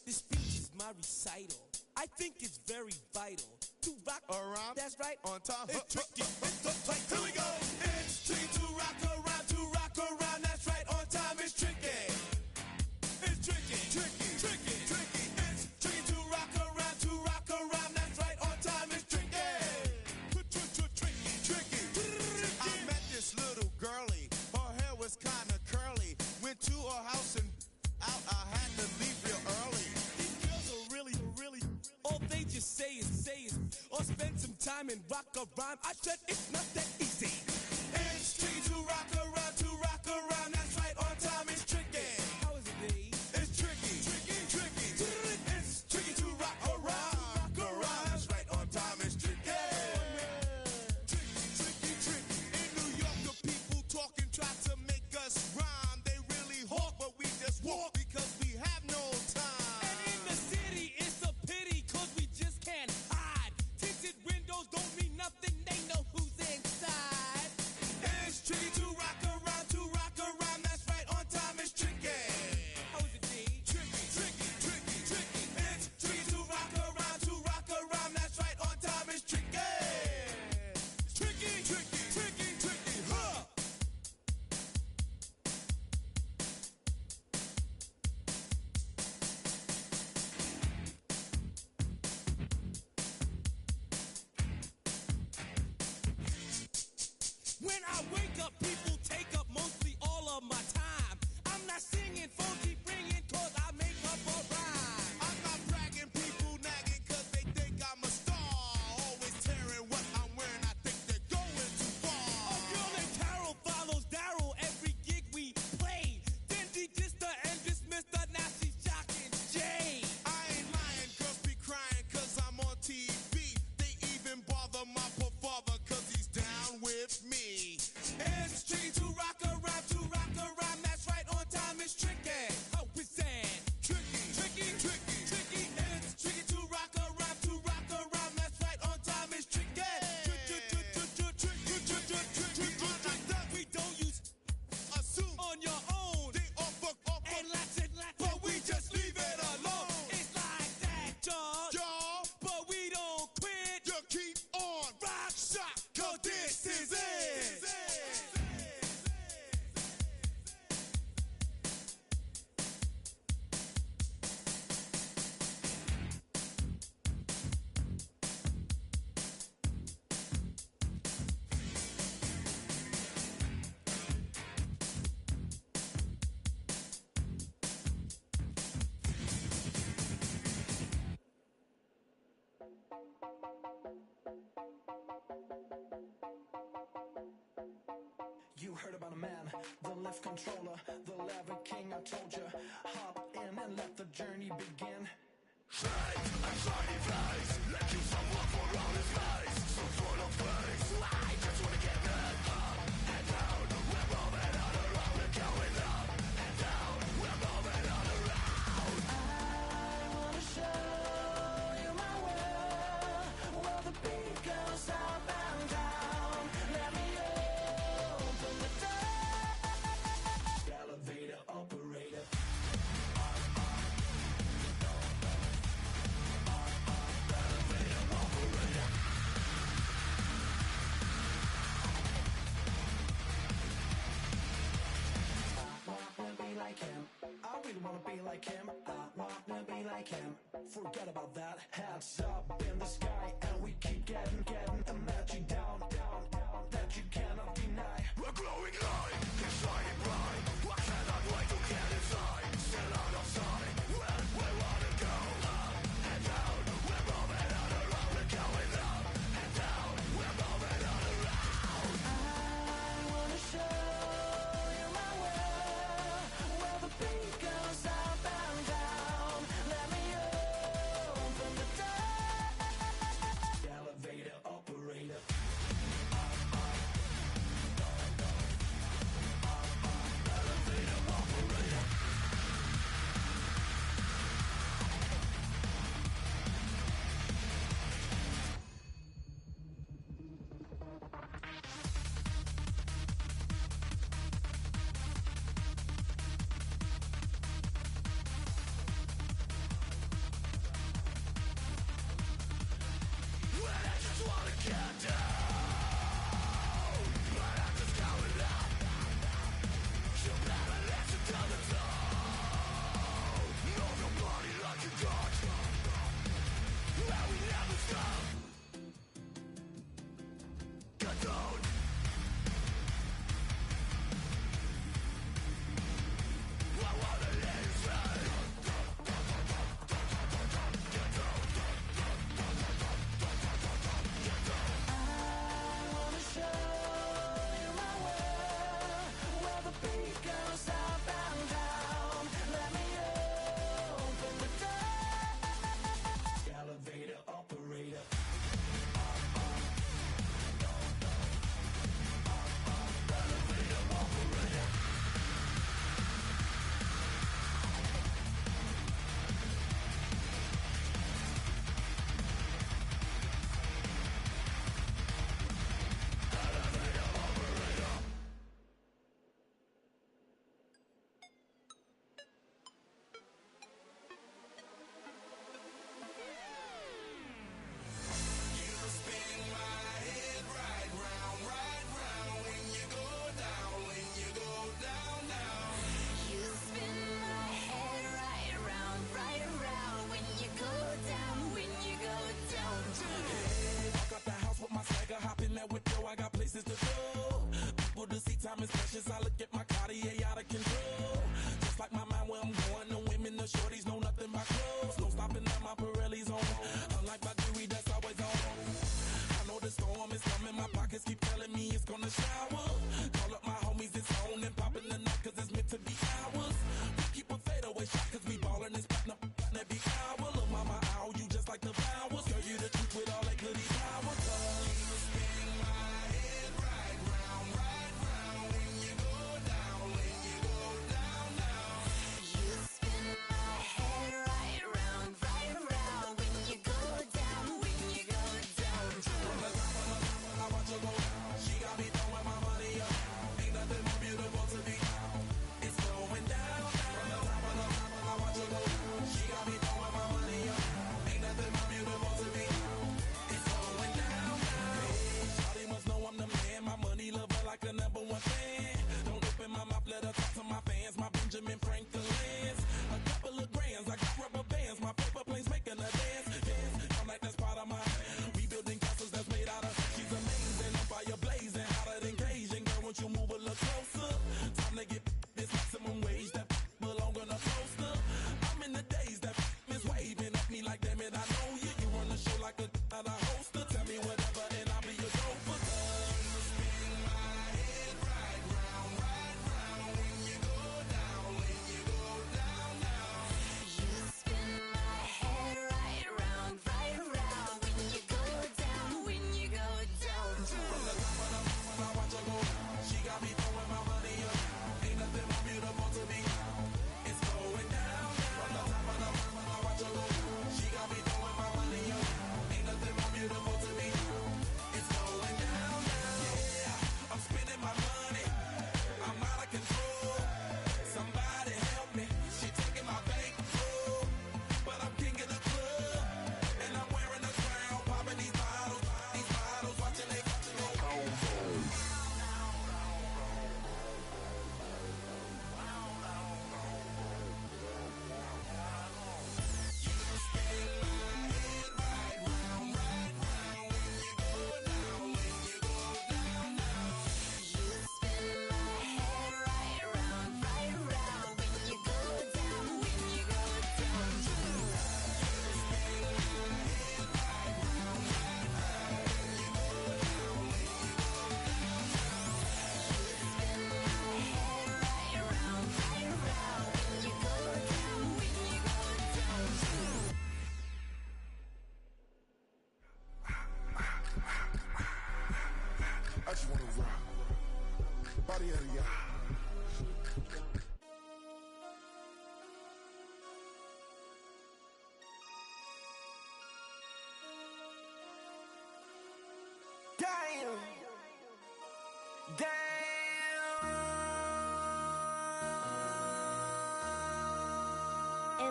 This speech is my recital. I think it's very vital to rock around. That's right. On time. It's tricky. It's the tight. Here we go. It's tricky to rock around. To rock around. That's right. On time. It's tricky. It's tricky. Tricky. Tricky. Tricky. It's tricky to rock around. To rock around. That's right. On time. It's tricky. Tricky. Tricky. I met this little girlie. Her hair was kind of curly. Went to her house and out. I had to leave real early. These girls are really, all they just say is, or spend some time and rock a rhyme. I said it's not that easy. It's tricky to rock around. To rock around. That's right. On time. It's tricky. How is it, D? It's tricky. Tricky. Tricky. It's tricky to rock around. Rock around. That's right. On time. It's tricky. Tricky. In New York, the people talking try to make us rhyme. They really hawk, but we just walk because we have no time. And in the city, it's a pity, 'cause we just can't hide. Tinted windows don't mean nothing, they know who's inside. It's tricky to rock around. To rock around. That's right. On time. It's tricky. How is it, D? Tricky. It's tricky to rock around. To rock around. That's right. On time. It's tricky. Tricky. Huh. When I wake up, people take up mostly all of my time. I'm not singing, phone keep ringing, 'cause I make up a rhyme. I'm not bragging, people nagging 'cause they think I'm a star. Always tearing what I'm wearing, I think they're going too far. A girl named Carol follows Daryl every gig we play. Then she dissed her and dismissed her, now she's jocking Jay. I ain't lying, girls be crying 'cause I'm on TV. They even bother my poor father 'cause he's down with me. It's tricky to rock around. To rock around. That's right. On time. It's tricky. How is that? Tricky. It's tricky to rock around. To rock around. That's right. On time. It's tricky. We don't use Assume on your own. they offer, And lots but we just leave it alone. It's like that, y'all. Y'all, But we don't quit. you keep on Rock shot, 'cause this is it. You heard about a man, the lift controller, the lever king, I told you. Hop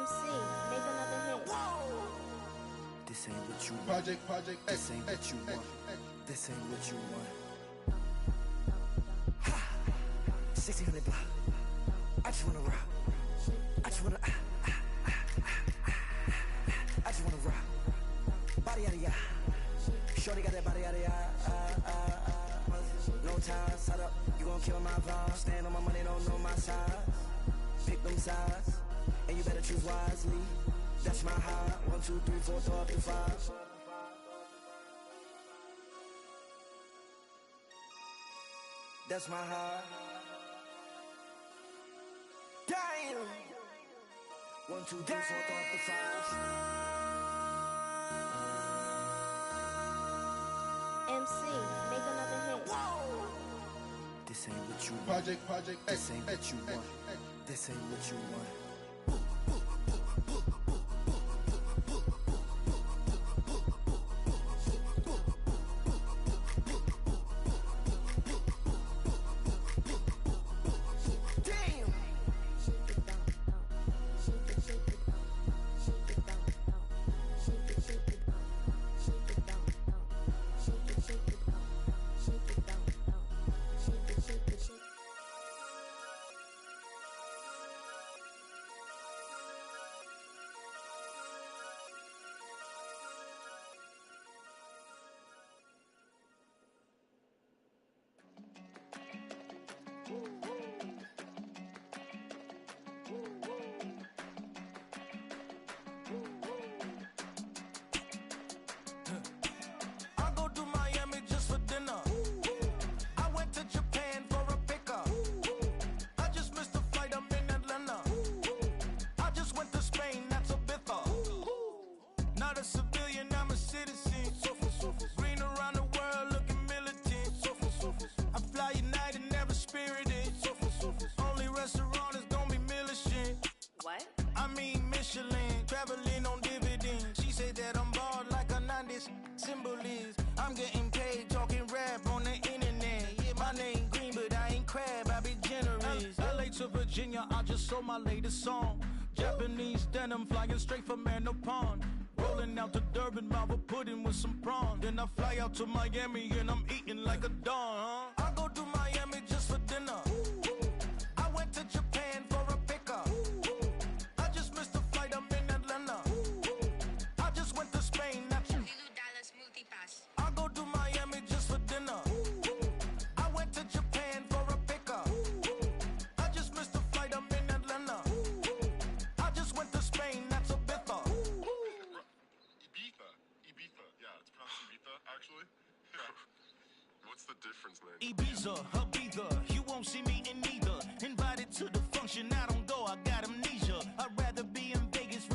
MC, make another hit. This ain't what you want. Project This ain't what you want. This ain't what you want. 1600 block. I just wanna rock. I just wanna I just wanna rock. Body out of ya. Shorty got that body out of ya. No ties, side up. You gon' kill my vibe. Stand on my money, don't know my size. Pick them sides, and you better choose wisely. That's my high. 1, 2, 3, 4, throw up to 5. That's my high. Damn. 1, 2, 3, 4, throw up to 5. MC, make another hit. This ain't what you want. Project This ain't what you want. This ain't what you want. I go to Miami just for dinner. I went to Japan for a pickup. I just missed the flight, I'm in Atlanta. I just went to Spain, that's a bither. Not a civilian, I'm a citizen. Green around the world, looking militant. I fly United, never spirited. Only restaurant is gonna be Michelin. What? I mean Michelin, traveling on dividends. She said that I'm bald like a 90s symbol is. I'm getting paid talking rap on the internet. Yeah, my name green, but I ain't crab, I be generous. LA to Virginia, I just sold my latest song. Japanese denim flying straight from Manopon. Rolling out to Durban, mouth a pudding with some prawn. Then I fly out to Miami and I'm eating like a don. I go to Miami just for dinner. I went to Japan for a pickup. I just missed the flight, I'm in Atlanta. I just went to Spain, that's I go to Miami just for dinner. I went to Japan for a pickup. I just missed the flight, I'm in Atlanta. I just went to Spain, that's a bither. Ibiza. Yeah, it's pronounced Ibiza, actually. What's the difference, man? Ibiza, Ibiza, you won't see me in neither. Invited to the function, I don't go, I got amnesia. I'd rather be in Vegas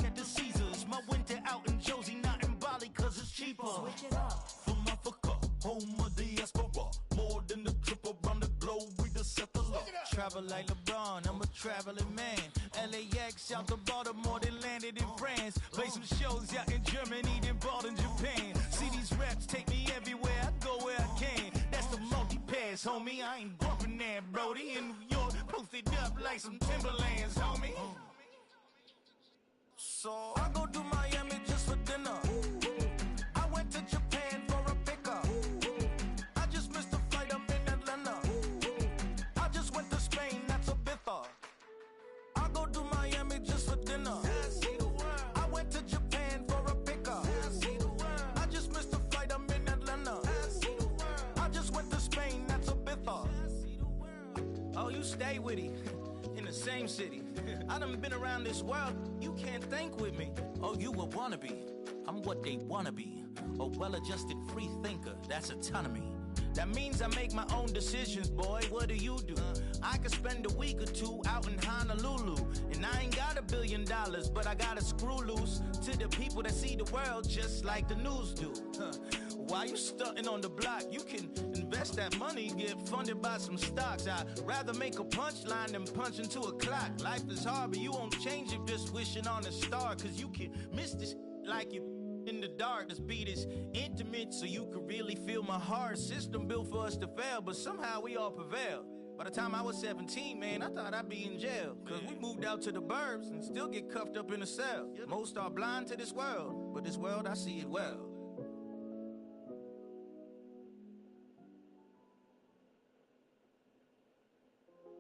at the Caesars. My winter out in Josie, not in Bali, cause it's cheaper. Switch it up. From Africa, home of diaspora. More than the trip around the globe, we the settler. Travel like LeBron, I'm a traveling man. LAX out to Baltimore, then landed in France. Play some shows out in Germany, then bought in Japan. See these raps take me everywhere, I go where I can. That's the multi-pass, homie, I ain't bumping that, Brody. In New York, posted up like some Timberlands, homie. So I go to Miami just for dinner. I went to Japan for a pickup. I just missed the flight, I'm in Atlanta. I just went to Spain, that's a bither. I go to Miami just for dinner. I went to Japan for a pickup. I just missed the flight, I'm in Atlanta. I just went to Spain, that's a bither. Oh, you stay with it. In the same city. I done been around this world, you can't think with me. Oh, you a wannabe, I'm what they wanna be. A well-adjusted free thinker, that's autonomy. That means I make my own decisions, boy, what do you do? I could spend a week or two out in Honolulu. And I ain't got $1 billion, but I got a screw loose to the people that see the world just like the news do. While you stunting on the block, you can invest that money, get funded by some stocks. I'd rather make a punchline than punch into a clock. Life is hard, but you won't change it just wishing on a star. Cause you can miss this like you in the dark. This beat is intimate, so you can really feel my heart. System built for us to fail, but somehow we all prevail. By the time I was 17, man, I thought I'd be in jail. Cause we moved out to the burbs and still get cuffed up in a cell. Most are blind to this world, but this world, I see it well.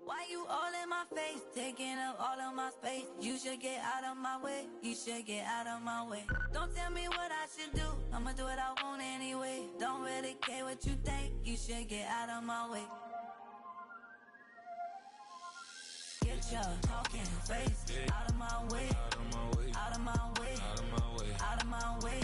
Why you all in my face, taking up all of my space? You should get out of my way, you should get out of my way. Don't tell me what I should do, I'ma do what I want anyway. Don't really care what you think, you should get out of my way. Get your talking face out of my way, out of my way, out of my way, out of my way, out of my way.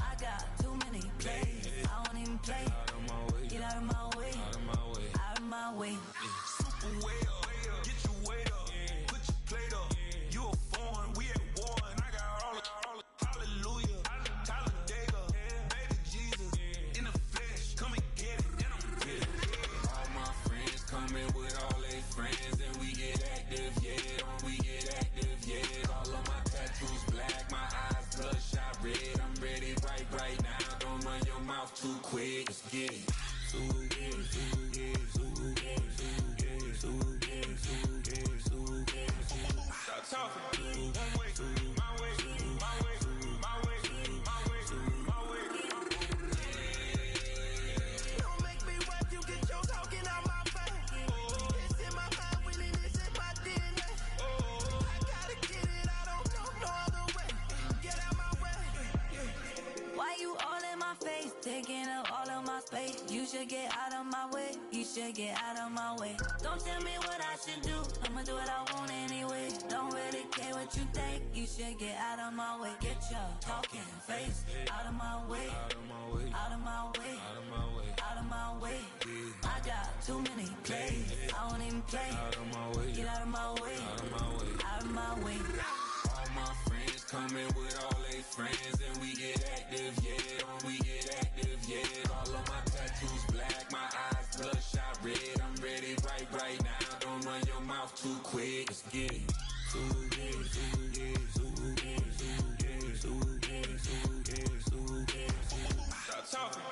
I got too many plays, I won't even play. Out of my way, get out of my way, out of my way, out of my way. Super way up, get your weight up, put your plate up. You a foreign, we at war, and I got all the hallelujah, Talladega, baby Jesus, in the flesh, come and get it, and I'm with it. All my friends coming with all their friends, and we get active, yeah, don't we get active, yeah. All of my tattoos black, my eyes bloodshot red. I'm ready right now, don't run your mouth too quick, let's get it. Stop talking, one way, my way, my way, my way, my way, my way. Don't make me rap, you get your talking out my face. It's in my mind, winning is in my DNA. I gotta get it, I don't know no other way. Get out my way. Why you all in my face, taking up all of my space? You should get out of my way, you should get out of my way. Don't tell me what I should do, I'ma do what I want anyway. Don't really care what you think, you should get out of my way. Get your talking face out of my way, out of my way, out of my way, out of my way, out of my way. I got too many plays, I won't even play. Out of my way, get out of my way, out of my way, out of my way. All my friends coming with all their friends, and we get active, yeah, don't we get active, yeah. All of my tattoos black, my eyes bloodshot red. I'm ready right now, don't run your mouth too quick, let's get it. Stop talking.